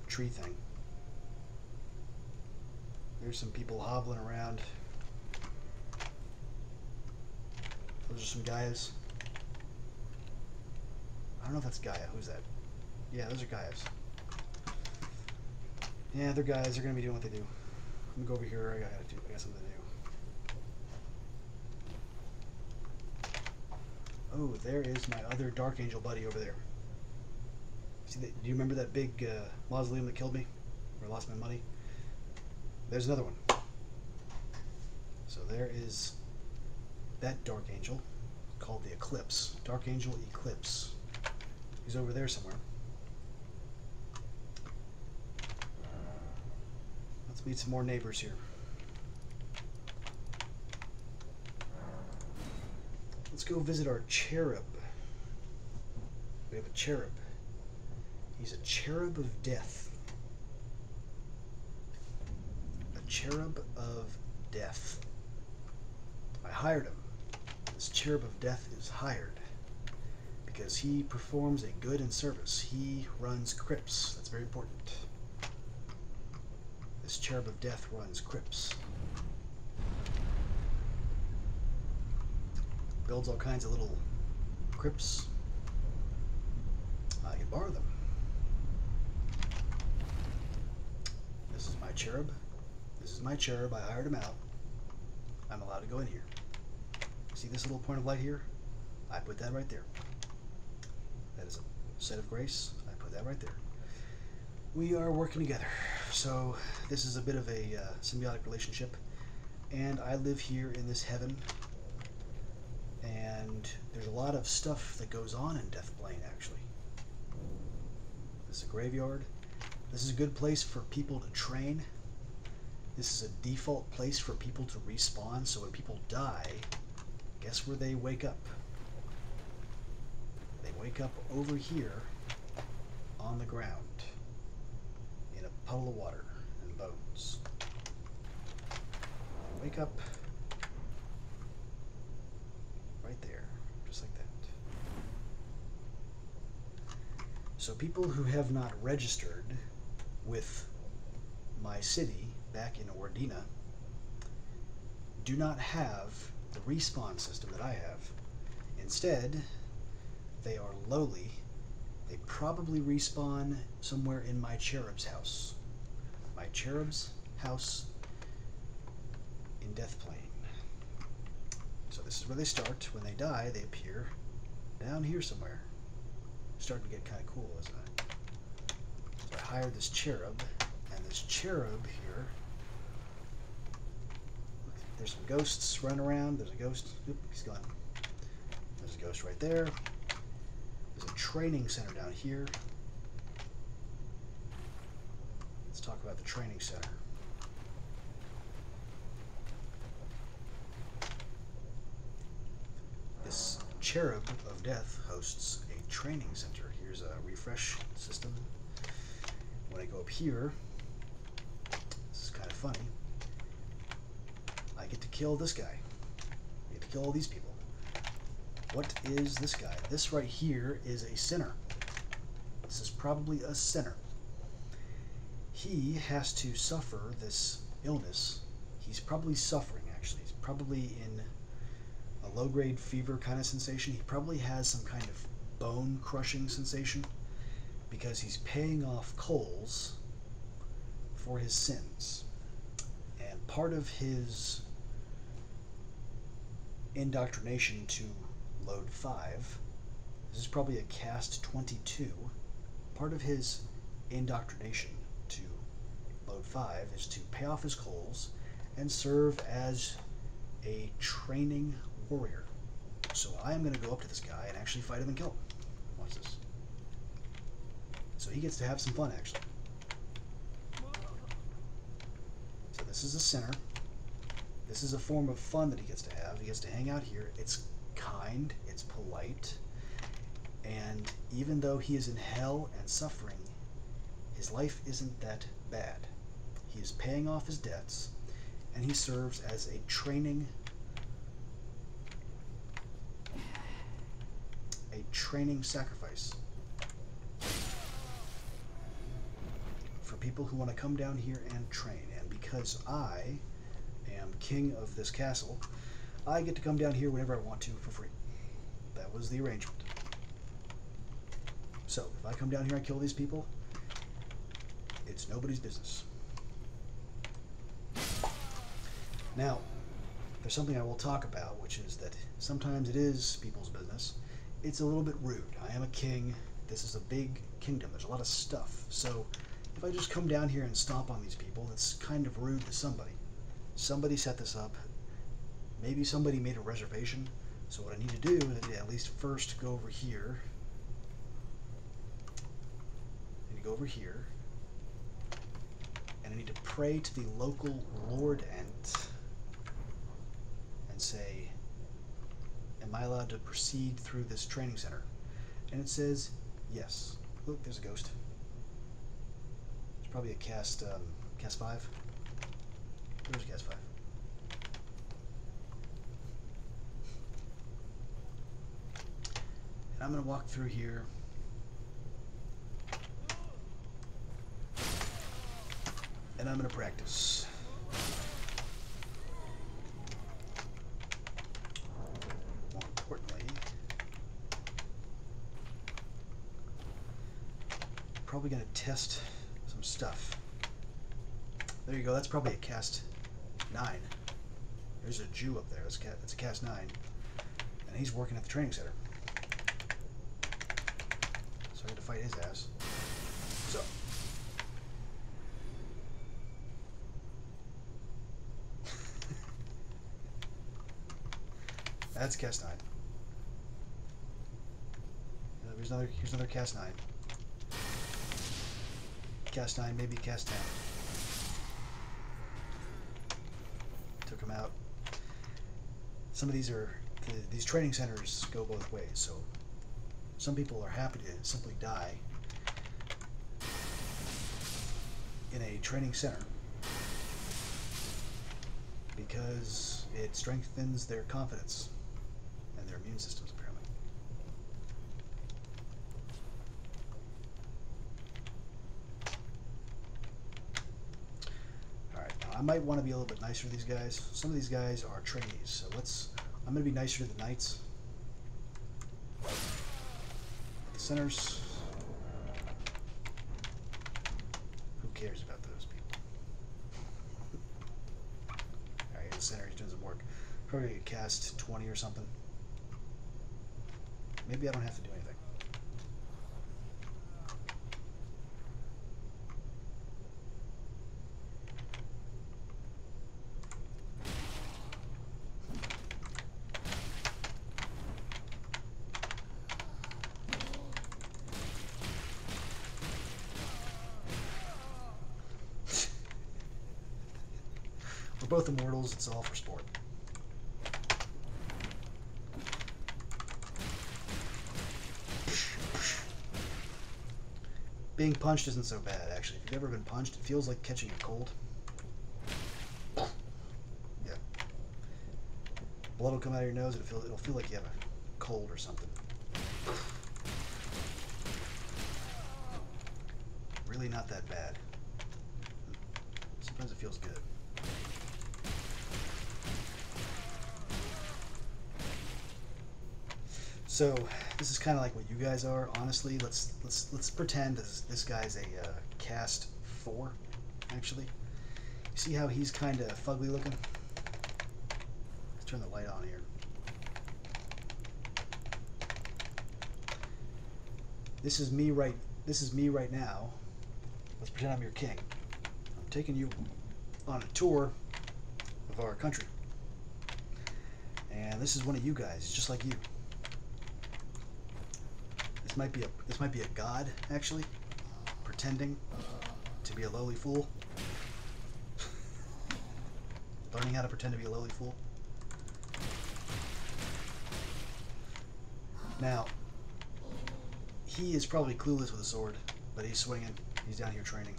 tree thing. There's some people hobbling around. Those are some Gaias. I don't know if that's Gaia. Who's that? Yeah, those are Gaias. Yeah, they're guys. They're gonna be doing what they do. I'm gonna go over here. I got something to do. Oh, there is my other Dark Angel buddy over there. See, do you remember that big mausoleum that killed me, or lost my money? There's another one. So there is that Dark Angel called the Eclipse. Dark Angel Eclipse. He's over there somewhere. Let's meet some more neighbors here. Let's go visit our cherub. We have a cherub. He's a cherub of death. A cherub of death. I hired him. This cherub of death is hired because he performs a good in service. He runs crypts. That's very important. This cherub of death runs crypts. Builds all kinds of little crypts. I can borrow them. This is my cherub. This is my cherub. I hired him out. I'm allowed to go in here. See this little point of light here? I put that right there. That is a set of grace. I put that right there. We are working together. So this is a bit of a symbiotic relationship. And I live here in this heaven. And there's a lot of stuff that goes on in Deathplane, actually. This is a graveyard. This is a good place for people to train. This is a default place for people to respawn, so when people die, guess where they wake up? They wake up over here on the ground in a puddle of water and bones. Wake up right there, just like that. So people who have not registered with my city back in Ordina do not have the respawn system that I have. Instead, they are lowly. They probably respawn somewhere in my cherub's house. My cherub's house in Deathplane. So this is where they start. When they die, they appear down here somewhere. Starting to get kind of cool, isn't it? So I hired this cherub, and this cherub here. Look, there's some ghosts running around. There's a ghost. Oop, he's gone. There's a ghost right there. There's a training center down here. Let's talk about the training center. This cherub of death hosts a training center. Here's a refresh system. When I go up here, this is kind of funny. I get to kill this guy. I get to kill all these people. What is this guy? This right here is a sinner. This is probably a sinner. He has to suffer this illness. He's probably suffering, actually. He's probably in a low-grade fever kind of sensation. He probably has some kind of bone-crushing sensation because he's paying off coals for his sins. And part of his indoctrination to load 5. This is probably a caste 22. Part of his indoctrination to load 5 is to pay off his coals and serve as a training warrior. So I am going to go up to this guy and actually fight him and kill him. Watch this. So he gets to have some fun, actually. So this is a center. This is a form of fun that he gets to have. He gets to hang out here. It's kind, it's polite, and even though he is in hell and suffering, his life isn't that bad. He is paying off his debts, and he serves as a training sacrifice for people who want to come down here and train. And because I am king of this castle, I get to come down here whenever I want to for free. That was the arrangement. So if I come down here and kill these people, it's nobody's business. Now, there's something I will talk about, which is that sometimes it is people's business. It's a little bit rude. I am a king. This is a big kingdom. There's a lot of stuff. So if I just come down here and stomp on these people, that's kind of rude to somebody. Somebody set this up. Maybe somebody made a reservation. So what I need to do is at least first go over here. I need to go over here. And I need to pray to the local Lord Ent and say, am I allowed to proceed through this training center? And it says yes. Look, there's a ghost. It's probably a caste 5. There's caste 5. And I'm going to walk through here. And I'm going to practice. More importantly, probably going to test some stuff. There you go. That's probably a caste 9. There's a Jew up there. That's a caste 9. And he's working at the training center. So I had to fight his ass. So. That's cast 9. Here's another cast 9. Cast 9, maybe cast 10. Took him out. Some of these training centers go both ways, so some people are happy to simply die in a training center because it strengthens their confidence and their immune systems, apparently. Alright, now I might want to be a little bit nicer to these guys. Some of these guys are trainees, so I'm going to be nicer to the knights. The centers, who cares about those people? Alright, the center, he's doing some work. Probably get cast 20 or something. Maybe I don't have to do anything. We're both immortals, it's all for sport. Being punched isn't so bad, actually. If you've ever been punched, it feels like catching a cold. Yeah. Blood will come out of your nose and it'll feel like you have a cold or something. Really not that bad. Sometimes it feels good. So this is kind of like what you guys are. Honestly, let's pretend this guy's a caste 4. Actually, you see how he's kind of fugly looking? Let's turn the light on here. This is me right now. Let's pretend I'm your king. I'm taking you on a tour of our country. And this is one of you guys, just like you. This might be a god, actually, pretending to be a lowly fool. Learning how to pretend to be a lowly fool. Now, he is probably clueless with a sword, but he's swinging. He's down here training.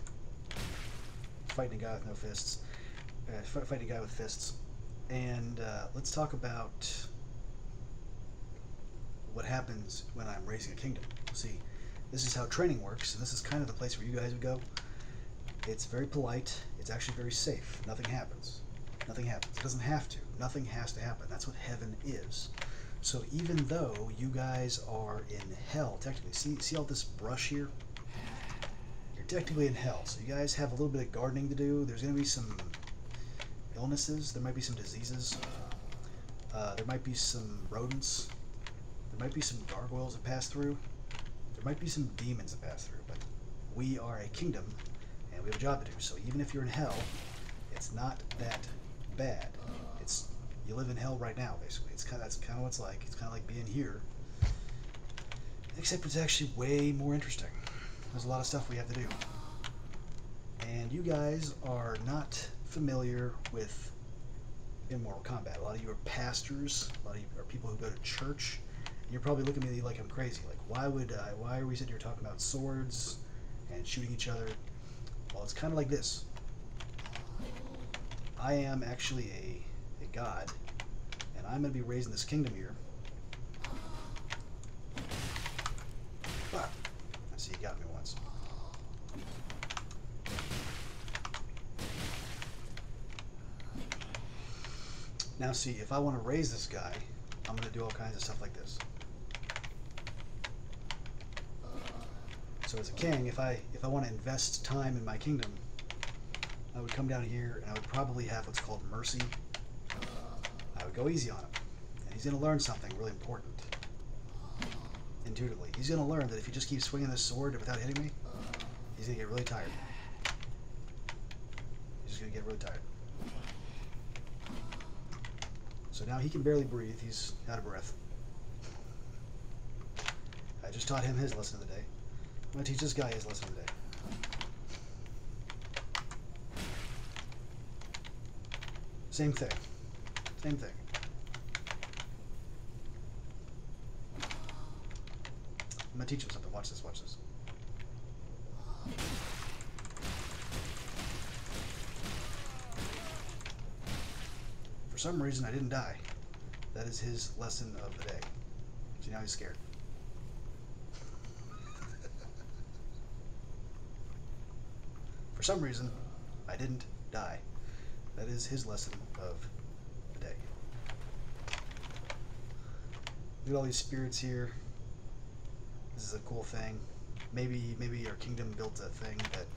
Fighting a guy with no fists. Fighting a guy with fists. And let's talk about what happens when I'm raising a kingdom. See, this is how training works, and this is kind of the place where you guys would go. It's very polite. It's actually very safe. Nothing happens. Nothing happens. It doesn't have to. Nothing has to happen. That's what heaven is. So even though you guys are in hell, technically, see all this brush here? You're technically in hell. So you guys have a little bit of gardening to do. There's going to be some illnesses. There might be some diseases. There might be some rodents. There might be some gargoyles that pass through. There might be some demons that pass through. But we are a kingdom, and we have a job to do. So even if you're in hell, it's not that bad. You live in hell right now, basically. That's kind of what it's like. It's kind of like being here, except it's actually way more interesting. There's a lot of stuff we have to do, and you guys are not familiar with Immortal Kombat. A lot of you are pastors. A lot of you are people who go to church. And you're probably looking at me like I'm crazy. Like, why are we sitting here talking about swords and shooting each other? Well, it's kind of like this. I am actually a god, and I'm going to be raising this kingdom here. But, I see you got me once. Now see, if I want to raise this guy, I'm going to do all kinds of stuff like this. So as a king, if I want to invest time in my kingdom, I would come down here and I would probably have what's called mercy. I would go easy on him. And he's going to learn something really important. Intuitively. He's going to learn that if he just keeps swinging this sword without hitting me, he's going to get really tired. He's just going to get really tired. So now he can barely breathe. He's out of breath. I just taught him his lesson of the day. I'm going to teach this guy his lesson of the day. Same thing. Same thing. I'm going to teach him something. Watch this, watch this. For some reason, I didn't die. That is his lesson of the day. See, now he's scared. For some reason, I didn't die. That is his lesson of the day. Look at all these spirits here. This is a cool thing. Maybe our kingdom built a thing that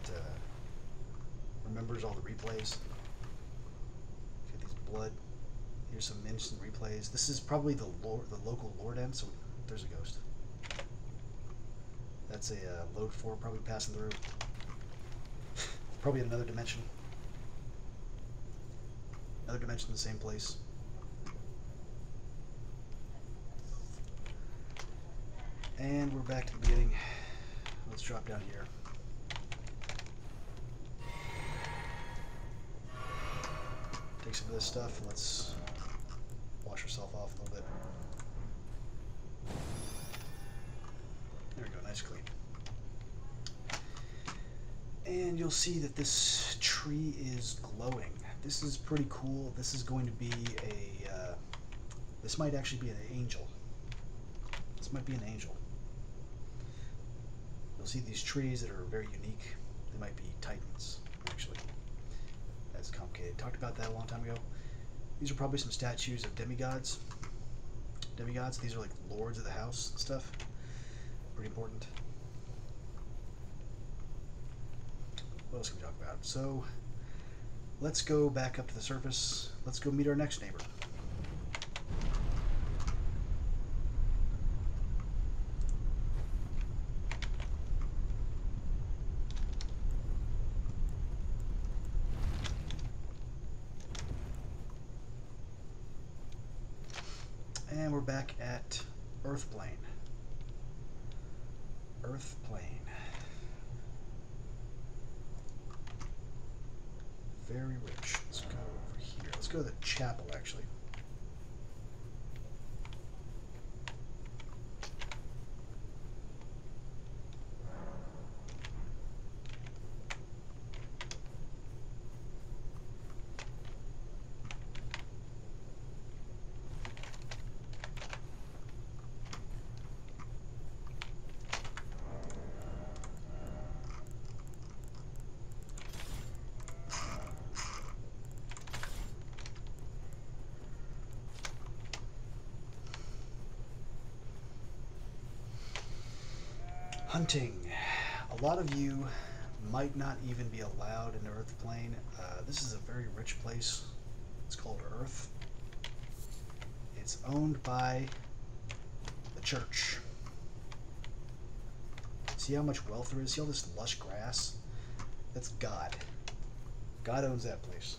remembers all the replays. Get these blood. Here's some instant replays. This is probably the local Lord end. So there's a ghost. That's a load 4 probably passing through. Probably in another dimension. Another dimension in the same place. And we're back to the beginning. Let's drop down here. Take some of this stuff and let's wash ourselves off a little bit. There we go, nice clean. And you'll see that this tree is glowing. This is pretty cool. This is going to be a, this might actually be an angel. This might be an angel. You'll see these trees that are very unique. They might be titans, actually. That's complicated. Talked about that a long time ago. These are probably some statues of demigods. Demigods, these are like lords of the house and stuff. Pretty important. What else can we talk about? So, let's go back up to the surface. Let's go meet our next neighbor. back at Earthplane. Earthplane. Very rich. Let's go over here. Let's go to the chapel, actually. Hunting. A lot of you might not even be allowed into Earthplane. This is a very rich place. It's called Earth. It's owned by the church. See how much wealth there is? See all this lush grass? That's God. God owns that place.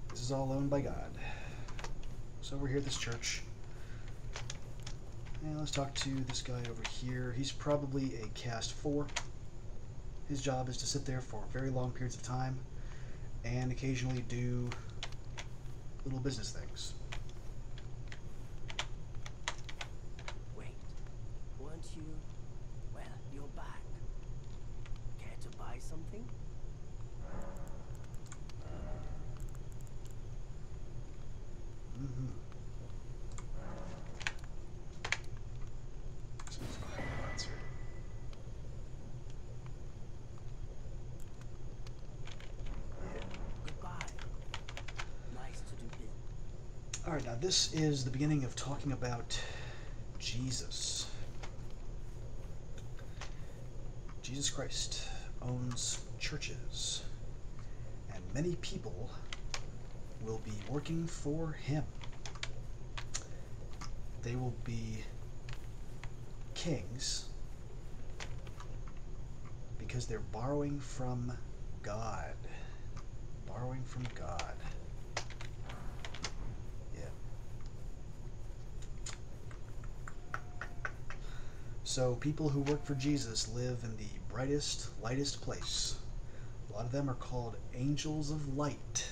This is all owned by God. So over here at this church. And let's talk to this guy over here. He's probably a caste 4. His job is to sit there for very long periods of time and occasionally do little business things. Wait, weren't you? Well, you're back. Care to buy something? Mm-hmm. Alright, now this is the beginning of talking about Jesus. Jesus Christ owns churches, and many people will be working for him. They will be kings because they're borrowing from God. Borrowing from God. So people who work for Jesus live in the brightest, lightest place. A lot of them are called angels of light.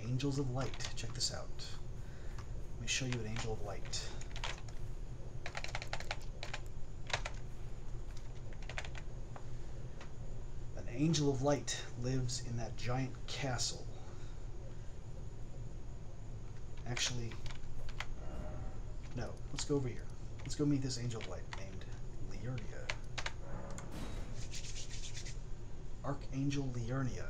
Angels of light. Check this out. Let me show you an angel of light. An angel of light lives in that giant castle. Actually, no. Let's go over here. Let's go meet this angel of light named Liurnia. Archangel Liurnia.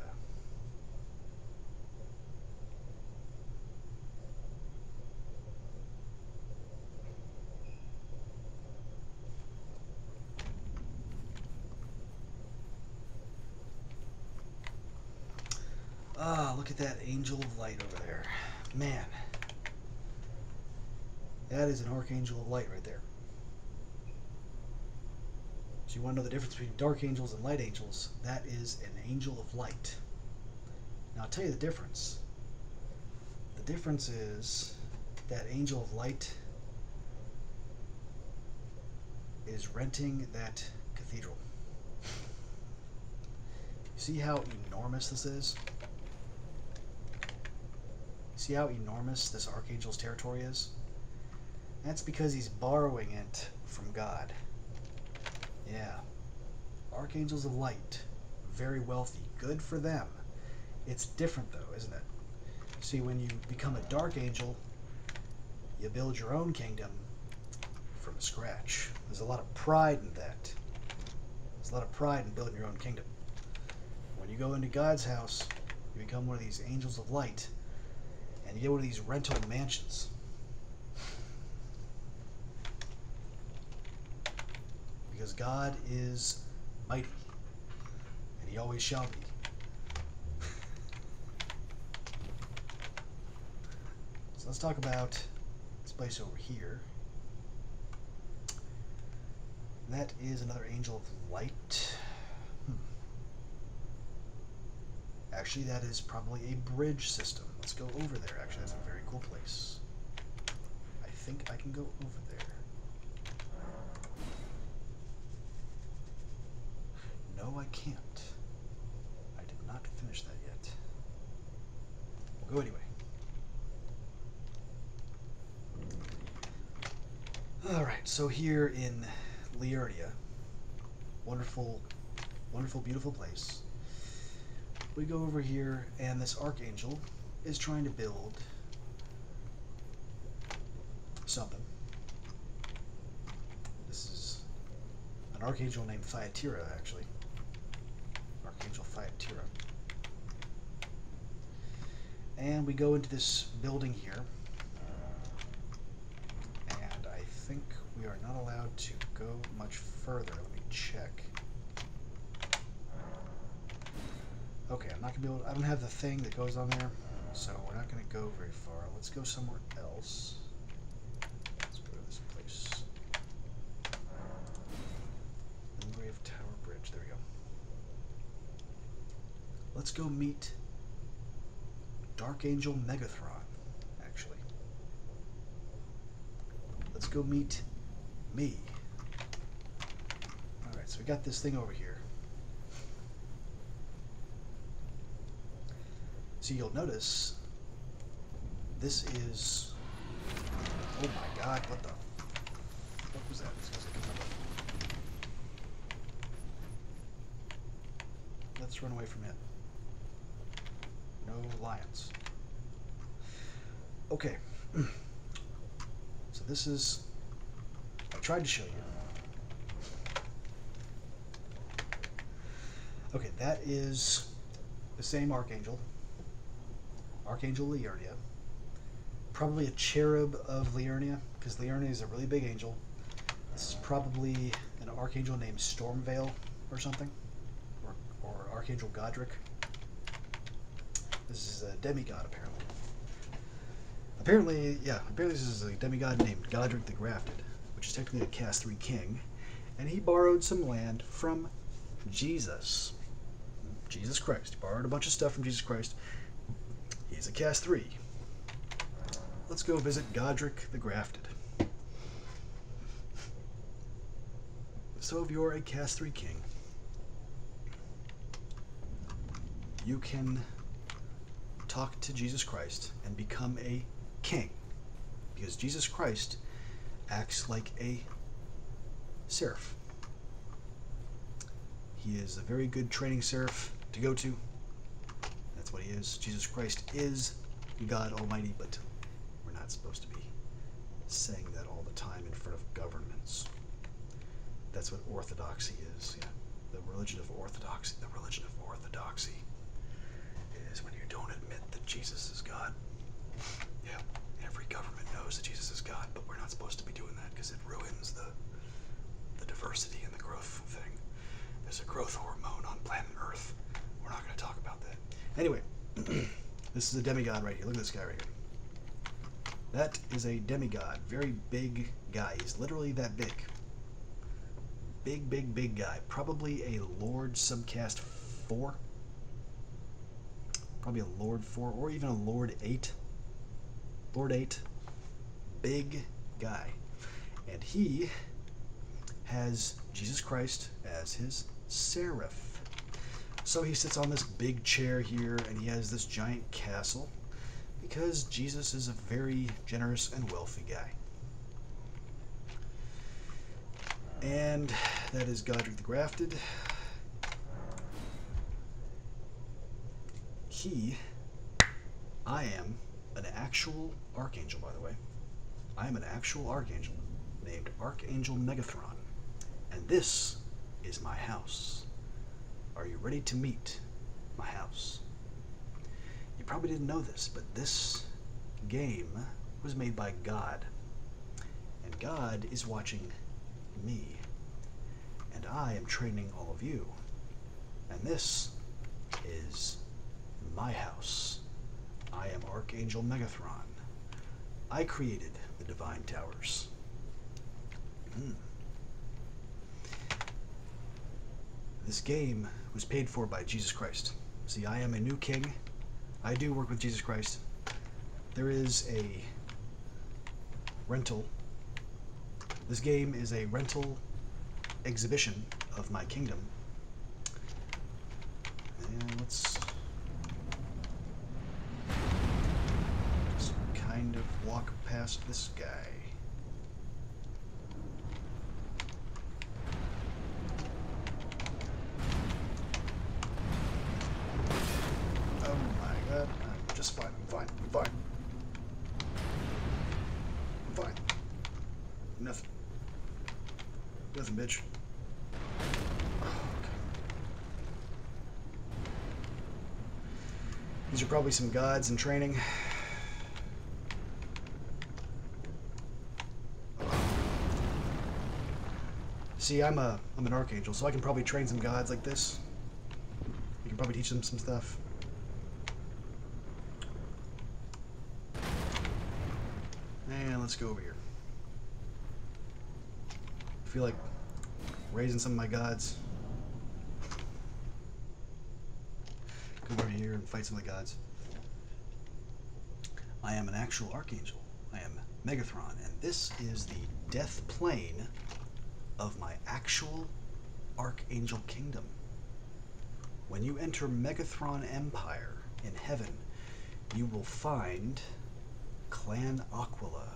Ah, look at that angel of light over there. Man. That is an archangel of light right there. So you want to know the difference between dark angels and light angels? That is an angel of light. Now I'll tell you the difference. The difference is that angel of light is renting that cathedral. See how enormous this is? See how enormous this archangel's territory is? That's because he's borrowing it from God. Yeah. Archangels of light. Very wealthy. Good for them. It's different though, isn't it? See, when you become a dark angel, you build your own kingdom from scratch. There's a lot of pride in that. There's a lot of pride in building your own kingdom. When you go into God's house, you become one of these angels of light, and you get one of these rental mansions. Because God is mighty, and he always shall be. So let's talk about this place over here. That is another angel of light. Actually, that is probably a bridge system. Let's go over there. Actually, that's a very cool place. think I can go over there. No, I can't. I did not finish that yet. We'll go anyway. Alright, so here in Liurnia, wonderful, wonderful, beautiful place. We go over here, and this archangel is trying to build something. This is an archangel named Thyatira, actually. Archangel Thyatira. And we go into this building here, and I think we are not allowed to go much further. Let me check. Okay, I'm not gonna be able to, I don't have the thing that goes on there, so we're not gonna go very far. Let's go somewhere else. Let's go to this place. Grave Tower Bridge, there we go. Let's go meet Dark Angel Megathron, actually. Let's go meet me. Alright, so we got this thing over here. So you'll notice this is, oh my god, what was that? Let's run away from it. No lions. Okay. So this is, I tried to show you. Okay, that is the same archangel. Archangel Liurnia. Probably a cherub of Liurnia, because Liurnia is a really big angel. This is probably an archangel named Stormveil or something. Or Archangel Godric. This is a demigod, apparently. Apparently this is a demigod named Godric the Grafted, which is technically a Caste 3 king, and he borrowed some land from Jesus. Jesus Christ. He borrowed a bunch of stuff from Jesus Christ. He's a Caste 3. Let's go visit Godric the Grafted. So if you're a Caste 3 king, you can talk to Jesus Christ and become a king, because Jesus Christ acts like a seraph. He is a very good training seraph to go to. That's what he is. Jesus Christ is God Almighty, but we're not supposed to be saying that all the time in front of governments. That's what orthodoxy is. Yeah, the religion of orthodoxy. The religion of orthodoxy is when you don't admit that Jesus is God. Yeah, every government knows that Jesus is God, but we're not supposed to be doing that because it ruins the diversity and the growth thing. There's a growth hormone on planet Earth. We're not going to talk about that. Anyway, this is a demigod right here. Look at this guy right here. That is a demigod. Very big guy. He's literally that big. Big, big, big guy. Probably a Lord Subcaste 4. Probably a Lord 4 or even a Lord 8. Lord 8. Big guy. And he has Jesus Christ as his seraph. So he sits on this big chair here, and he has this giant castle because Jesus is a very generous and wealthy guy. And that is Godric the Grafted. I am an actual archangel, by the way. I am an actual archangel named Archangel Megathron. And this is my house. Are you ready to meet my house? You probably didn't know this, but this game was made by God. And God is watching me. And I am training all of you. And this is my house. I am Archangel Megathron. I created the Divine Towers. This game was paid for by Jesus Christ. See, I am a new king. I do work with Jesus Christ. There is a rental. This game is a rental exhibition of my kingdom. And let's kind of walk past this guy. Oh my god, I'm just fine, I'm fine, I'm fine. I'm fine. Nothing. Nothing, bitch. Oh, okay. These are probably some gods in training. See, I'm an archangel, so I can probably train some gods like this. You can probably teach them some stuff. And let's go over here. I feel like raising some of my gods. Go over here and fight some of the gods. I am an actual archangel. I am Megathron, and this is the death plane of my actual archangel kingdom. When you enter Megathron Empire in heaven, you will find Clan Aquila.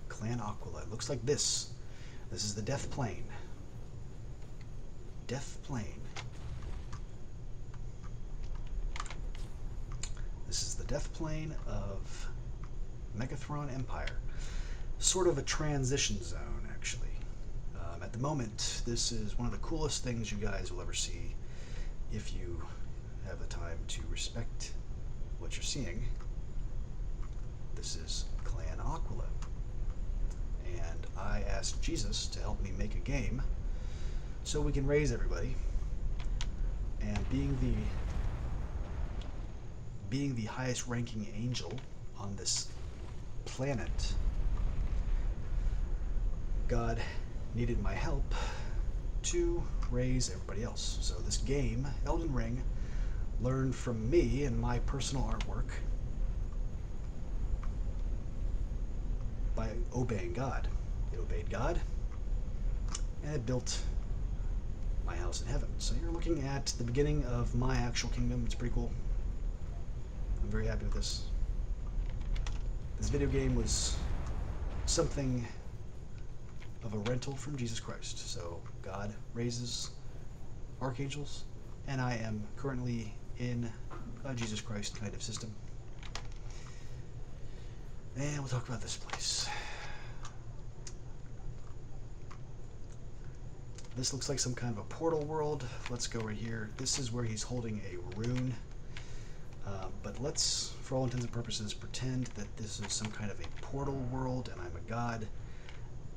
Clan Aquila. It looks like this. This is the death plane. Death plane. This is the death plane of Megathron Empire. Sort of a transition zone, actually. At the moment, this is one of the coolest things you guys will ever see if you have the time to respect what you're seeing. This is Clan Aquila. And I asked Jesus to help me make a game so we can raise everybody. And being the highest ranking angel on this planet, God needed my help to raise everybody else. So this game, Elden Ring, learned from me and my personal artwork by obeying God. It obeyed God, and it built my house in heaven. So you're looking at the beginning of my actual kingdom. It's pretty cool. I'm very happy with this. This video game was something of a rental from Jesus Christ. So God raises archangels, and I am currently in a Jesus Christ kind of system. And we'll talk about this place. This looks like some kind of a portal world. Let's go right here. This is where he's holding a rune. But let's, for all intents and purposes, pretend that this is some kind of a portal world and I'm a god.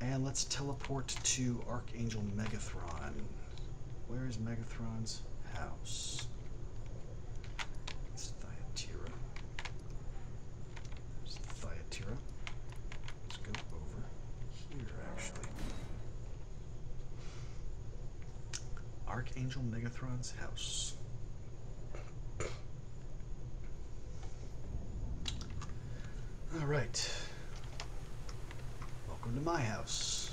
And let's teleport to Archangel Megathron. Where is Megathron's house? It's Thyatira. It's Thyatira. Let's go over here, actually. Archangel Megathron's house. All right. Welcome to my house.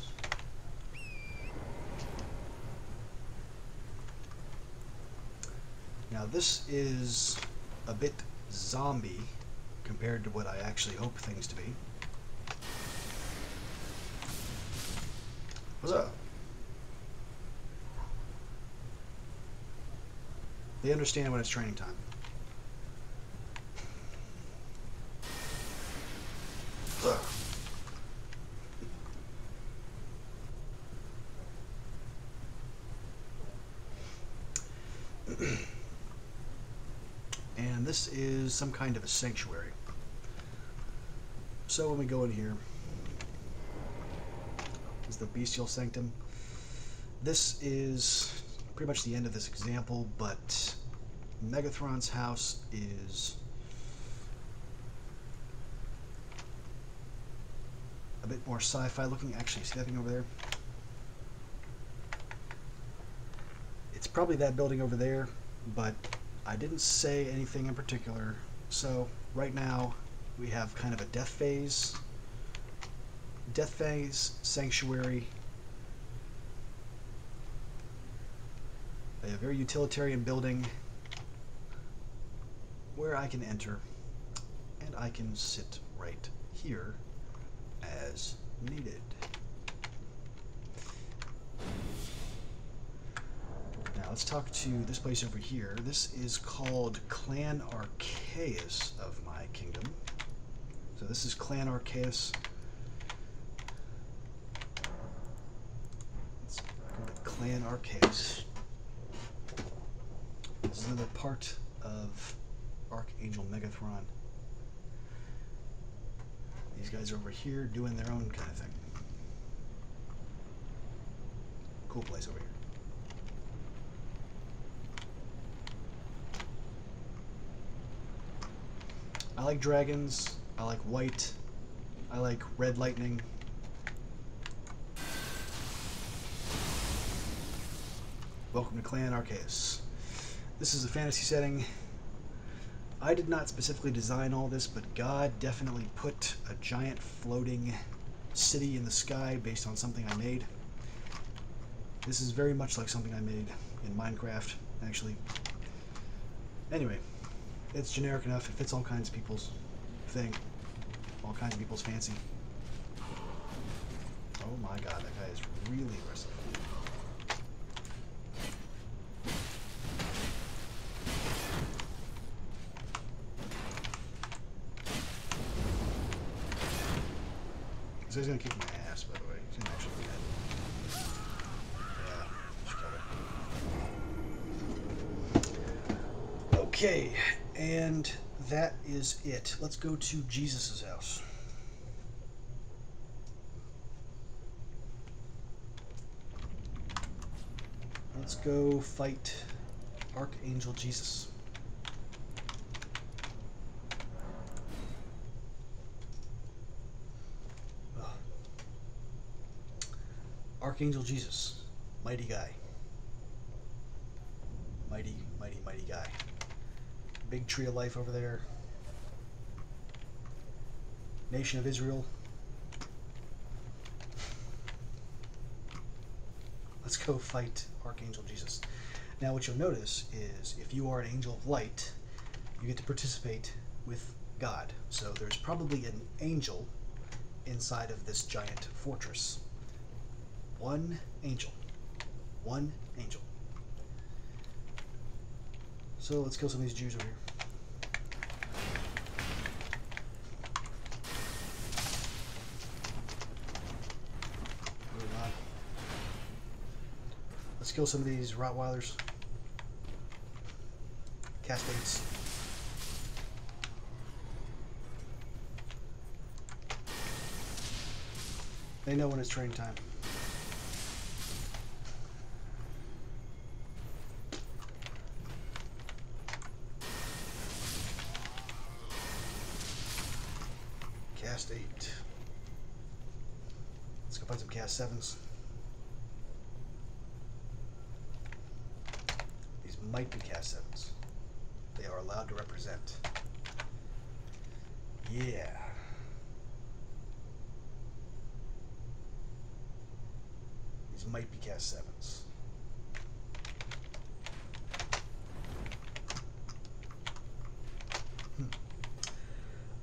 Now this is a bit zombie compared to what I actually hope things to be. What's up? They understand when it's training time. Ugh. And this is some kind of a sanctuary. So when we go in here, this is the Bestial Sanctum. This is pretty much the end of this example, but Megathron's house is a bit more sci-fi looking. Actually, see that thing over there? It's probably that building over there, but I didn't say anything in particular. So right now we have kind of a death phase Deathfang's Sanctuary. A very utilitarian building where I can enter, and I can sit right here as needed. Now let's talk to this place over here. This is called Clan Archaeus of my kingdom. So this is Clan Archaeus. Let's go to Clan Archaeus. This is another part of Archangel Megathron. These guys are over here doing their own kind of thing. Cool place over here. I like dragons. I like white. I like red lightning. Welcome to Clan Archaeus. This is a fantasy setting. I did not specifically design all this, but God definitely put a giant floating city in the sky based on something I made. This is very much like something I made in Minecraft, actually. Anyway, it's generic enough. It fits all kinds of people's thing. All kinds of people's fancy. Oh my god, that guy is really aggressive. So he's gonna kick my ass, by the way. He's gonna actually be dead. Yeah, just kill her. Okay, and that is it. Let's go to Jesus' house. Let's go fight Archangel Jesus. Archangel Jesus, mighty guy. Mighty, mighty, mighty guy. Big tree of life over there. Nation of Israel. Let's go fight Archangel Jesus. Now what you'll notice is if you are an angel of light, you get to participate with God. So there's probably an angel inside of this giant fortress. One angel. One angel. So let's kill some of these Jews over here. Moving on. Let's kill some of these Rottweilers. Cascades. They know when it's training time. Cast 8. Let's go find some cast 7s. These might be cast 7s. They are allowed to represent. Yeah. These might be cast 7s.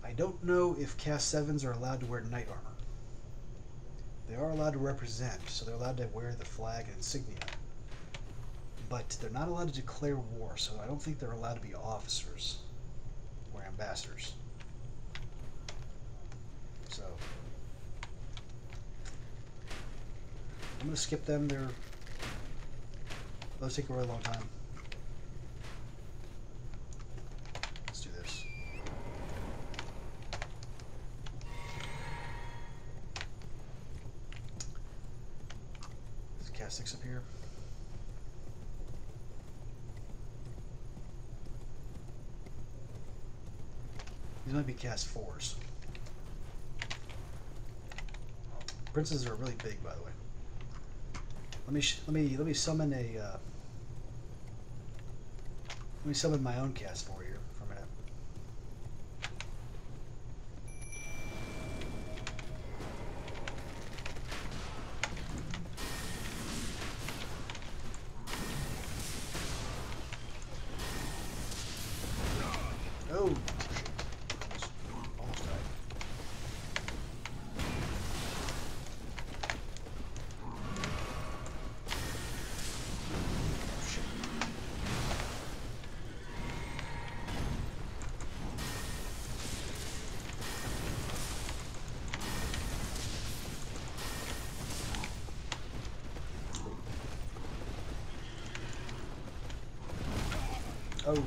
I don't know if cast 7s are allowed to wear knight armor. They are allowed to represent, so they're allowed to wear the flag and insignia. But they're not allowed to declare war, so I don't think they're allowed to be officers or ambassadors. So I'm going to skip them. Those take a really long time. Let's do this. Let's cast 6 up here. These might be cast 4s. Princes are really big, by the way. Let me summon a. Let me summon my own cast 4 here for a minute. Oh.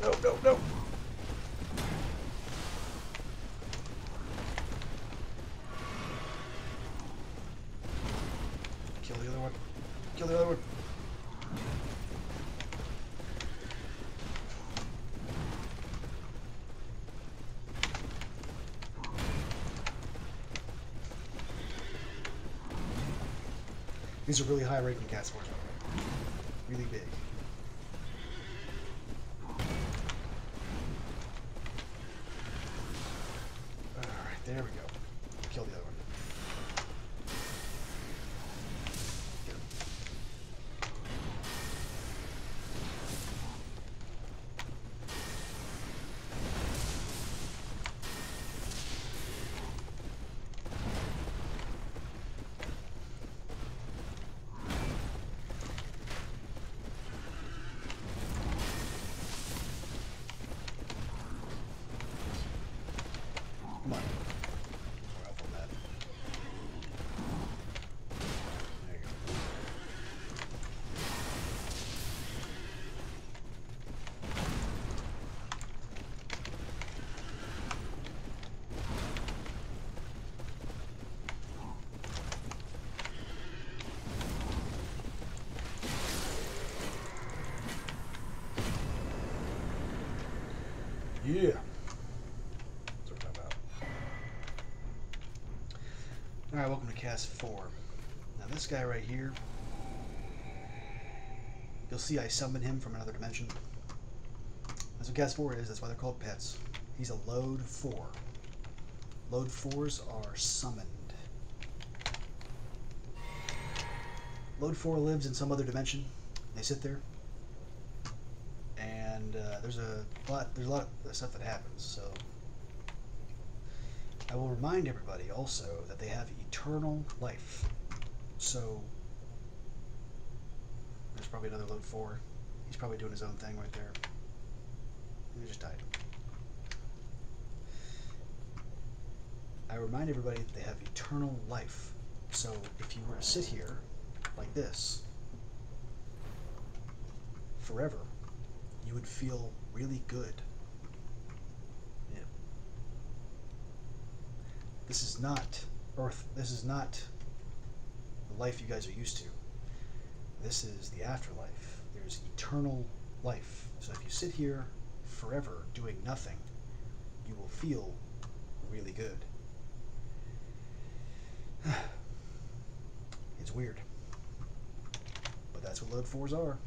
No, no, no. Kill the other one. Kill the other one. These are really high rating cast force. Really big. Alright, there we go. Kill the other one. Get him. Come on. More help on that. There you go. Yeah. That's what we're talking about. Alright, welcome to Cast 4. Now this guy right here, you'll see I summon him from another dimension. That's what Cast 4 is, that's why they're called pets. He's a Load 4. Load 4s are summoned. Load 4 lives in some other dimension. They sit there. And there's a lot of stuff that happens, so I will remind everybody also that they have eternal life. So there's probably another Load 4. He's probably doing his own thing right there. He just died. I remind everybody that they have eternal life. So if you were to sit here like this forever, you would feel really good. Yeah. This is not Earth. This is not the life you guys are used to. This is the afterlife. There's eternal life. So if you sit here forever doing nothing, you will feel really good. It's weird. But that's what Load 4s are.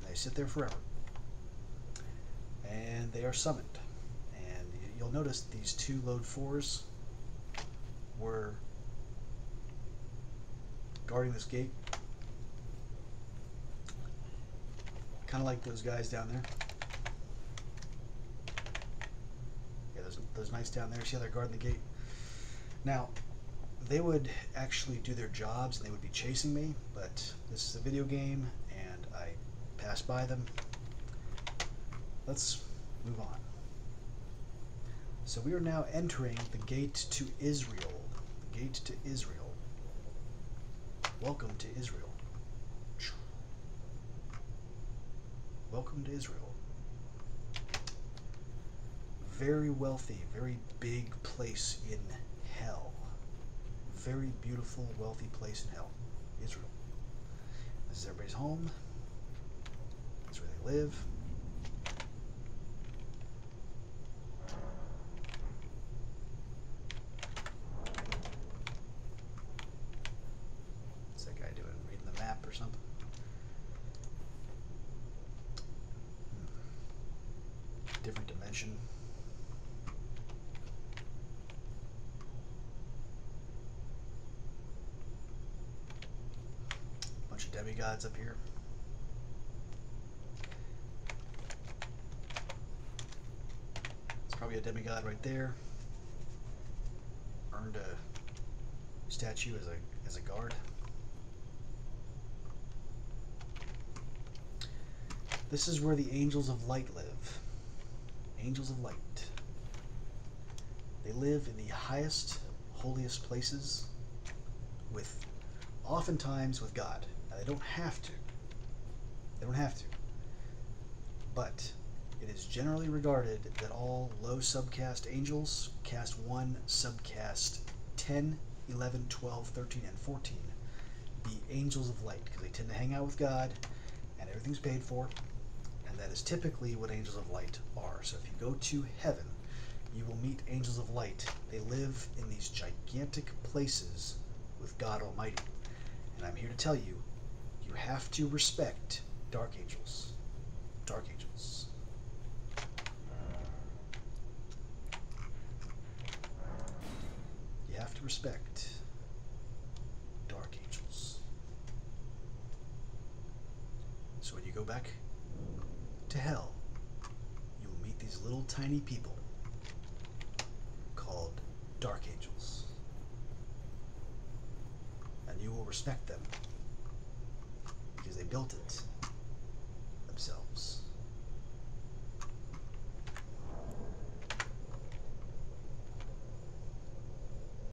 They sit there forever. And they are summoned. And you'll notice these two Load 4s were guarding this gate. Kind of like those guys down there. Yeah, those knights down there. See how they're guarding the gate? Now, they would actually do their jobs and they would be chasing me, but this is a video game and I passed by them. Let's move on. So we are now entering the gate to Israel. The gate to Israel. Welcome to Israel. Welcome to Israel. Very wealthy, very big place in hell. Very beautiful, wealthy place in hell. Israel. This is everybody's home. This is where they live. What's that guy doing? Reading the map or something? Different dimension. Bunch of demigods up here. It's probably a demigod right there. Earned a statue as a guard. This is where the Angels of Light live. Angels of Light. They live in the highest, holiest places, with oftentimes with God. Now they don't have to. They don't have to. But it is generally regarded that all low subcaste angels, caste 1, subcaste 10, 11, 12, 13, and 14, be angels of light, because they tend to hang out with God, and everything's paid for, and that is typically what angels of light are. So if you go to heaven, you will meet angels of light. They live in these gigantic places with God Almighty. And I'm here to tell you, you have to respect dark angels. Dark angels. You have to respect dark angels. So when you go back to hell, you will meet these little tiny people called dark angels. And you will respect them because they built it themselves.